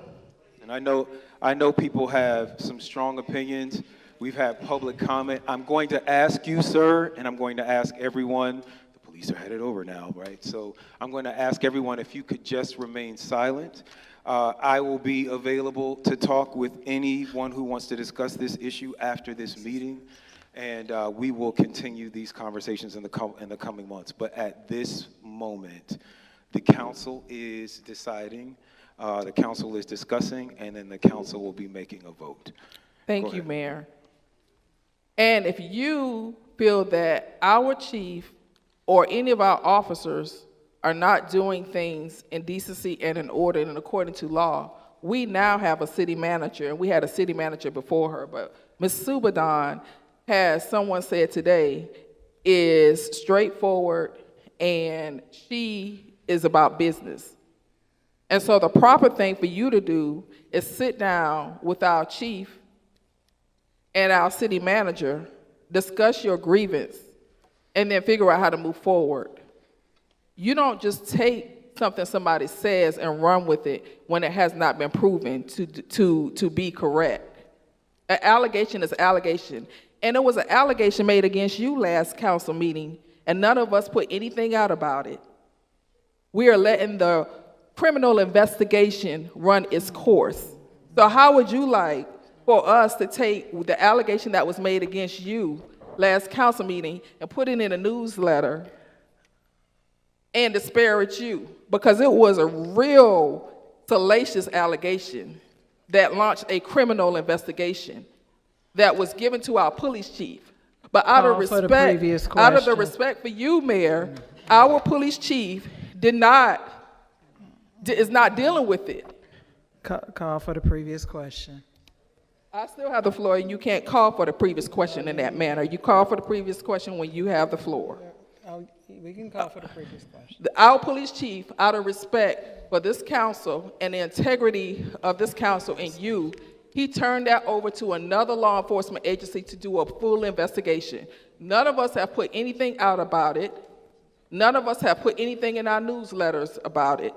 And I know people have some strong opinions. We've had public comment. I'm going to ask you, sir, and I'm going to ask everyone. The police are headed over now, right? So I'm going to ask everyone if you could just remain silent. I will be available to talk with anyone who wants to discuss this issue after this meeting, and we will continue these conversations in the coming months. But at this moment, the council is deciding, the council is discussing, and then the council will be making a vote. Thank you, Mayor. And if you feel that our chief or any of our officers are not doing things in decency and in order and according to law, we now have a city manager, and we had a city manager before her, but Ms. Subadan, has someone said today, is straightforward, and she is about business. And so the proper thing for you to do is sit down with our chief and our city manager, discuss your grievance, and then figure out how to move forward. You don't just take something somebody says and run with it when it has not been proven to be correct. An allegation is an allegation. And it was an allegation made against you last council meeting, and none of us put anything out about it. We are letting the criminal investigation run its course. So how would you like for us to take the allegation that was made against you last council meeting and put it in a newsletter and disparage you? Because it was a real salacious allegation that launched a criminal investigation that was given to our police chief. But out of respect, out of the respect for you, Mayor, our police chief is not dealing with it. Call for the previous question. I still have the floor, and you can't call for the previous question in that manner. You call for the previous question when you have the floor. We can call for the previous question. Our police chief, out of respect for this council and the integrity of this council and you, he turned that over to another law enforcement agency to do a full investigation. None of us have put anything out about it. None of us have put anything in our newsletters about it.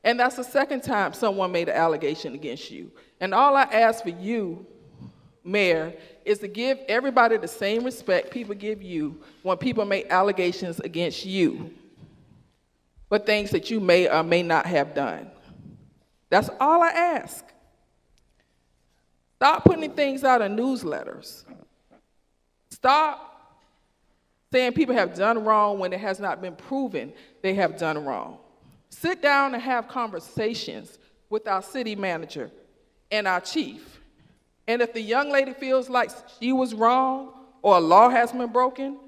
And that's the second time someone made an allegation against you. And all I ask for you, Mayor, is to give everybody the same respect people give you when people make allegations against you for things that you may or may not have done. That's all I ask. Stop putting things out in newsletters. Stop saying people have done wrong when it has not been proven they have done wrong. Sit down and have conversations with our city manager and our chief. And if the young lady feels like she was wrong or a law has been broken,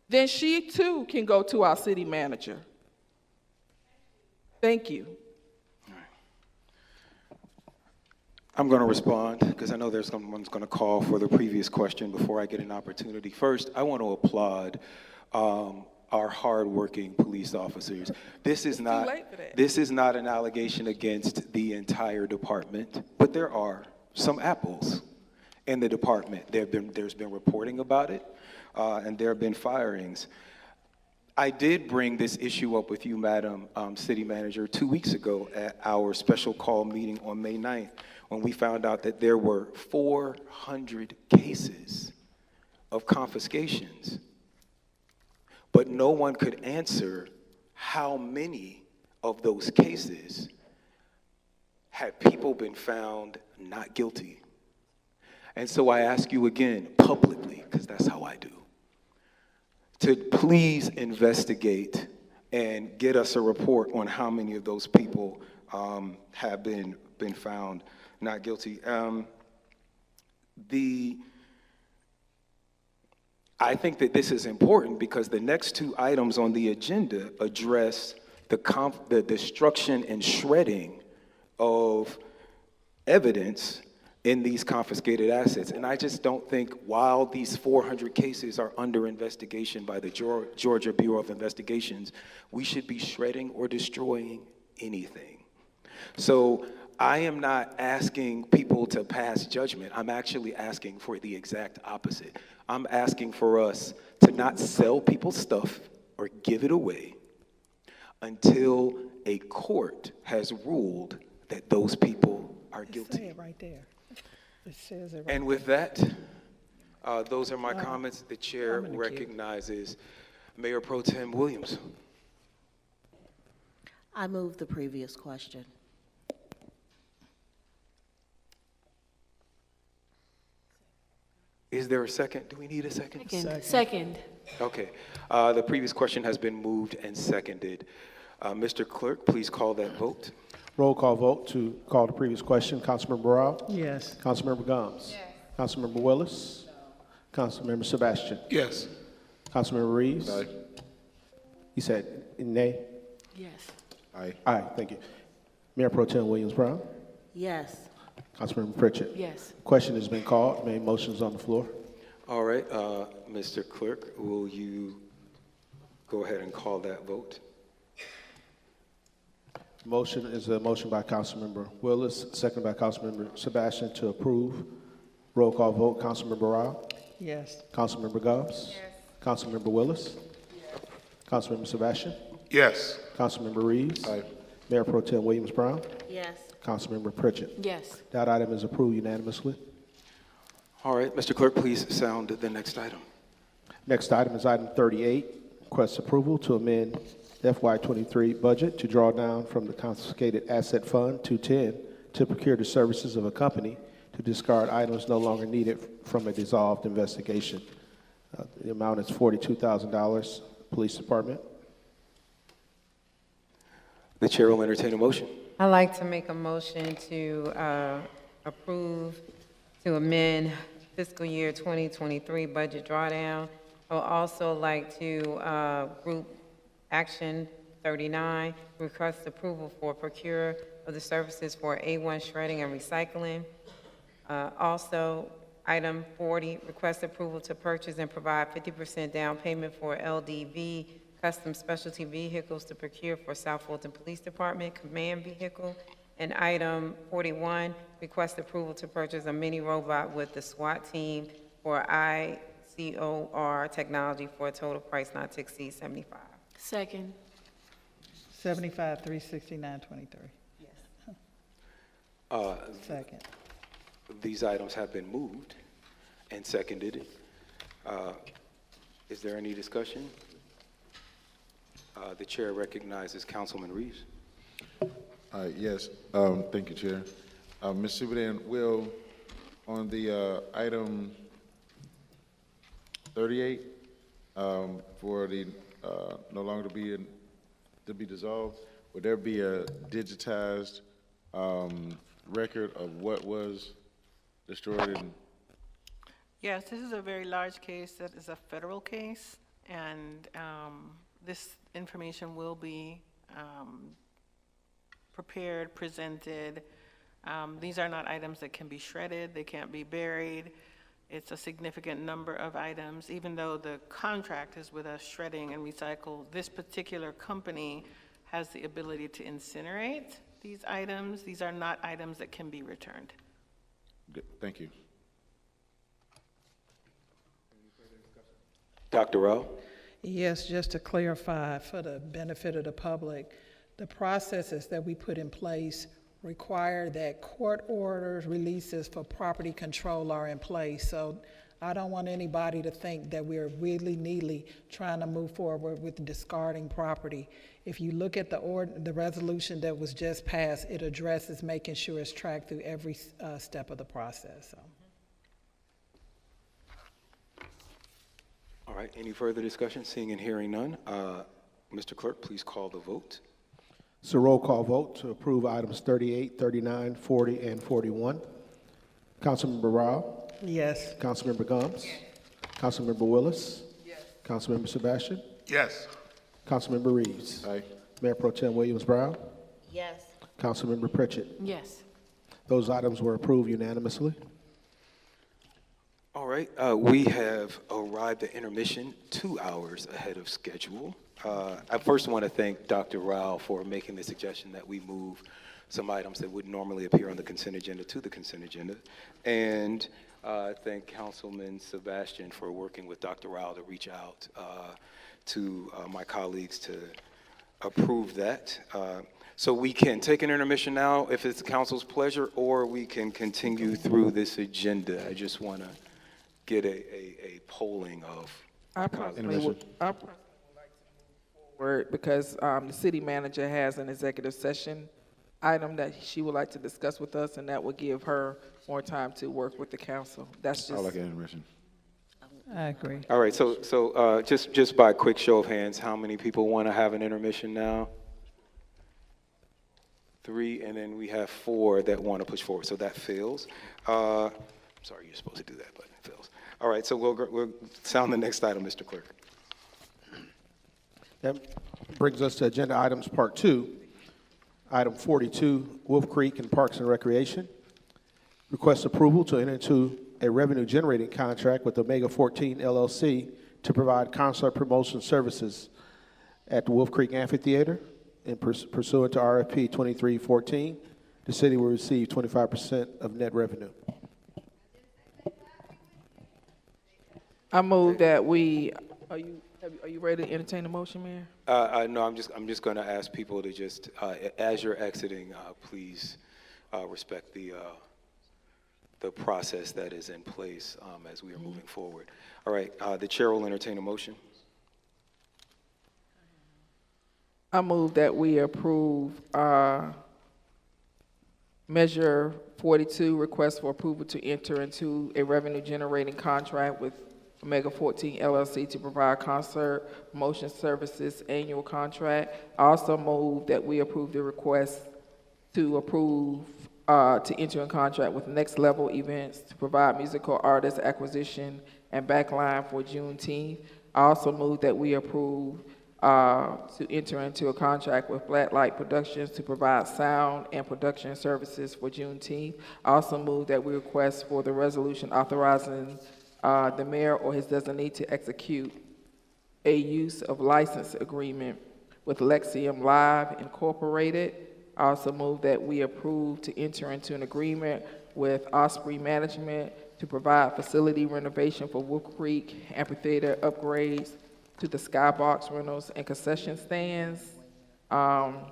then she too can go to our city manager. Thank you. I'm going to respond because I know there's someone's going to call for the previous question before I get an opportunity. First, I want to applaud our hardworking police officers. This is not an allegation against the entire department, but there are some apples in the department. There's been reporting about it, and there have been firings. I did bring this issue up with you, Madam City Manager, 2 weeks ago at our special call meeting on May 9th, when we found out that there were 400 cases of confiscations. But no one could answer how many of those cases had people been found not guilty. And so I ask you again, publicly, because that's how I do, to please investigate and get us a report on how many of those people have been found not guilty. I think that this is important because the next two items on the agenda address the destruction and shredding of evidence in these confiscated assets. And I just don't think while these 400 cases are under investigation by the Georgia Bureau of Investigations, we should be shredding or destroying anything. So I am not asking people to pass judgment. I'm actually asking for the exact opposite. I'm asking for us to not sell people's stuff or give it away until a court has ruled that those people are guilty. Say it right there. It says it right And with that, those are my comments. The chair recognizes Mayor Pro Tem Williams. I move the previous question. Is there a second? Do we need a second? Second. Okay. The previous question has been moved and seconded. Mr. Clerk, please call that vote. Roll call vote to call the previous question. Councilmember Burrell? Yes. Councilmember Gomes? Yes. Councilmember Willis? No. Councilmember Sebastian? Yes. Councilmember Reeves? Aye. You said nay? Yes. Aye. Aye, thank you. Mayor Pro Tem Williams Brown? Yes. Councilmember Pritchett? Yes. Question has been called. Main motion is on the floor. All right. Mr. Clerk, will you go ahead and call that vote? Motion is a motion by Councilmember Willis, second by Councilmember Sebastian to approve. Roll call vote. Councilmember Burrell? Yes. Councilmember Gomes? Yes. Councilmember Willis? Yes. Councilmember Sebastian? Yes. Councilmember Reeves? Aye. Mayor Pro Tem Williams Brown? Yes. Councilmember Pritchett? Yes. That item is approved unanimously. All right. Mr. Clerk, please sound the next item. Next item is item 38, request approval to amend FY23 budget to draw down from the confiscated asset fund 210 to procure the services of a company to discard items no longer needed from a dissolved investigation. The amount is $42,000, Police Department. The chair will entertain a motion. I'd like to make a motion to approve to amend fiscal year 2023 budget drawdown. I would also like to group action 39, request approval for procure of the services for A1 shredding and recycling. Also, item 40, request approval to purchase and provide 50% down payment for LDV custom specialty vehicles to procure for South Fulton Police Department command vehicle. And item 41, request approval to purchase a mini robot with the SWAT team for ICOR technology for a total price not to exceed $75. Second. 75, 369.23. Yes. Second. These items have been moved and seconded. Is there any discussion? The chair recognizes Councilman Reeves. Yes, thank you, Chair. Mr. Superintendent, will, on the item 38, for the no longer to be dissolved, would there be a digitized record of what was destroyed? Yes, this is a very large case that is a federal case, and this information will be prepared, presented. These are not items that can be shredded, they can't be buried. It's a significant number of items. Even though the contract is with us shredding and recycle, this particular company has the ability to incinerate these items. These are not items that can be returned. Good. Thank you. Dr. Rao? Yes, just to clarify for the benefit of the public, the processes that we put in place require that court orders, releases for property control are in place. So I don't want anybody to think that we're willy-nilly trying to move forward with discarding property. If you look at the resolution that was just passed, it addresses making sure it's tracked through every step of the process. So. All right, any further discussion? Seeing and hearing none. Mr. Clerk, please call the vote. It's a roll call vote to approve items 38, 39, 40, and 41. Councilmember Rao? Yes. Councilmember Gomes? Yes. Councilmember Willis? Yes. Councilmember Sebastian? Yes. Councilmember Reeves? Aye. Mayor Pro Tem Williams-Brown? Yes. Councilmember Pritchett? Yes. Those items were approved unanimously. All right, we have arrived at intermission 2 hours ahead of schedule. I first want to thank Dr. Rao for making the suggestion that we move some items that would normally appear on the consent agenda to the consent agenda. And thank Councilman Sebastian for working with Dr. Rao to reach out to my colleagues to approve that. So we can take an intermission now if it's the council's pleasure, or we can continue through this agenda. I just want to get a polling of I personally would like to move forward because the city manager has an executive session item that she would like to discuss with us, and that would give her more time to work with the council. That's just. I like an intermission. I agree. All right, so just by a quick show of hands, how many people want to have an intermission now? 3, and then we have 4 that want to push forward, so that fails. Sorry, you're supposed to do that, but it fails. All right, so we'll sound the next item, Mr. Clerk. That brings us to agenda items part 2. Item 42, Wolf Creek and Parks and Recreation. Request approval to enter into a revenue generating contract with Omega 14 LLC to provide concert promotion services at the Wolf Creek Amphitheater. And pursuant to RFP 2314, the city will receive 25% of net revenue. I move that we. Are you ready to entertain a motion, Mayor? No, I'm just going to ask people to just, as you're exiting, please respect the process that is in place as we are moving forward. All right, the chair will entertain a motion. I move that we approve Measure 42, request for approval to enter into a revenue-generating contract with Omega 14 LLC to provide concert promotion services annual contract. I also move that we approve the request to enter in contract with Next Level Events to provide musical artist acquisition and backline for Juneteenth. I also move that we approve to enter into a contract with Blacklight Productions to provide sound and production services for Juneteenth. I also move that we request for the resolution authorizing the mayor or his designee to execute a use of license agreement with Lexium Live Incorporated. I also move that we approve to enter into an agreement with Osprey Management to provide facility renovation for Wolf Creek Amphitheater upgrades to the skybox rentals and concession stands. Oh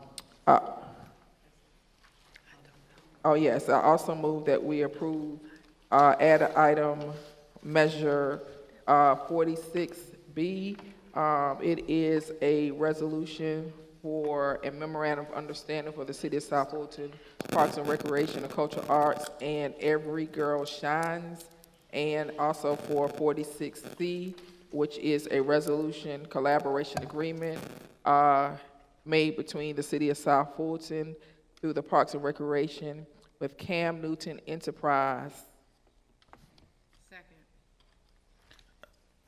yes, I also move that we approve, add item measure 46B. It is a resolution for a memorandum of understanding for the city of South Fulton, Parks and Recreation and Cultural Arts, and Every Girl Shines, and also for 46C, which is a resolution collaboration agreement made between the city of South Fulton through the Parks and Recreation with Cam Newton Enterprise.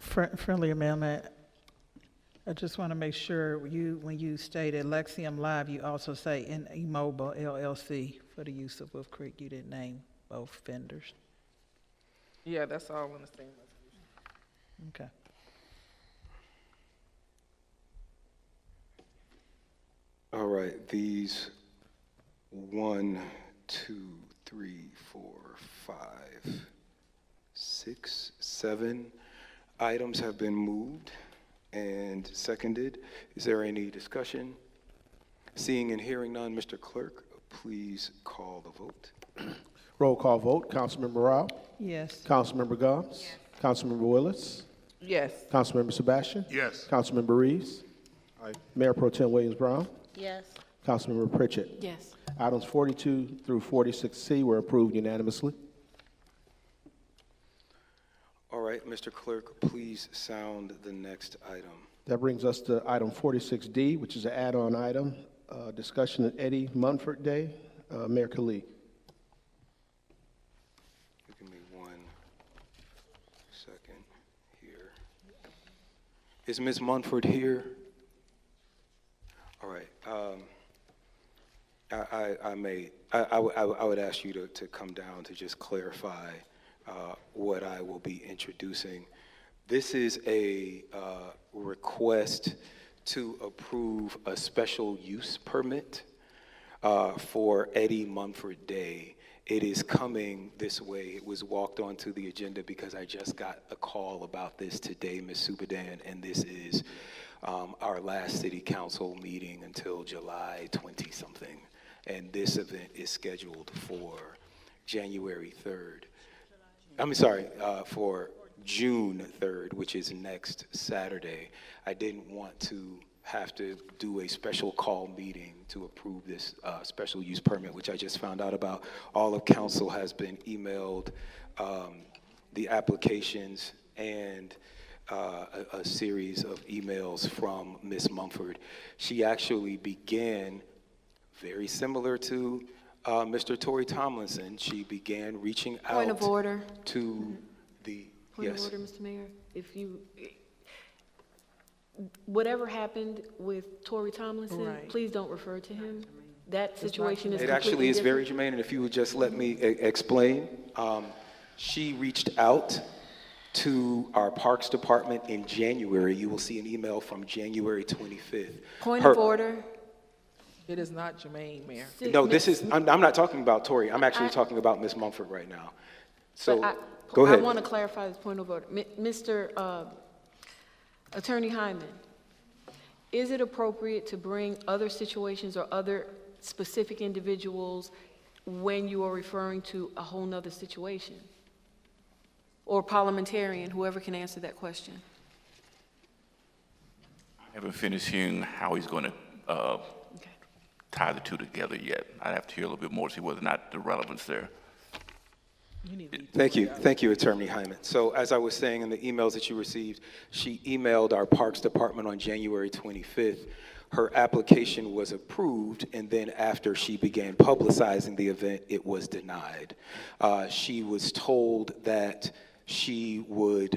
Friendly amendment. I just want to make sure when you stated Lexium Live, you also say in Immobile LLC for the use of Wolf Creek. You didn't name both vendors. Yeah, that's all in the same resolution. Okay. All right, these 1, 2, 3, 4, 5, 6, 7 items have been moved and seconded. Is there any discussion? Seeing and hearing none, Mr. Clerk, please call the vote. Roll call vote. Councilmember Rao? Yes. Councilmember Gomes? Yes. Councilmember Willis? Yes. Councilmember Sebastian? Yes. Councilmember Reeves? Aye. Mayor Pro Tem Williams-Brown? Yes. Councilmember Pritchett? Yes. Items 42 through 46C were approved unanimously. All right, Mr. Clerk, please sound the next item. That brings us to item 46D, which is an add-on item, discussion of Eddie Munford Day. Mayor Khalid. Give me 1 Is Ms. Munford here? All right. I would ask you to come down to just clarify what I will be introducing. This is a request to approve a special use permit for Eddie Munford Day. It is coming this way. It was walked onto the agenda because I just got a call about this today, Ms. Subadan, and this is our last city council meeting until July 20-something. And this event is scheduled for January 3rd. I'm sorry, for June 3rd, which is next Saturday. I didn't want to have to do a special call meeting to approve this special use permit, which I just found out about. All of council has been emailed the applications and a series of emails from Ms. Mumford. She actually began very similar to Mr. Tory Tomlinson. She began reaching out Point of order. To the, Point yes. of order, Mr. Mayor. If you, whatever happened with Tory Tomlinson, Right. please don't refer to him. That situation is It completely actually is very different. germane, and if you would just let me explain. She reached out to our Parks Department in January. You will see an email from January 25th. Point of order. It is not germane, Mayor. No, this is, I'm not talking about Tory. I'm actually talking about Ms. Mumford right now. So, go ahead. I want to clarify this point of order. Mr. Attorney Hyman, is it appropriate to bring other situations or other specific individuals when you are referring to a whole nother situation? Or parliamentarian, whoever can answer that question. I haven't finished hearing how he's going to tie the two together yet. I'd have to hear a little bit more to see whether or not the relevance there. Thank you, Attorney Hyman. So as I was saying in the emails that you received, she emailed our Parks Department on January 25th. Her application was approved, and then after she began publicizing the event, it was denied. She was told that she would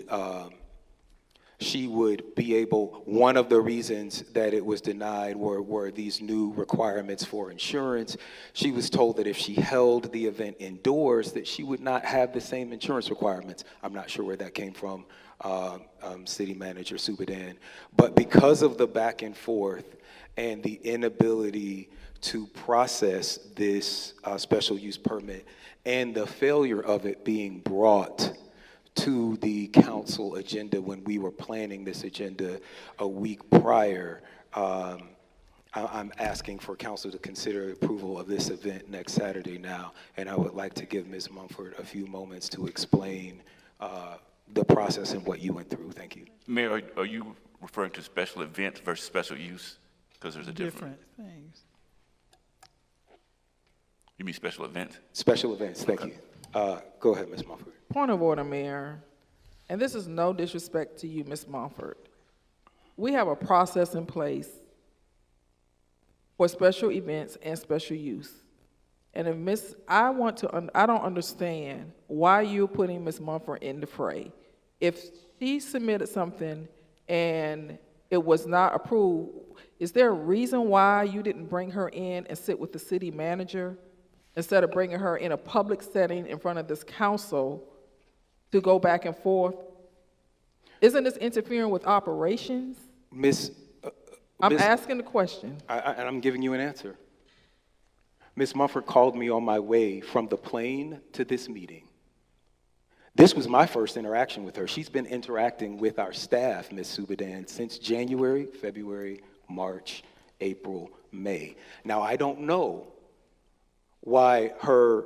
be able, one of the reasons that it was denied were these new requirements for insurance. She was told that if she held the event indoors, that she would not have the same insurance requirements. I'm not sure where that came from, City Manager Subadan. But because of the back and forth and the inability to process this special use permit and the failure of it being brought to the council agenda when we were planning this agenda a week prior, I'm asking for council to consider approval of this event next Saturday now, and I would like to give Ms. Mumford a few moments to explain the process and what you went through. Thank you. Mayor, are you referring to special events versus special use? Because there's a difference. Different things. You mean special events? Special events, thank you. Go ahead, Ms. Mumford. Point of order, Mayor, and this is no disrespect to you, Ms. Mumford. We have a process in place for special events and special use. And if I don't understand why you're putting Ms. Mumford in the fray. If she submitted something and it was not approved, is there a reason why you didn't bring her in and sit with the city manager instead of bringing her in a public setting in front of this council to go back and forth? Isn't this interfering with operations? I'm asking the question. And I'm giving you an answer. Ms. Mumford called me on my way from the plane to this meeting. This was my first interaction with her. She's been interacting with our staff, Ms. Subadan, since January, February, March, April, May. Now, I don't know why her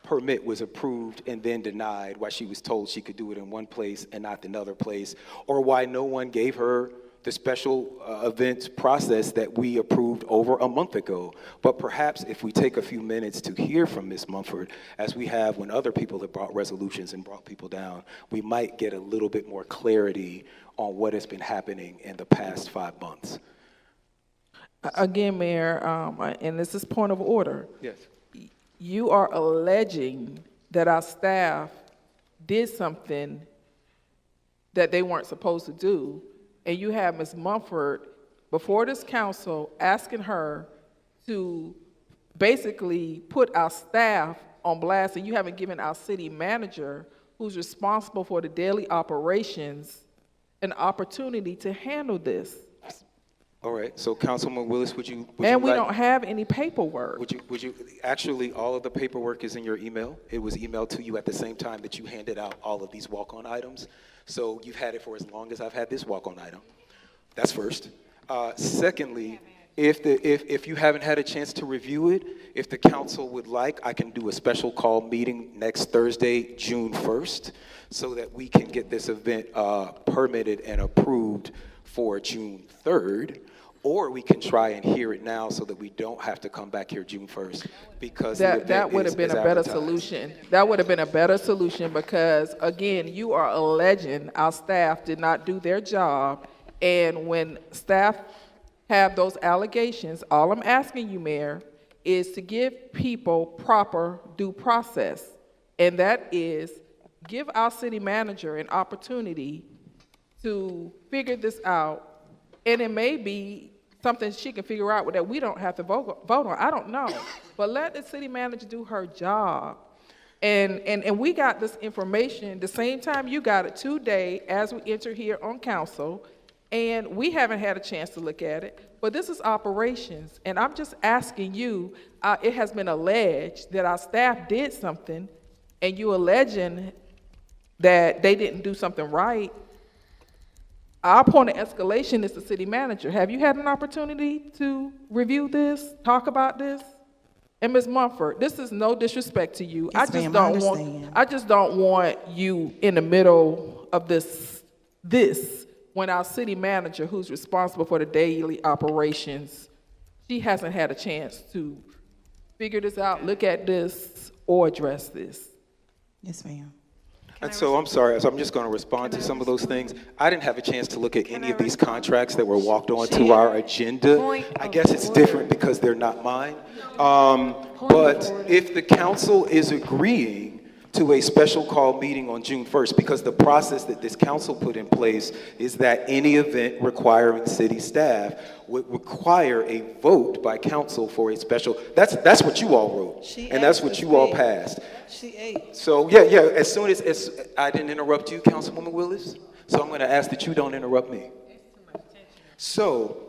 permit was approved and then denied, why she was told she could do it in one place and not another place, or why no one gave her the special events process that we approved over a month ago. But perhaps if we take a few minutes to hear from Ms. Mumford, as we have when other people have brought resolutions and brought people down, we might get a little bit more clarity on what has been happening in the past 5 months. Again, Mayor, and this is point of order. Yes. You are alleging that our staff did something that they weren't supposed to do, and you have Ms. Mumford before this council asking her to basically put our staff on blast, and you haven't given our city manager, who's responsible for the daily operations, an opportunity to handle this. All right, so Councilman Willis, would you And we like- don't have any paperwork. Would you, actually, all of the paperwork is in your email. It was emailed to you at the same time that you handed out all of these walk-on items. So you've had it for as long as I've had this walk-on item. That's first. Secondly, if you haven't had a chance to review it, if the council would like, I can do a special call meeting next Thursday, June 1st, so that we can get this event permitted and approved for June 3rd. Or we can try and hear it now so that we don't have to come back here June 1st, because That would have been a better solution. That would have been a better solution because, again, you are alleging our staff did not do their job. And when staff have those allegations, all I'm asking you, Mayor, is to give people proper due process. And that is give our city manager an opportunity to figure this out. And it may be something she can figure out that we don't have to vote on. I don't know. But let the city manager do her job. And we got this information the same time you got it, today, as we enter here on council. And we haven't had a chance to look at it. But this is operations. And I'm just asking you, it has been alleged that our staff did something, and you alleging that they didn't do something right. Our point of escalation is the city manager. Have you had an opportunity to review this, talk about this? And Ms. Mumford, this is no disrespect to you. Yes, ma'am, I just don't want you in the middle of this when our city manager, who's responsible for the daily operations, she hasn't had a chance to figure this out, look at this, or address this. Yes, ma'am. And so I'm sorry, so I'm just going to respond to some of those things. I didn't have a chance to look at any of these contracts that were walked on to our agenda. I guess it's different because they're not mine. But if the council is agreeing to a special call meeting on June 1st, because the process that this council put in place is that any event requiring city staff would require a vote by council for a special, that's what you all wrote, and that's what you all passed. So yeah, as soon as I didn't interrupt you, Councilwoman Willis, so I'm going to ask that you don't interrupt me. So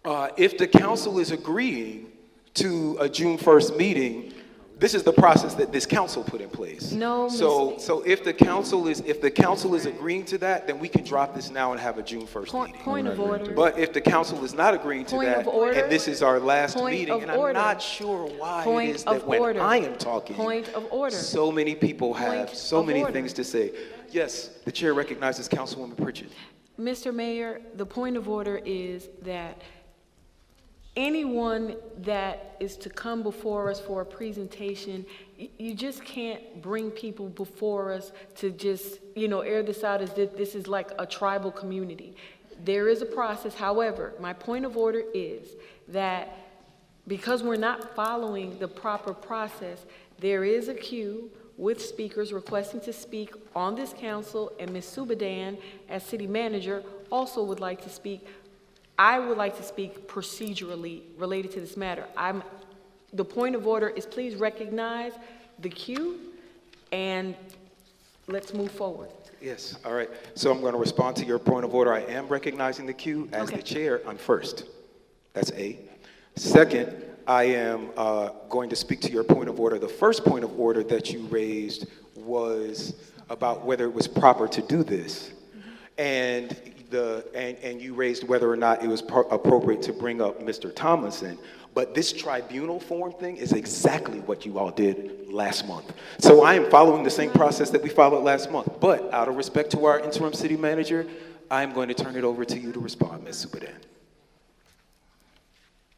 if the council is agreeing to a June 1st meeting, this is the process that this council put in place. No. So if the council is agreeing to that, then we can drop this now and have a June 1st meeting. Point of order. But if the council is not agreeing to that, and this is our last meeting, and I'm not sure why it is that when I am talking, so many people have so many things to say. Yes, the chair recognizes Councilwoman Pritchett. Mr. Mayor, the point of order is that anyone that is to come before us for a presentation, you just can't bring people before us to just, air this out as if this is like a tribal community. There is a process. However, my point of order is that because we're not following the proper process, there is a queue with speakers requesting to speak on this council, and Ms. Subadan, as city manager, also would like to speak. I would like to speak procedurally related to this matter. The point of order is please recognize the queue and let's move forward. Yes, all right. So I'm going to respond to your point of order. I am recognizing the queue. As the chair, I'm first. That's A. Second, I am going to speak to your point of order. The first point of order that you raised was about whether it was proper to do this. And you raised whether or not it was appropriate to bring up Mr. Tomlinson. But this tribunal form thing is exactly what you all did last month. So I am following the same process that we followed last month. But out of respect to our interim city manager, I am going to turn it over to you to respond, Ms. Subadan.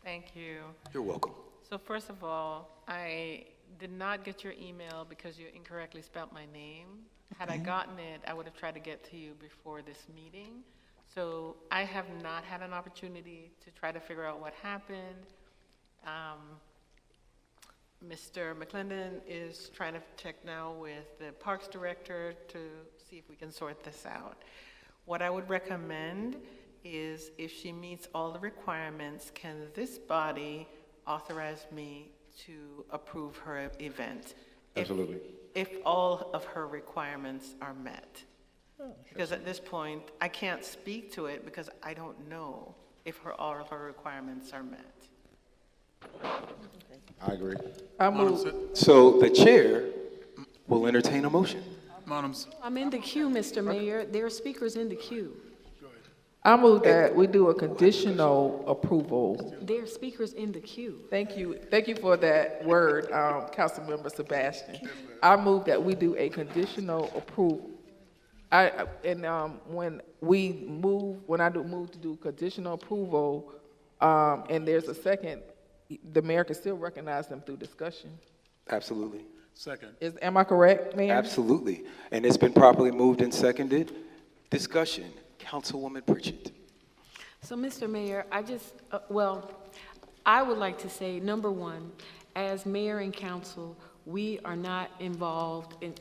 Thank you. You're welcome. So first of all, I did not get your email because you incorrectly spelled my name. Had I gotten it, I would have tried to get to you before this meeting. So I have not had an opportunity to try to figure out what happened. Mr. McClendon is trying to check now with the Parks Director to see if we can sort this out. What I would recommend is if she meets all the requirements, can this body authorize me to approve her event? Absolutely. If all of her requirements are met. Because at this point, I can't speak to it because I don't know if all of her requirements are met. I agree. I move. So the chair will entertain a motion. I'm in the queue, Mr. Mayor. There are speakers in the queue. I move that we do a conditional approval. There are speakers in the queue. Thank you for that word, Councilmember Sebastian. I move that we do a conditional approval. When I move to do conditional approval, and there's a second, the mayor can still recognize them through discussion. Absolutely. Second. Am I correct, Mayor? Absolutely. And it's been properly moved and seconded. Discussion. Councilwoman Pritchett. So, Mr. Mayor, I would like to say, number one, as mayor and council, we are not involved in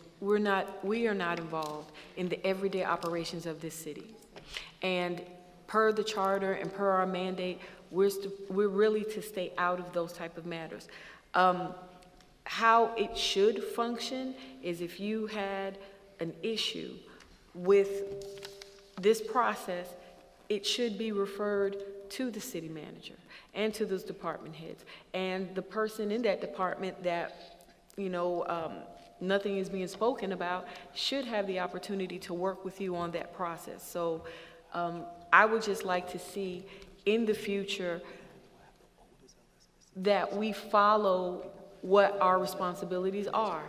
the everyday operations of this city. And per the charter and per our mandate, we're really to stay out of those type of matters. How it should function is if you had an issue with this process, it should be referred to the city manager and to those department heads. And the person in that department that, nothing is being spoken about should have the opportunity to work with you on that process. So I would just like to see in the future that we follow what our responsibilities are.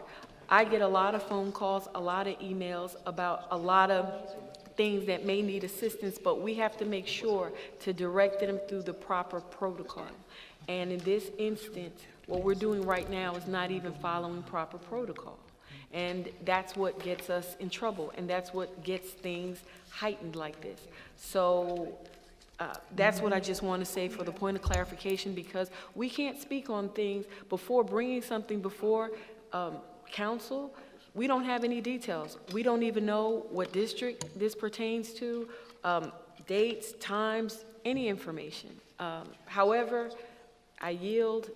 I get a lot of phone calls, a lot of emails about a lot of things that may need assistance, but we have to make sure to direct them through the proper protocol. And in this instance, what we're doing right now is not even following proper protocol. And that's what gets us in trouble, and that's what gets things heightened like this. So that's what I just want to say for the point of clarification, because we can't speak on things before bringing something before council. We don't have any details. We don't even know what district this pertains to, dates, times, any information. However, I yield,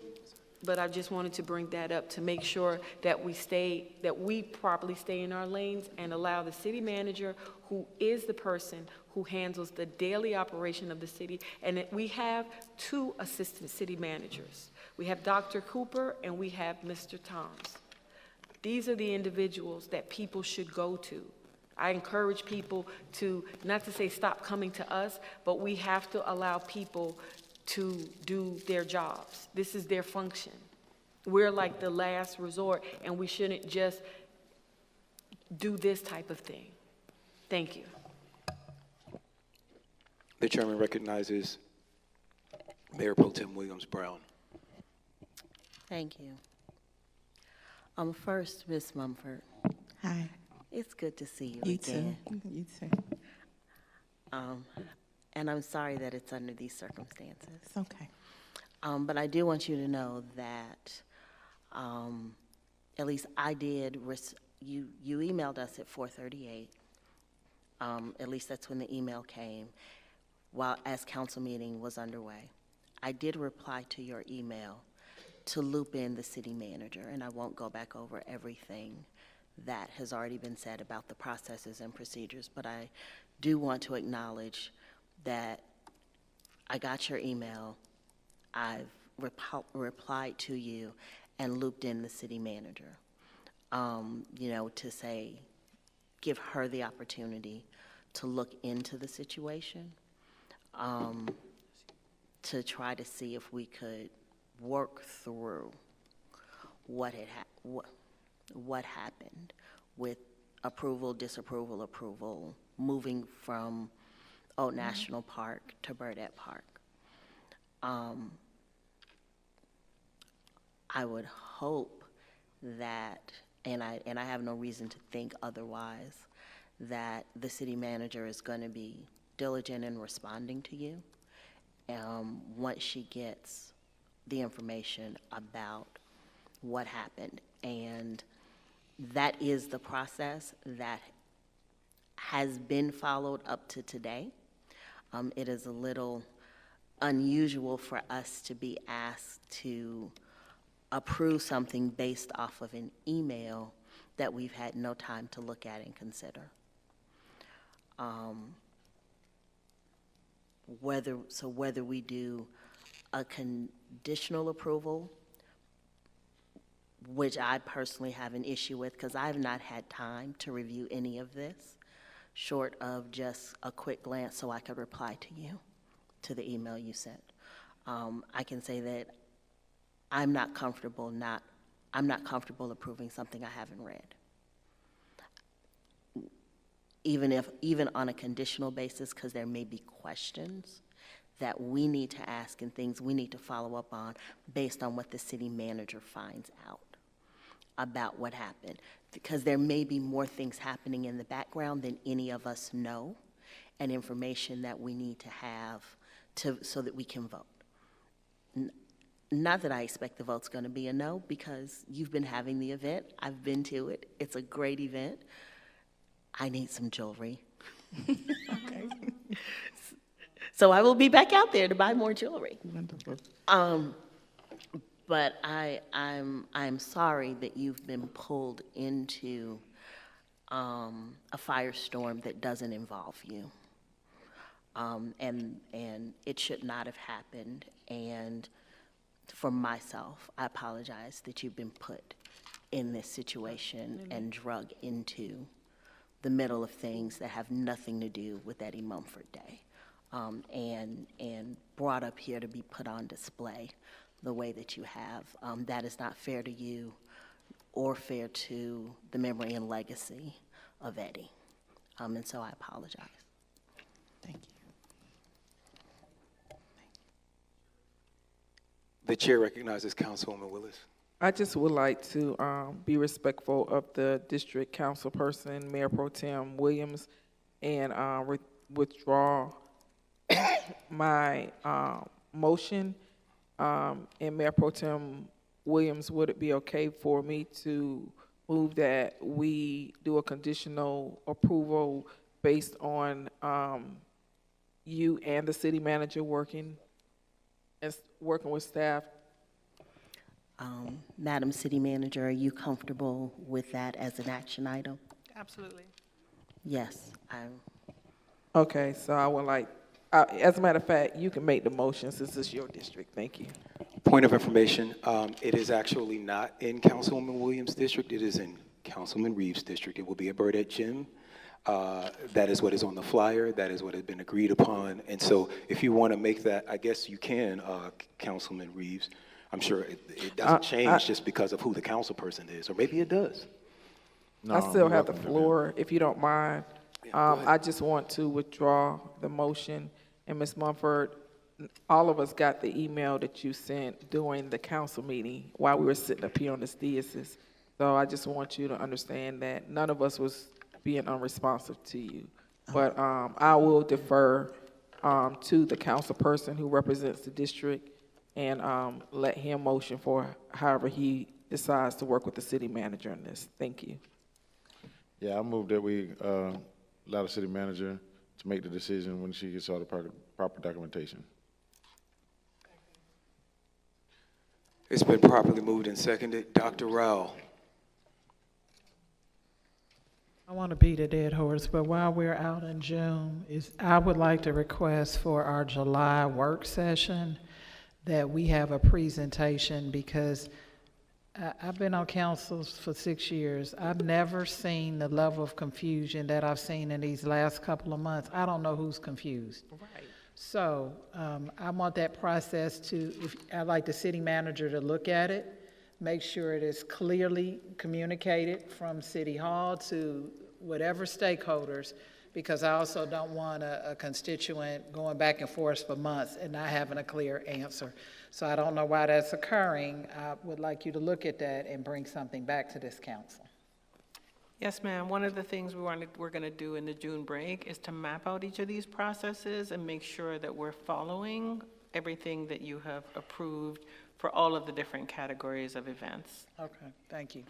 but I just wanted to bring that up to make sure that we properly stay in our lanes and allow the city manager, who is the person who handles the daily operation of the city. And we have two assistant city managers. We have Dr. Cooper and we have Mr. Toms. These are the individuals that people should go to. I encourage people to, not to say stop coming to us, but we have to allow people to do their jobs. This is their function. We're like the last resort, and we shouldn't just do this type of thing. Thank you. The chairman recognizes Mayor Pro Tem Williams Brown. Thank you. First, Ms. Mumford. Hi. It's good to see you again. You too. And I'm sorry that it's under these circumstances. It's okay. But I do want you to know that at least I did, you emailed us at 4:38. At least that's when the email came, as council meeting was underway. I did reply to your email to loop in the city manager, and I won't go back over everything that has already been said about the processes and procedures, but I do want to acknowledge that I got your email, I've replied to you, and looped in the city manager, to say, give her the opportunity to look into the situation, to try to see if we could work through what happened with approval, disapproval, approval, moving from Old National Park to Burdette Park. I would hope that, and I have no reason to think otherwise, that the city manager is going to be diligent in responding to you once she gets the information about what happened. And that is the process that has been followed up to today. It is a little unusual for us to be asked to approve something based off of an email that we've had no time to look at and consider. Whether we do a conditional approval, which I personally have an issue with because I have not had time to review any of this, short of just a quick glance so I could reply to you, to the email you sent. I can say that I'm not comfortable approving something I haven't read. Even on a conditional basis, because there may be questions that we need to ask and things we need to follow up on based on what the city manager finds out about what happened. Because there may be more things happening in the background than any of us know, and information that we need to have so that we can vote. Not that I expect the vote's going to be a no, because you've been having the event. I've been to it. It's a great event. I need some jewelry. Okay. So I will be back out there to buy more jewelry. Wonderful. But I'm sorry that you've been pulled into a firestorm that doesn't involve you. And it should not have happened. And for myself, I apologize that you've been put in this situation and drug into the middle of things that have nothing to do with Eddie Mumford Day, and brought up here to be put on display the way that you have. That is not fair to you or fair to the memory and legacy of Eddie. And so I apologize. Thank you. The chair recognizes Councilwoman Willis. I just would like to be respectful of the district council person, Mayor Pro Tem Williams, and withdraw my motion. And Mayor Pro Tem Williams, would it be okay for me to move that we do a conditional approval based on you and the city manager working with staff? Madam City Manager, are you comfortable with that as an action item? Absolutely. Yes. Okay, so I would like, as a matter of fact, you can make the motion since it's your district. Thank you. Point of information, it is actually not in Councilwoman Williams' district. It is in Councilman Reeves' district. It will be a Burdette Gym. That is what is on the flyer. That is what has been agreed upon. And so if you want to make that, I guess you can, Councilman Reeves. I'm sure it doesn't change just because of who the council person is, or maybe it does. No, I still have the floor, if you don't mind. I just want to withdraw the motion. And Ms. Mumford, all of us got the email that you sent during the council meeting while we were sitting up here on this dais. So I just want you to understand that none of us was being unresponsive to you. But I will defer to the council person who represents the district and let him motion for however he decides to work with the city manager in this. Thank you. Yeah, I move that we allow the city manager to make the decision when she gets all the proper documentation. It's been properly moved and seconded. Dr. Rao. I want to beat a dead horse, but while we're out in June, I would like to request for our July work session that we have a presentation, because I've been on council for 6 years. I've never seen the level of confusion that I've seen in these last couple of months. I don't know who's confused. Right. So I want that process I'd like the city manager to look at it, make sure it is clearly communicated from City Hall to whatever stakeholders, because I also don't want a constituent going back and forth for months and not having a clear answer. So I don't know why that's occurring. I would like you to look at that and bring something back to this council. Yes, ma'am. One of the things we're going to do in the June break is to map out each of these processes and make sure that we're following everything that you have approved for all of the different categories of events. Okay, thank you.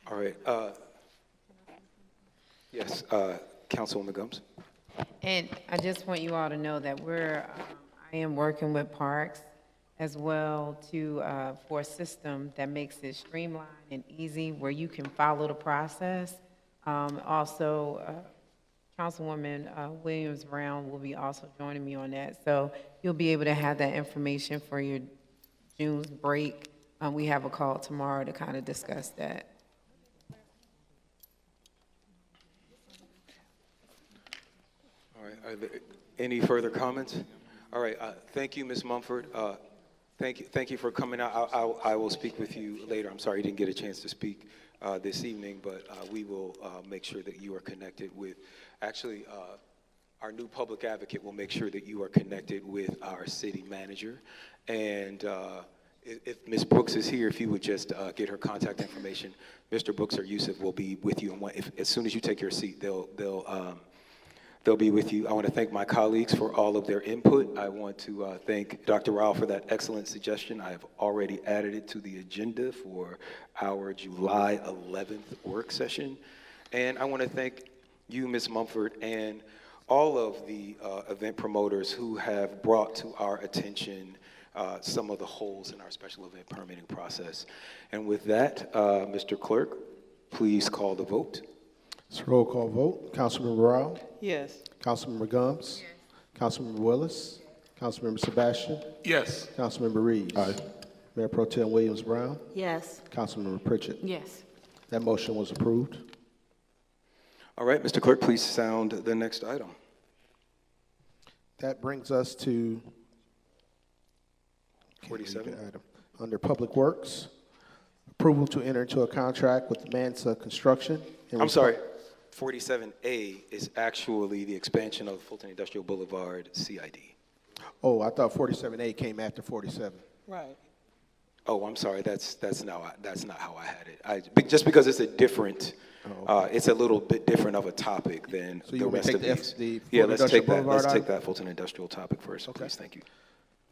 All right. Yes, Councilwoman Gums. And I just want you all to know that I am working with Parks as well for a system that makes it streamlined and easy where you can follow the process. Also, Councilwoman Williams Brown will be also joining me on that. So you'll be able to have that information for your June's break. We have a call tomorrow to kind of discuss that. All right, are there any further comments? All right, thank you, Ms. Mumford. Thank you for coming out. I will speak with you later. I'm sorry you didn't get a chance to speak this evening, but we will make sure that you are connected with, actually, our new public advocate will make sure that you are connected with our city manager. And if Ms. Brooks is here, if you would just get her contact information, Mr. Brooks or Yusuf will be with you. And as soon as you take your seat, they'll be with you. I want to thank my colleagues for all of their input. I want to thank Dr. Rao for that excellent suggestion. I have already added it to the agenda for our July 11th work session. And I want to thank you, Ms. Mumford, and all of the event promoters who have brought to our attention some of the holes in our special event permitting process. And with that, Mr. Clerk, please call the vote. It's a roll call vote. Councilmember Rao? Yes. Councilmember Gums? Yes. Councilmember Willis? Councilmember Sebastian? Yes. Councilmember Reeves? Aye. Mayor Pro Tem Williams Brown? Yes. Councilmember Pritchett? Yes. That motion was approved. All right, Mr. Clerk, please sound the next item. That brings us to 47. Item. Under Public Works, approval to enter into a contract with Mansa Construction. I'm sorry, 47A is actually the expansion of Fulton Industrial Boulevard CID. Oh, I thought 47A came after 47. Right. Oh, I'm sorry, that's not how I had it. Just because it's a different, it's a little bit different of a topic than the rest of these. Yeah, let's take that Fulton Industrial topic first, please, thank you.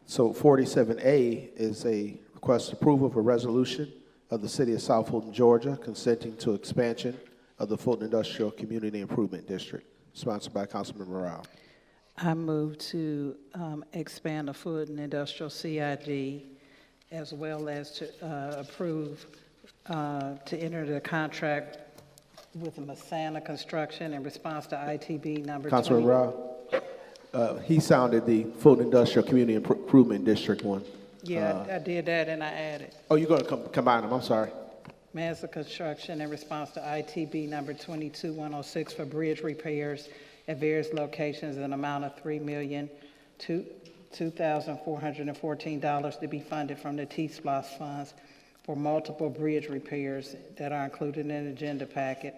So 47A is a request approval of a resolution of the City of South Fulton, Georgia, consenting to expansion of the Fulton Industrial Community Improvement District, sponsored by Councilmember Rao. I move to expand the Fulton Industrial CID, as well as to approve to enter the contract with Masana Construction in response to ITB number 20. Councilmember Rao, he sounded the Fulton Industrial Community Improvement District one. Yeah, I did that and I added. Oh, you're going to combine them, I'm sorry. Mansa Construction in response to ITB number 22106 for bridge repairs at various locations in an amount of $3,002,414 to be funded from the T-SPLOS funds for multiple bridge repairs that are included in the agenda packet.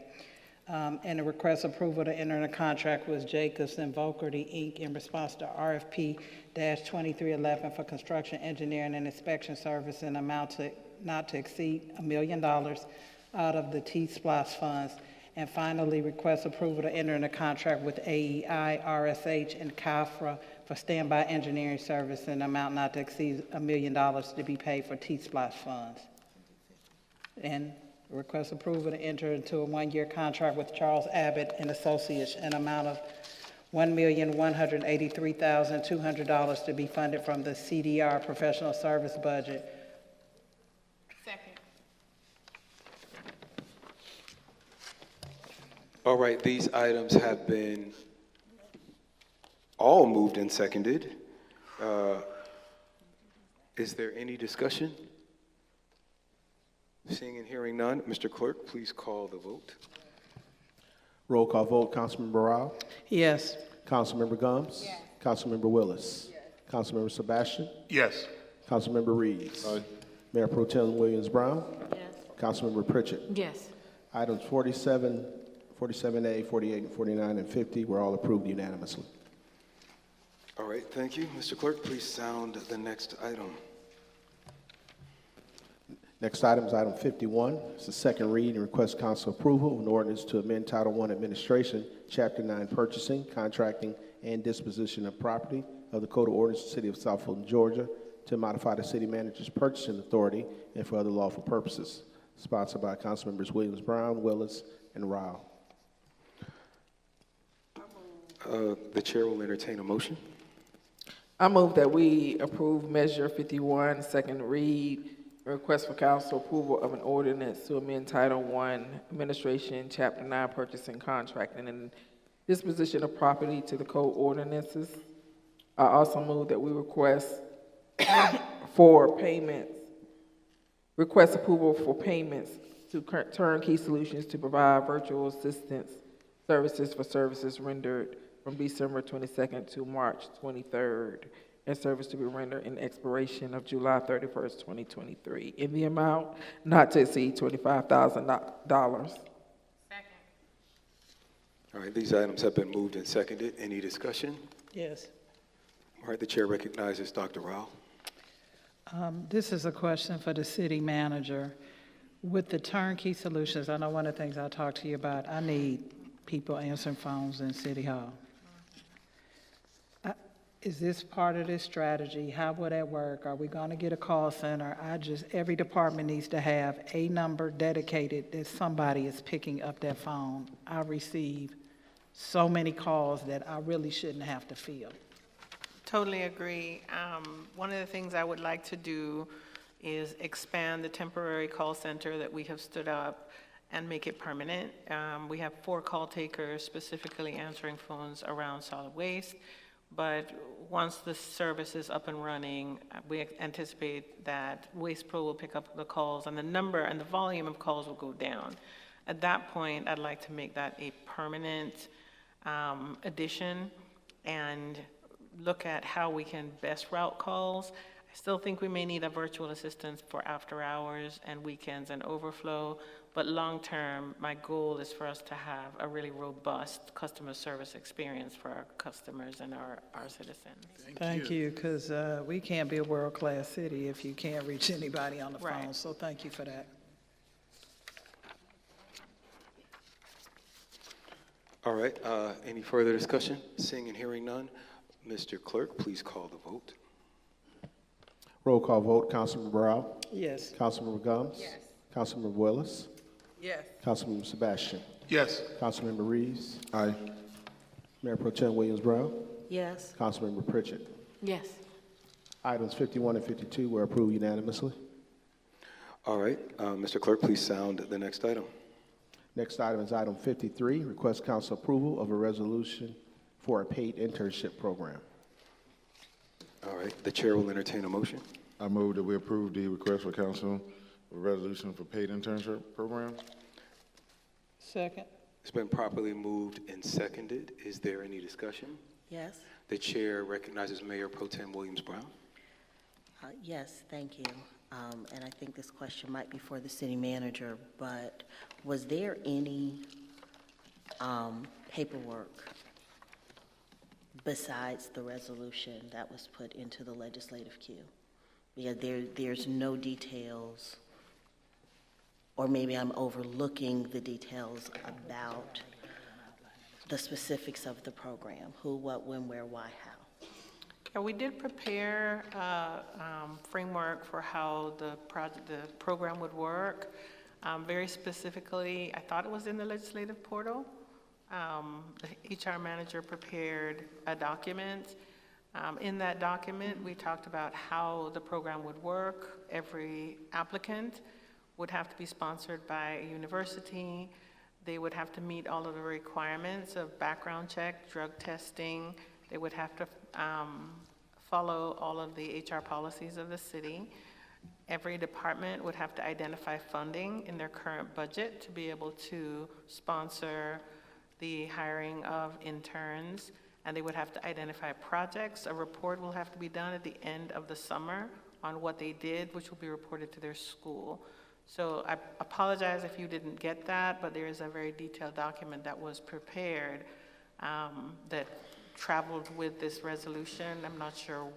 And the request approval to enter in a contract with Jacobs and Volkerty, Inc. in response to RFP-2311 for construction, engineering, and inspection service in an amount not to exceed $1 million out of the T-SPLOS funds. And finally, request approval to enter in a contract with AEI, RSH, and CAFRA for standby engineering service in an amount not to exceed $1 million to be paid for T-SPLOS funds. And request approval to enter into a one-year contract with Charles Abbott and Associates in an amount of $1,183,200 to be funded from the CDR professional service budget. Second. All right, these items have been all moved and seconded. Is there any discussion? Seeing and hearing none, Mr. Clerk, please call the vote. Roll call vote, Councilmember Rao? Yes. Councilmember Gums? Yes. Councilmember Willis? Yes. Councilmember Sebastian? Yes. Councilmember Reeves? Aye. Mayor Pro Tem Williams Brown? Yes. Councilmember Pritchett? Yes. Items 47, 47A, 48, and 49, and 50 were all approved unanimously. All right, thank you. Mr. Clerk, please sound the next item. Next item is item 51. It's the second read and request council approval of an ordinance to amend Title I Administration, Chapter 9 Purchasing, Contracting, and Disposition of Property of the Code of Ordinance of the City of South Fulton, Georgia, to modify the city manager's purchasing authority and for other lawful purposes. Sponsored by Councilmembers Williams Brown, Willis, and Rao. The chair will entertain a motion. I move that we approve Measure 51, second read, request for council approval of an ordinance to amend Title I, Administration, Chapter 9, Purchasing, Contracting, and Disposition of Property to the Code Ordinances. I also move that we request approval for payments to Turnkey Solutions to provide virtual assistance services for services rendered from December 22nd to March 23rd, and service to be rendered in expiration of July 31st, 2023, in the amount not to exceed $25,000. All right, these items have been moved and seconded. Any discussion? Yes. All right, the chair recognizes Dr. Rao. This is a question for the city manager. With the turnkey solutions, I know one of the things I talked to you about, I need people answering phones in City Hall. Is this part of this strategy? How will that work? Are we going to get a call center? Every department needs to have a number dedicated that somebody is picking up that phone. I receive so many calls that I really shouldn't have to field. Totally agree. One of the things I would like to do is expand the temporary call center that we have stood up and make it permanent. We have 4 call takers specifically answering phones around solid waste, but once the service is up and running, we anticipate that Waste Pro will pick up the calls and the number and the volume of calls will go down. At that point, I'd like to make that a permanent addition and look at how we can best route calls. I still think we may need a virtual assistant for after hours and weekends and overflow, but long-term, my goal is for us to have a really robust customer service experience for our customers and our citizens. Thank you, because we can't be a world-class city if you can't reach anybody on the phone, so thank you for that. All right, any further discussion? Seeing and hearing none, Mr. Clerk, please call the vote. Roll call vote, Councilmember Brown? Yes. Councilmember Gums? Yes. Councilmember Willis? Yes. Councilmember Sebastian? Yes. Councilmember Reeves? Aye. Mayor Pro Tem Williams-Brown? Yes. Councilmember Pritchett? Yes. Items 51 and 52 were approved unanimously. All right, Mr. Clerk, please sound the next item. Next item is item 53, request council approval of a resolution for a paid internship program. All right, the chair will entertain a motion. I move that we approve the request for council for resolution for paid internship program. Second. It's been properly moved and seconded. Is there any discussion? Yes. The chair recognizes Mayor Pro Tem Williams-Brown. Yes, thank you. And I think this question might be for the city manager, but was there any paperwork besides the resolution that was put into the legislative queue? Yeah, there's no details, or maybe I'm overlooking the details about the specifics of the program, who, what, when, where, why, how. Yeah, we did prepare a framework for how the program would work. Very specifically, I thought it was in the legislative portal. The HR manager prepared a document. In that document, we talked about how the program would work. Every applicant would have to be sponsored by a university. They would have to meet all of the requirements of background check, drug testing. They would have to follow all of the HR policies of the city. Every department would have to identify funding in their current budget to be able to sponsor the hiring of interns, and they would have to identify projects. A report will have to be done at the end of the summer on what they did, which will be reported to their school. So I apologize if you didn't get that, but there is a very detailed document that was prepared that traveled with this resolution. I'm not sure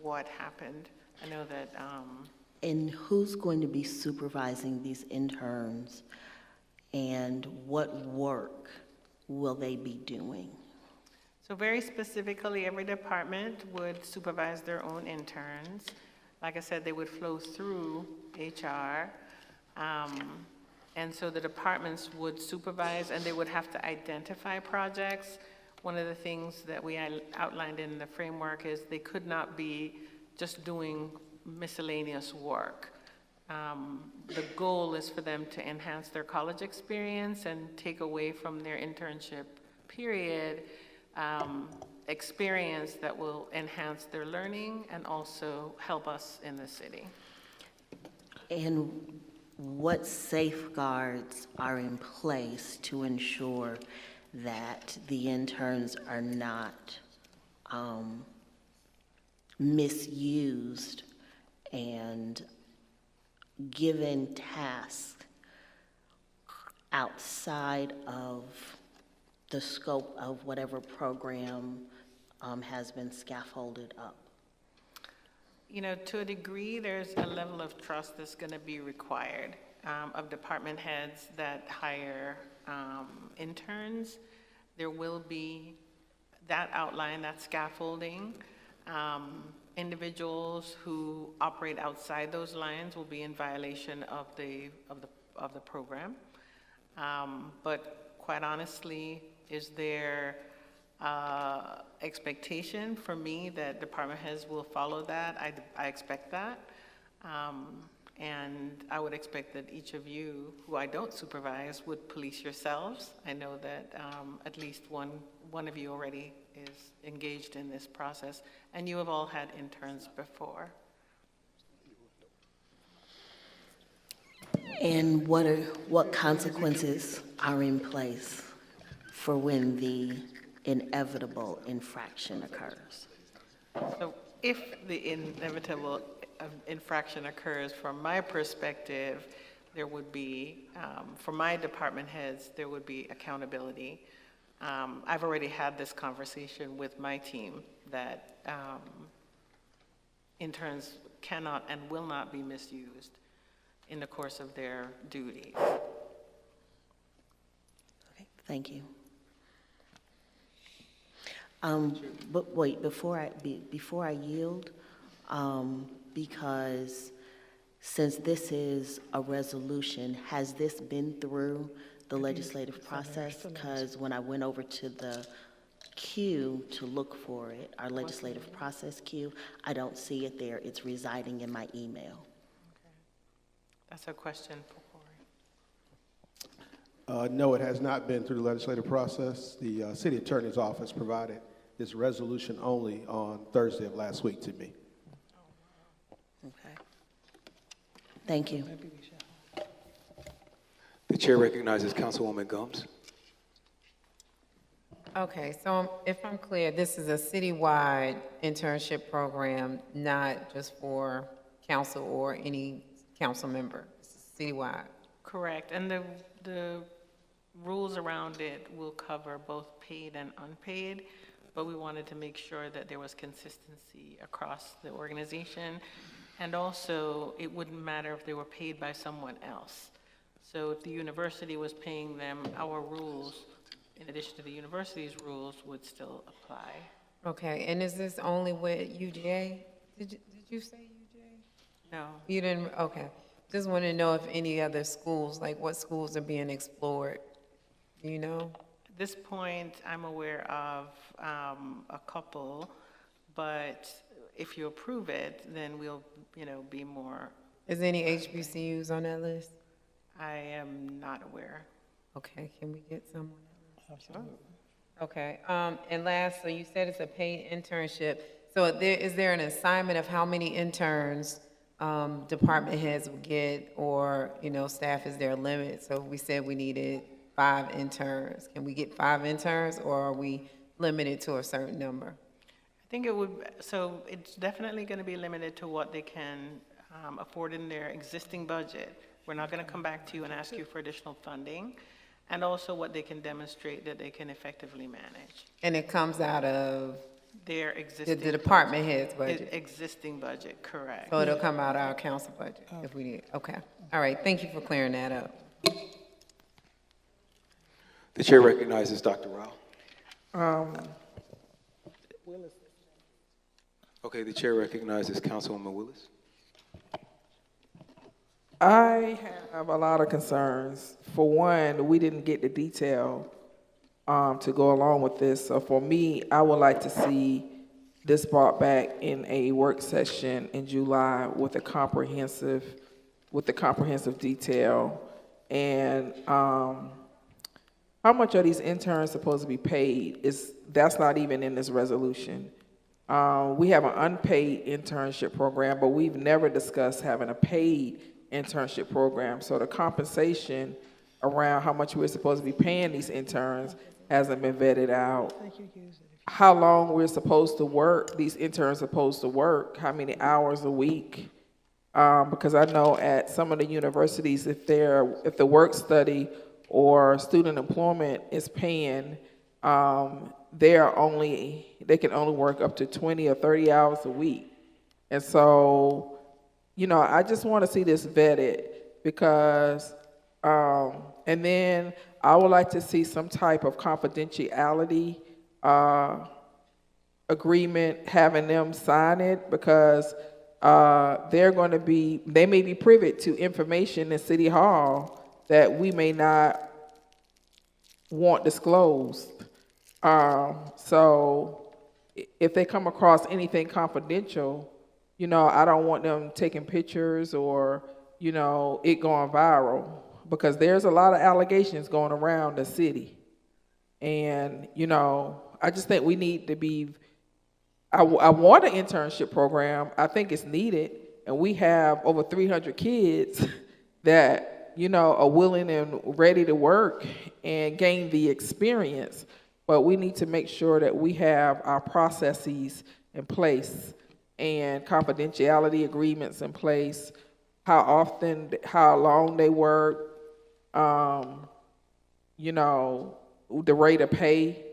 what happened. I know that And who's going to be supervising these interns, and what work will they be doing? So very specifically, every department would supervise their own interns. Like I said, they would flow through HR. And so the departments would supervise, and they would have to identify projects. one of the things that we outlined in the framework is they could not be just doing miscellaneous work. The goal is for them to enhance their college experience and take away from their internship period experience that will enhance their learning and also help us in the city. And what safeguards are in place to ensure that the interns are not misused and given tasks outside of the scope of whatever program has been scaffolded up? You know, to a degree, there's a level of trust that's going to be required of department heads that hire interns. There will be that outline, that scaffolding. Individuals who operate outside those lines will be in violation of the program. But quite honestly, is there expectation for me that department heads will follow that? I expect that. And I would expect that each of you, who I don't supervise, would police yourselves. I know that at least one of you already is engaged in this process, and you have all had interns before. And what consequences are in place for when the inevitable infraction occurs? So if the inevitable infraction occurs, from my perspective, there would be, for my department heads, there would be accountability. I've already had this conversation with my team that interns cannot and will not be misused in the course of their duties. Okay, thank you. But wait, before I yield, because since this is a resolution, has this been through the legislative process? Because when I went over to the queue to look for it, our legislative process queue, I don't see it there. It's residing in my email. Okay. That's a question for Corey. No, it has not been through the legislative process. The city attorney's office provided this resolution only on Thursday of last week to me. Okay. Thank you. The chair recognizes Councilwoman Gomes. Okay, so if I'm clear, this is a citywide internship program, not just for council or any council member. It's citywide. Correct, and the rules around it will cover both paid and unpaid, but we wanted to make sure that there was consistency across the organization, and also it wouldn't matter if they were paid by someone else. So if the university was paying them, our rules, in addition to the university's rules, would still apply. Okay, and is this only with UGA? Did you say UGA? No. You didn't, okay. Just want to know if any other schools, like what schools are being explored, do you know? At this point, I'm aware of a couple, but if you approve it, then we'll, be more. Is any HBCUs on that list? I am not aware. Okay, can we get someone else? Absolutely. Okay, and last, so you said it's a paid internship. So is there an assignment of how many interns department heads will get, or, staff, is there a limit? So we said we needed 5 interns. Can we get 5 interns, or are we limited to a certain number? I think so it's definitely going to be limited to what they can afford in their existing budget. We're not going to come back to you and ask you for additional funding, and also what they can demonstrate that they can effectively manage. And it comes out of their existing the department head's budget? Existing budget, correct. So it'll come out of our council budget if we need, okay. All right, thank you for clearing that up. The chair recognizes Dr. Rao. Okay, the chair recognizes Councilwoman Willis. I have a lot of concerns. For one, we didn't get the detail to go along with this. So for me, I would like to see this brought back in a work session in July with a comprehensive detail. And how much are these interns supposed to be paid? That's not even in this resolution. We have an unpaid internship program, but we've never discussed having a paid internship program. So the compensation around how much we're supposed to be paying these interns hasn't been vetted out. How long we're supposed to work, these interns supposed to work, how many hours a week. Because I know at some of the universities, if the work study or student employment is paying, they can only work up to 20 or 30 hours a week. And so, I just want to see this vetted because, and then I would like to see some type of confidentiality agreement, having them sign it because they may be privy to information in City Hall that we may not want disclosed. So if they come across anything confidential, I don't want them taking pictures or, it going viral because there's a lot of allegations going around the city. And, I just think we need to be, I want an internship program. I think it's needed. And we have over 300 kids that, are willing and ready to work and gain the experience. But we need to make sure that we have our processes in place and confidentiality agreements in place, how often, how long they work, the rate of pay.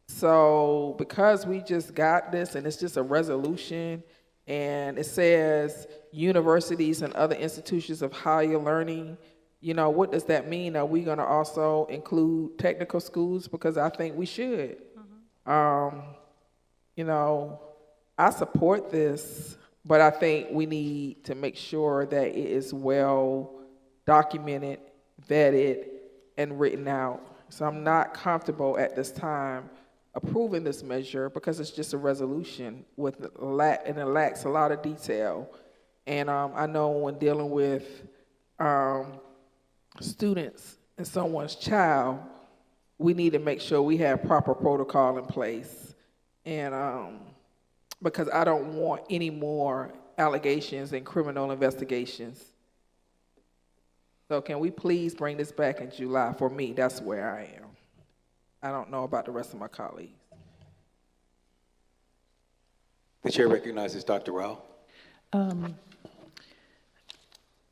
So because we just got this and it's just a resolution and it says universities and other institutions of higher learning, what does that mean? Are we going to also include technical schools? Because I think we should. I support this, but I think we need to make sure that it is well documented, vetted, and written out. So I'm not comfortable at this time approving this measure because it's just a resolution and it lacks a lot of detail. And I know when dealing with students and someone's child, we need to make sure we have proper protocol in place. And because I don't want any more allegations and criminal investigations. So can we please bring this back in July? For me, that's where I am. I don't know about the rest of my colleagues. The chair recognizes Dr. Rao.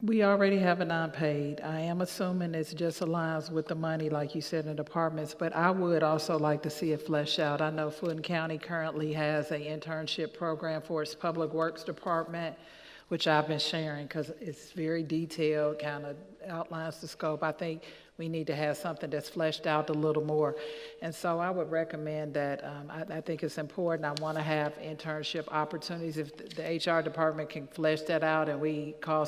We already have an unpaid. I am assuming it's just aligns with the money, like you said, in departments, but I would also like to see it flesh out. I know Fulton County currently has an internship program for its public works department, which I've been sharing because it's very detailed, kind of outlines the scope. I think we need to have something that's fleshed out a little more. And so I would recommend that, I think it's important, I want to have internship opportunities. If the HR department can flesh that out and we call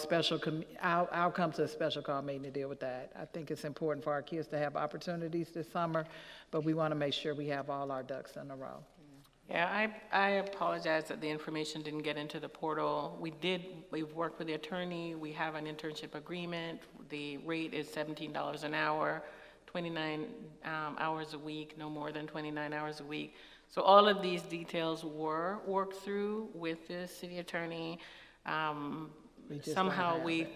I'll come to a special call meeting to deal with that. I think it's important for our kids to have opportunities this summer, but we want to make sure we have all our ducks in a row. Yeah, I apologize that the information didn't get into the portal. We've worked with the attorney. We have an internship agreement. The rate is $17 an hour, 29 hours a week, no more than 29 hours a week. So all of these details were worked through with the city attorney. Somehow we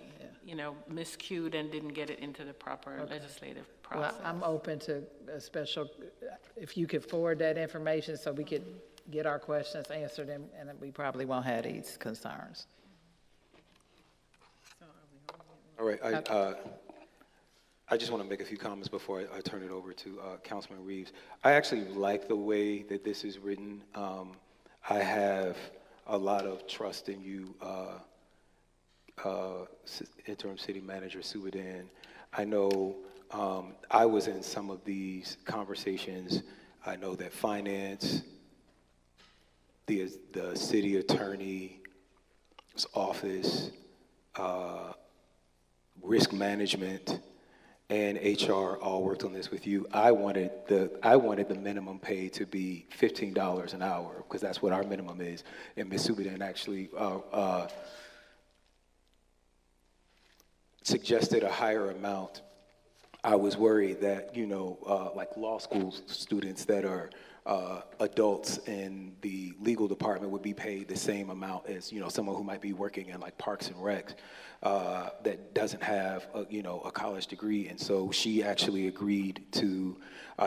miscued and didn't get it into the proper legislative process. Well, I'm open to a special, if you could forward that information so we could get our questions answered and we probably won't have these concerns. All right, I just want to make a few comments before I turn it over to Councilman Reeves. I actually like the way that this is written. I have a lot of trust in you, Interim City Manager Subadan. I know I was in some of these conversations. I know that finance, the city attorney's office, risk management, and HR all worked on this with you. I wanted the minimum pay to be $15 an hour, because that's what our minimum is. And Ms. Subidan actually suggested a higher amount. I was worried that, like law school students that are adults in the legal department would be paid the same amount as, someone who might be working in like Parks and Rec that doesn't have, a college degree. And so she actually agreed to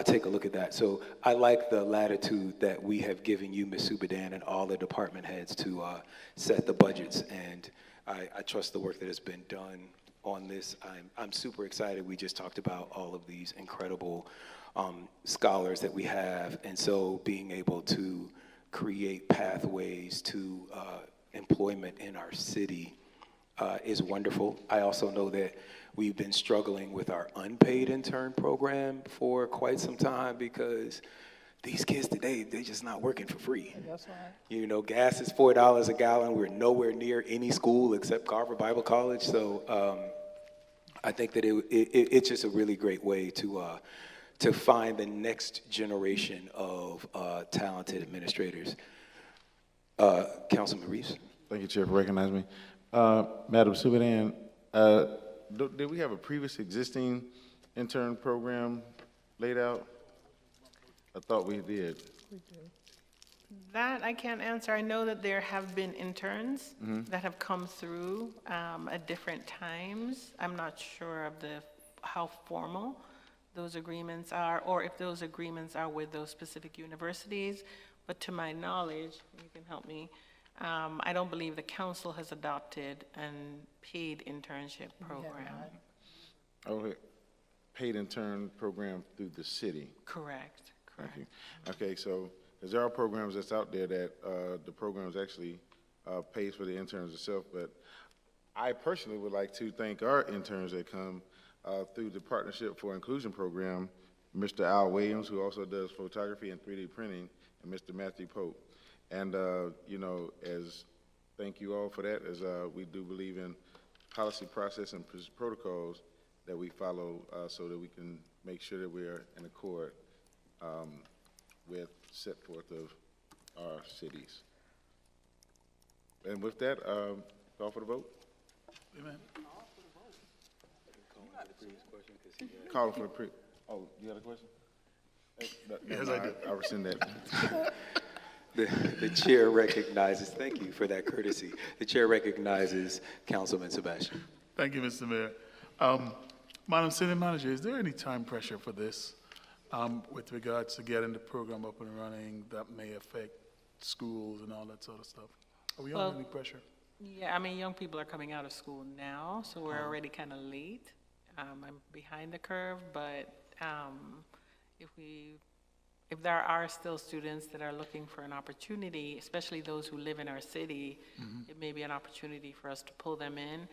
take a look at that. So I like the latitude that we have given you, Ms. Subidan, and all the department heads to set the budgets. And I trust the work that has been done on this. I'm super excited. We just talked about all of these incredible scholars that we have, and so being able to create pathways to employment in our city is wonderful. I also know that we've been struggling with our unpaid intern program for quite some time because these kids today, they're just not working for free. That's right. Gas is $4 a gallon. We're nowhere near any school except Carver Bible College. So I think that it's just a really great way to find the next generation of talented administrators. Councilman Reeves. Thank you, Chair, for recognizing me. Madam Subidan, did we have a previous existing intern program laid out? I thought we did. That I can't answer. I know that there have been interns that have come through at different times. I'm not sure of how formal those agreements are, or if those agreements are with those specific universities. But to my knowledge, you can help me, I don't believe the council has adopted a paid internship program. Okay, paid intern program through the city. Correct. Thank you. Okay, so because there are programs that's out there that the programs actually pays for the interns itself, but I personally would like to thank our interns that come through the Partnership for Inclusion program, Mr. Al Williams, who also does photography and 3D printing, and Mr. Matthew Pope. And, as thank you all for that, as we do believe in policy process and protocols that we follow so that we can make sure that we are in accord with set forth of our cities. And with that, call for the vote. Amen. Call for the oh, you got a question? Yes, I do. I rescind that. The chair recognizes, thank you for that courtesy. The chair recognizes Councilman Sebastian. Thank you, Mr. Mayor. Madam City Manager, is there any time pressure for this with regards to getting the program up and running that may affect schools and all that sort of stuff? Are we under any pressure? Yeah, I mean, young people are coming out of school now, so we're already kind of late. I'm behind the curve, but if there are still students that are looking for an opportunity, especially those who live in our city, it may be an opportunity for us to pull them in.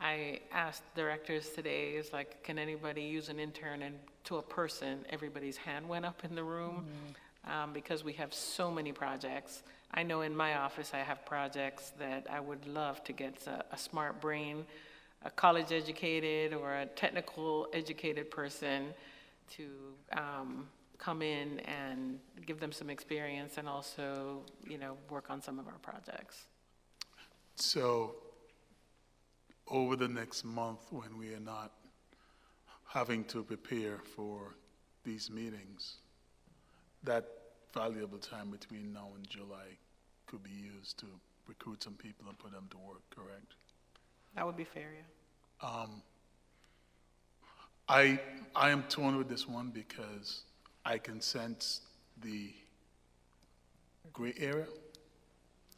I asked directors today, it's like, can anybody use an intern? And to a person, everybody's hand went up in the room because we have so many projects. I know in my office I have projects that I would love to get a smart brain, a college educated or a technical educated person to come in and give them some experience and also, work on some of our projects. So over the next month, when we are not having to prepare for these meetings, that valuable time between now and July could be used to recruit some people and put them to work, correct? That would be fair, yeah. I am torn with this one because I can sense the gray area,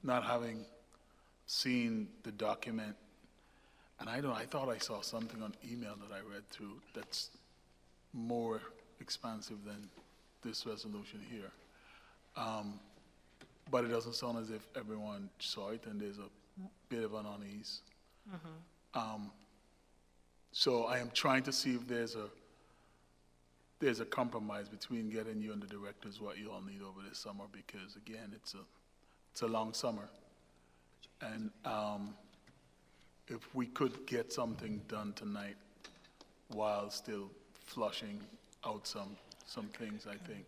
not having seen the document. And I thought I saw something on email that I read through that's more expansive than this resolution here. But it doesn't sound as if everyone saw it, and there's a bit of an unease. So I am trying to see if there's a compromise between getting you and the directors what you all need over this summer, because again, it's a long summer. And if we could get something done tonight while still flushing out some things. I think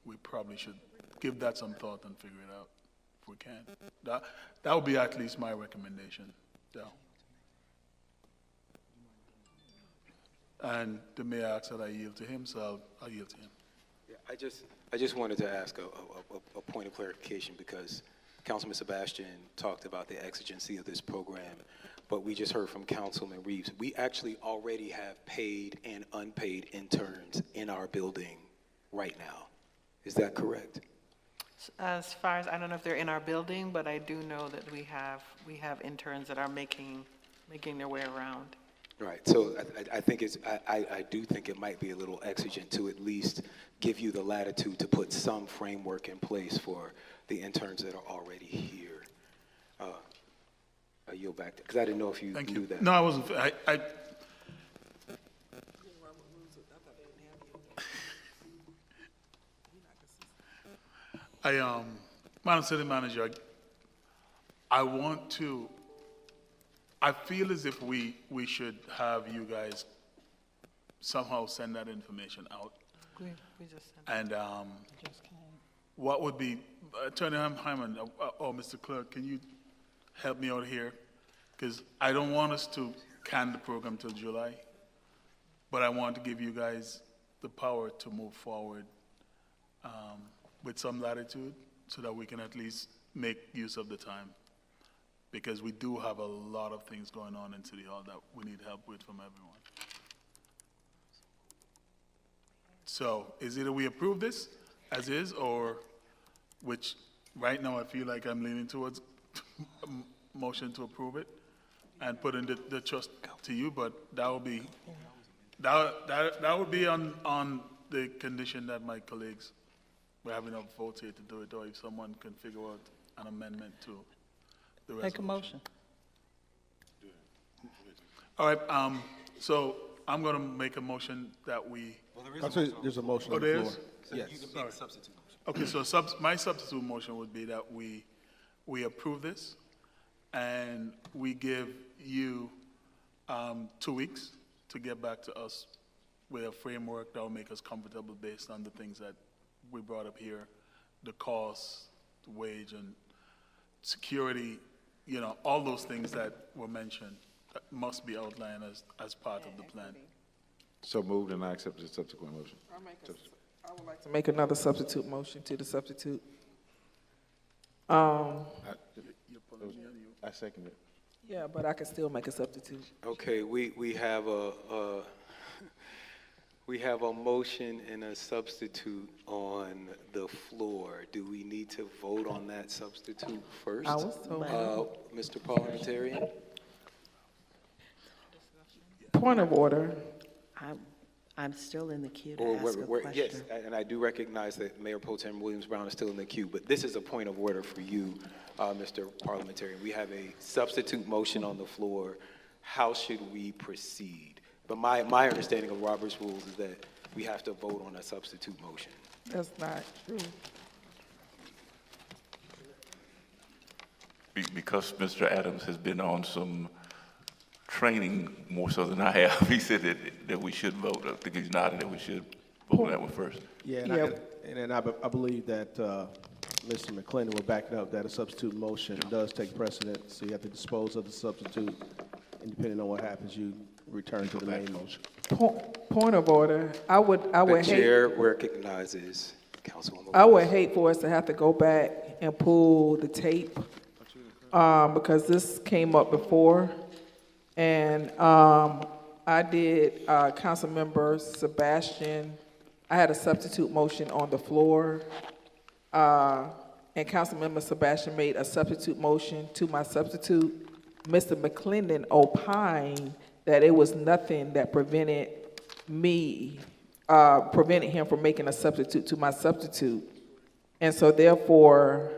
we probably should give that some thought and figure it out if we can. That would be at least my recommendation. Yeah. And the mayor asked that I yield to him, so I'll yield to him. Yeah, I just wanted to ask a point of clarification, because Councilman Sebastian talked about the exigency of this program, but we just heard from Councilman Reeves. We actually already have paid and unpaid interns in our building right now. Is that correct? As far as, I don't know if they're in our building, but I do know that we have interns that are making their way around. Right, so I think I do think it might be a little exigent to at least give you the latitude to put some framework in place for the interns that are already here. I yield back, because I didn't know if you knew that. No, I wasn't. Madam City Manager, I feel as if we should have you guys somehow send that information out. We just sent And what would be, Attorney Hyman or Mr. Clerk, can you help me out here? Because I don't want us to can the program till July, but I want to give you guys the power to move forward with some latitude so that we can at least make use of the time. Because we do have a lot of things going on in City Hall that we need help with from everyone. So is either we approve this as is, or, which right now I feel like I'm leaning towards a motion to approve it and put in the trust to you, but that would be on the condition that my colleagues were having enough votes here to do it, or if someone can figure out an amendment to the resolution. Make a motion. All right, so I'm going to make a motion that we. There's a motion Oh, on the there floor. is? Yes. You can make a substitute motion. Okay, so my substitute motion would be that we approve this, and we give you 2 weeks to get back to us with a framework that will make us comfortable based on the things that we brought up here, the cost, the wage, and security, all those things that were mentioned that must be outlined as part of the plan. So moved, and I accept the subsequent motion. I would like to make another substitute motion to the substitute. I second it. Yeah, but I can still make a substitute. Okay, we have a motion and a substitute on the floor. Do we need to vote on that substitute first? I was told. Mr. Parliamentarian? Point of order. I'm still in the queue to Or ask a question. yes, and I do recognize that Mayor Pro Tem Williams Brown is still in the queue, but this is a point of order for you, Mr. Parliamentarian. We have a substitute motion on the floor. How should we proceed? But my understanding of Robert's rules is that we have to vote on a substitute motion. That's not true. Because Mr. Adams has been on some training more so than I have, he said that we should vote. I think he's nodding that we should vote on that one first. Yeah, and I believe that Mr. McClendon will back it up, that a substitute motion does take precedence, so you have to dispose of the substitute, and depending on what happens, you return to the main motion. Point of order. I would The hate. chair recognizes Councilwoman. I would hate for us to have to go back and pull the tape, because this came up before. And I did, Councilmember Sebastian, I had a substitute motion on the floor. And Councilmember Sebastian made a substitute motion to my substitute. Mr. McClendon opined that it was nothing that prevented him from making a substitute to my substitute. And so therefore,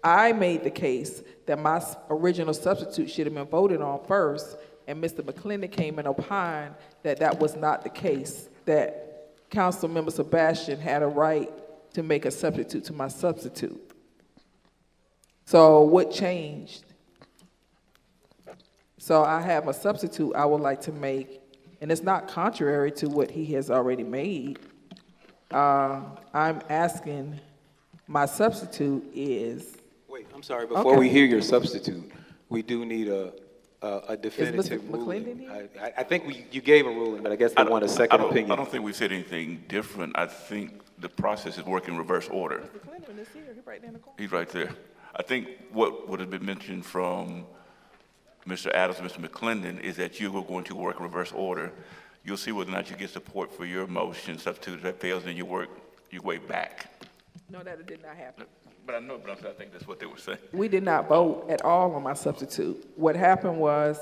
I made the case that my original substitute should have been voted on first, and Mr. McClendon came and opined that that was not the case, that Councilmember Sebastian had a right to make a substitute to my substitute. So what changed? So I have a substitute I would like to make, and it's not contrary to what he has already made. I'm asking, my substitute is. Wait, I'm sorry, before we hear your substitute, we do need a definitive Mr. ruling. McClendon here? I think you gave a ruling, but I guess they want a second opinion. I don't think we said anything different. I think the process is working in reverse order. Mr. McClendon is here, he's right there in the corner. He's right there. I think what would have been mentioned from Mr. Adams and Mr. McClendon is that you were going to work in reverse order. You'll see whether or not you get support for your motion. Substitute that fails, then you work your way back. No, that did not happen. But I think that's what they were saying. We did not vote at all on my substitute. What happened was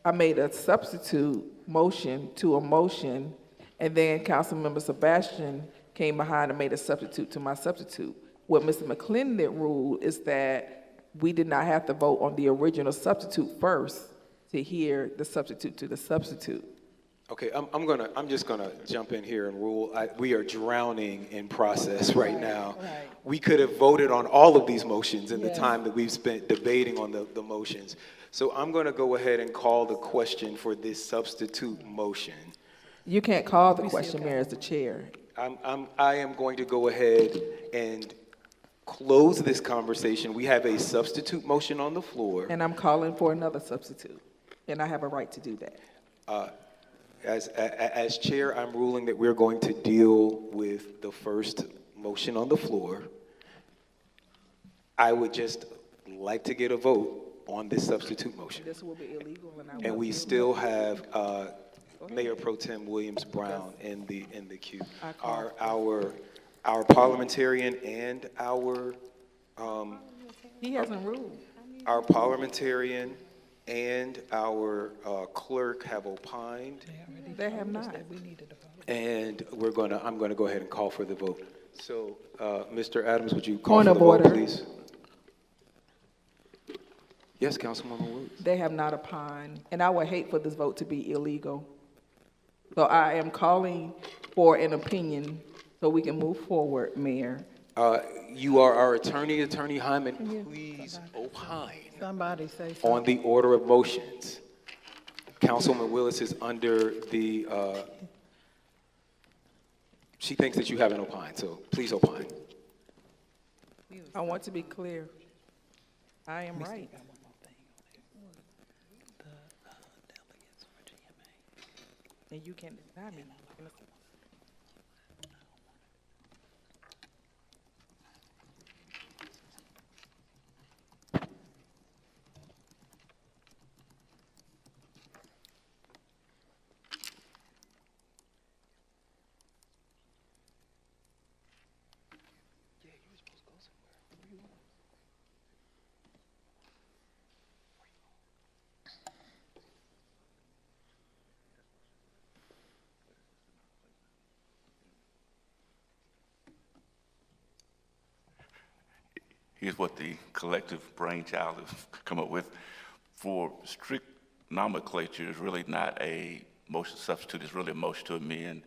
I made a substitute motion to a motion, and then Councilmember Sebastian came behind and made a substitute to my substitute. What Mr. McClendon ruled is that we did not have to vote on the original substitute first to hear the substitute to the substitute. Okay, I'm just gonna jump in here and rule. We are drowning in process right now. Right. We could have voted on all of these motions in the time that we've spent debating on the motions. So I'm gonna go ahead and call the question for this substitute motion. You can't call the question, Mayor, as the chair. I am going to go ahead and close this conversation. We have a substitute motion on the floor. And I'm calling for another substitute, and I have a right to do that. As chair, I'm ruling that we're going to deal with the first motion on the floor. I would just like to get a vote on this substitute motion. This will be illegal, And we still have Mayor Pro Tem Williams Brown in the queue. Our parliamentarian and our he hasn't ruled. Our parliamentarian and our clerk have opined. They have not. And I'm gonna go ahead and call for the vote. So, Mr. Adams, would you call Point for of the vote, order. please? Yes, Councilwoman Woods. They have not opined, and I would hate for this vote to be illegal. So I am calling for an opinion so we can move forward, Mayor. You are our attorney, Attorney Hyman. Please opine Somebody say something. on the order of motions. Councilwoman Willis is under the, she thinks that you haven't opined, so please opine. I want to be clear. I am right. And you can't deny me. Here's what the collective brainchild has come up with. For strict nomenclature, it's really not a motion substitute, it's really a motion to amend.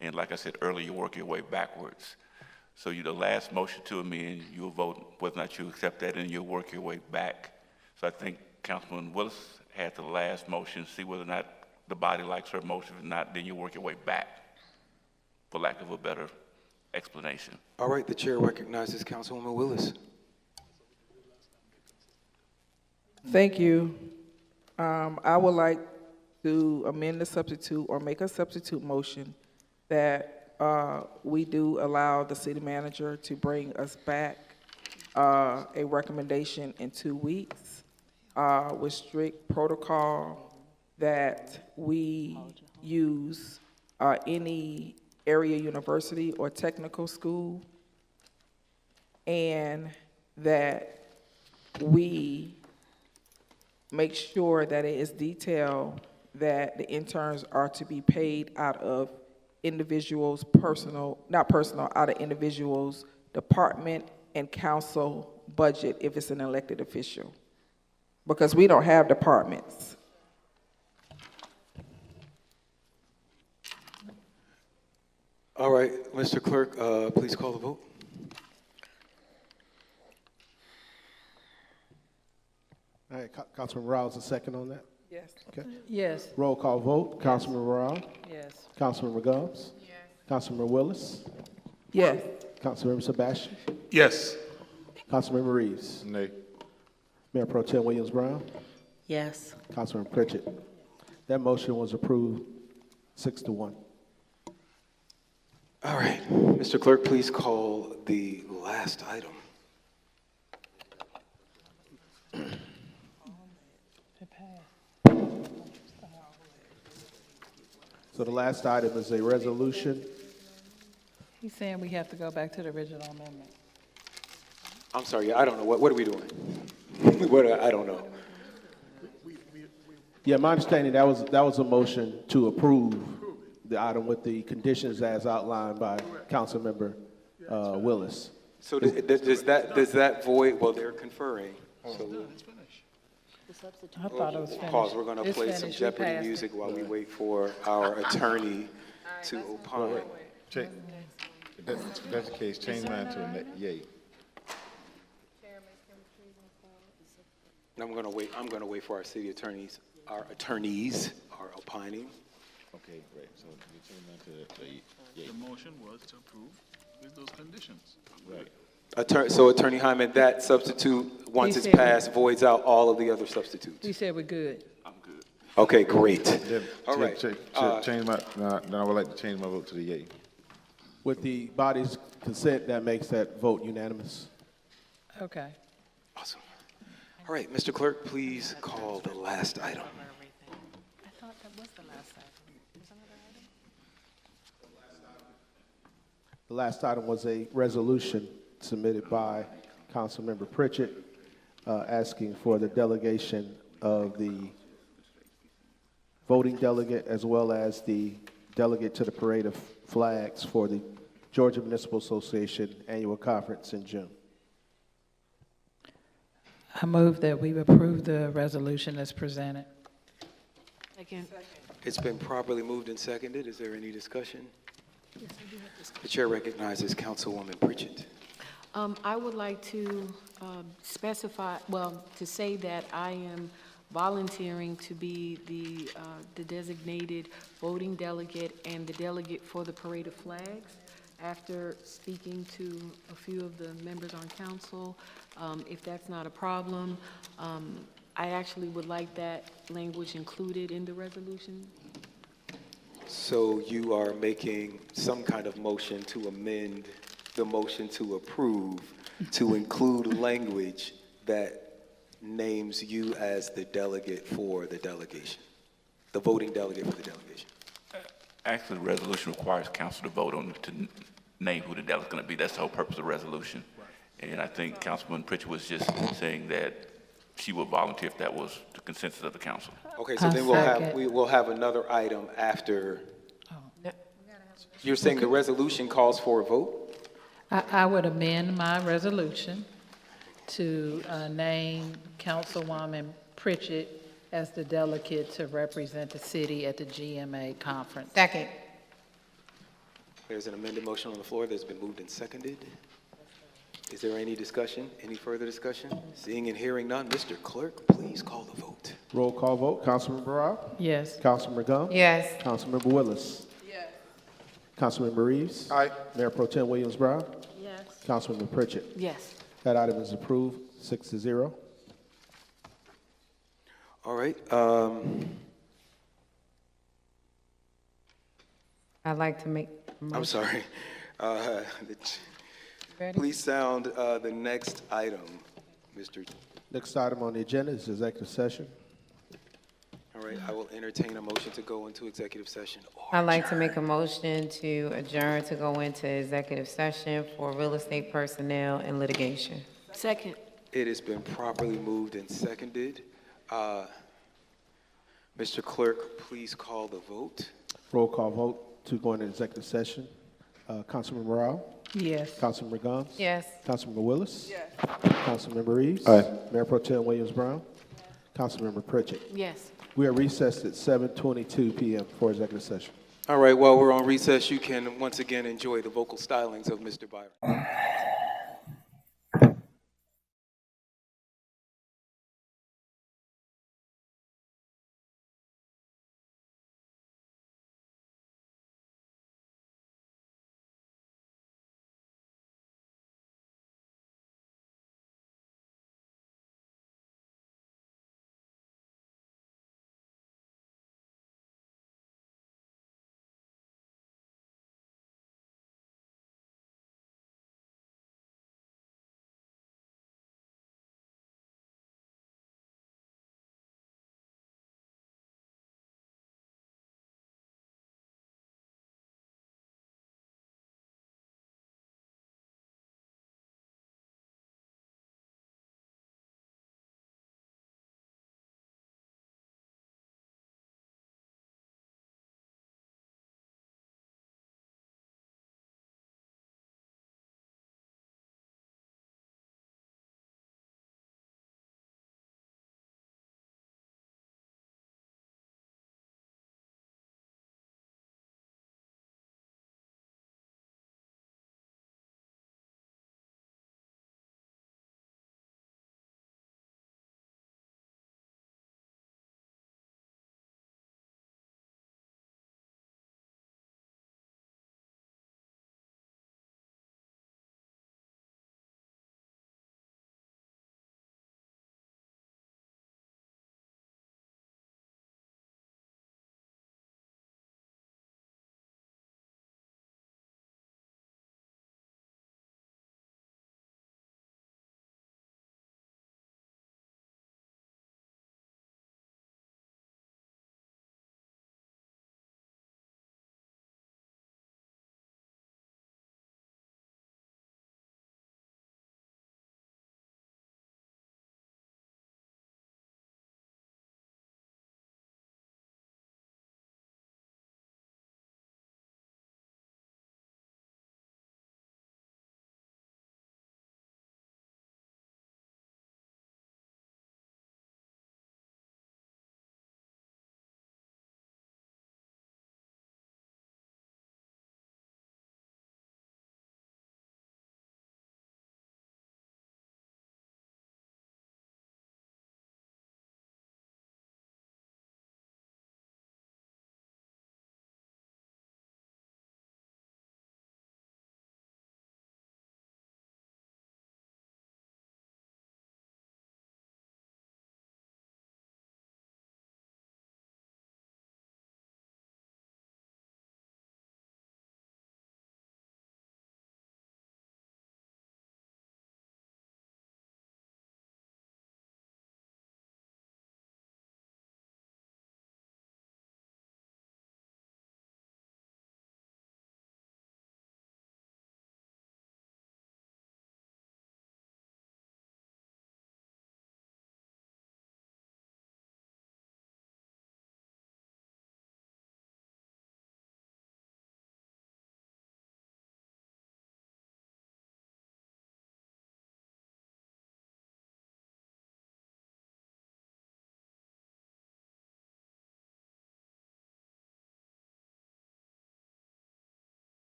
And like I said earlier, you work your way backwards. So the last motion to amend, you'll vote whether or not you accept that, and you'll work your way back. So I think Councilman Willis had the last motion, see whether or not the body likes her motion. If not, then you work your way back, for lack of a better explanation. All right, the chair recognizes Councilwoman Willis. Thank you. I would like to amend the substitute or make a substitute motion that we do allow the city manager to bring us back a recommendation in 2 weeks with strict protocol that we use any area university or technical school, and that we make sure that it is detailed that the interns are to be paid out of individuals' out of individuals' department and council budget if it's an elected official, because we don't have departments. All right, Mr. Clerk, please call the vote. All right, Councilman Rouse, a second on that. Yes. Okay. Yes. Roll call vote. Councilman Morale. Yes. Councilmember Gomes. Yes. Councilmember Willis. Yes. Councilmember Sebastian. Yes. Councilmember Reeves. Nay. Mayor Pro Tem Williams Brown. Yes. Councilmember Pritchett. That motion was approved 6-1. All right, Mr. Clerk, please call the last item. So the last item is a resolution. He's saying we have to go back to the original amendment. I'm sorry, I don't know. What are we doing? I don't know. Yeah, my understanding, that was a motion to approve the item with the conditions as outlined by Councilmember Willis. So does that void, well, they're conferring. So I thought it was finished. pause, we're going to It's play some finished. We Jeopardy passed it. music while we wait for our attorney to opine. If that's the case, change mine to a yay. I'm going to wait for our city attorneys. Our attorneys are opining. Okay, right, so you change mine to a yay. The motion was to approve with those conditions. Right. So Attorney Hyman, that substitute, once He it's said- passed, voids out all of the other substitutes. We said we're good. Okay, great. Then All right. change my, then I would like to change my vote to the yay. With the body's consent, that makes that vote unanimous. Okay. Awesome. All right, Mr. Clerk, please call the last item. I thought that was the last item. The last item was a resolution submitted by Councilmember Pritchett asking for the delegation of the voting delegate as well as the delegate to the Parade of Flags for the Georgia Municipal Association Annual Conference in June. I move that we approve the resolution as presented. Second. It's been properly moved and seconded. Is there any discussion? The chair recognizes Councilwoman Pritchett. I would like to to say that I am volunteering to be the designated voting delegate and the delegate for the Parade of Flags. After speaking to a few of the members on council, if that's not a problem, I actually would like that language included in the resolution. So you are making some kind of motion to amend the motion to approve to include language that names you as the delegate for the delegation, the voting delegate for the delegation. Actually, the resolution requires council to vote on, to name who the delegate's going to be. That's the whole purpose of the resolution. And I think Councilman Pritchett was just saying that she would volunteer if that was the consensus of the council. Okay, so then we will have another item after. You're saying the resolution calls for a vote? I would amend my resolution to name Councilwoman Pritchett as the delegate to represent the city at the GMA conference. Second. There's an amended motion on the floor that's been moved and seconded. Is there any discussion? Any further discussion? Seeing and hearing none, Mr. Clerk, please call the vote. Roll call vote. Councilmember Barrow? Yes. Councilmember Gomes? Yes. Councilmember Willis? Yes. Councilmember Reeves? Aye. Mayor Pro Tem Williams Brown? Yes. Councilmember Pritchett? Yes. That item is approved, 6-0. All right. I'd like to make. I'm sorry. Please sound the next item, Mr. Next item on the agenda is executive session. All right, I will entertain a motion to go into executive session. I'd like to make a motion to adjourn to go into executive session for real estate personnel and litigation. Second. It has been properly moved and seconded. Mr. Clerk, please call the vote. Roll call vote to go into executive session. Councilmember Morale? Yes. Councilmember Gomes? Yes. Councilmember Willis? Yes. Councilmember Reeves? Aye. Mayor Pro Tem Williams Brown? Councilmember Pritchett? Yes. We are recessed at 7:22 p.m. for executive session. All right, while we're on recess, you can once again enjoy the vocal stylings of Mr. Byron.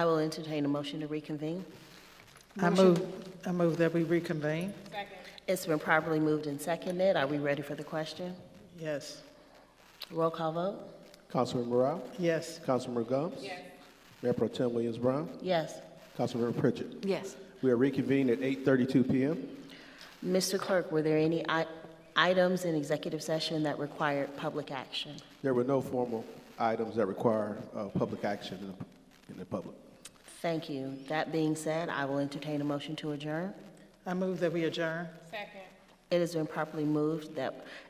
I will entertain a motion to reconvene. I move that we reconvene. It's been properly moved and seconded. Are we ready for the question? Yes. Roll call vote? Councilman Morale? Yes. Councilmember Gomes? Yes. Mayor Pro Tem Williams-Brown? Yes. Councilmember Pritchett? Yes. We are reconvened at 8:32 p.m. Mr. Clerk, were there any items in executive session that required public action? There were no formal items that require public action in the public. Thank you. That being said, I will entertain a motion to adjourn. I move that we adjourn. It has been properly moved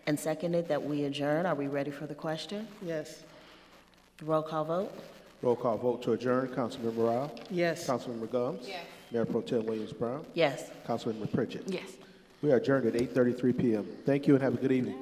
and seconded that we adjourn. Are we ready for the question? Yes. Roll call vote? Roll call vote to adjourn. Councilmember Morale? Yes. Councilmember Gomes? Yes. Mayor Pro Tem Williams-Brown? Yes. Councilmember Pritchett? Yes. We are adjourned at 8:33 p.m. Thank you and have a good evening.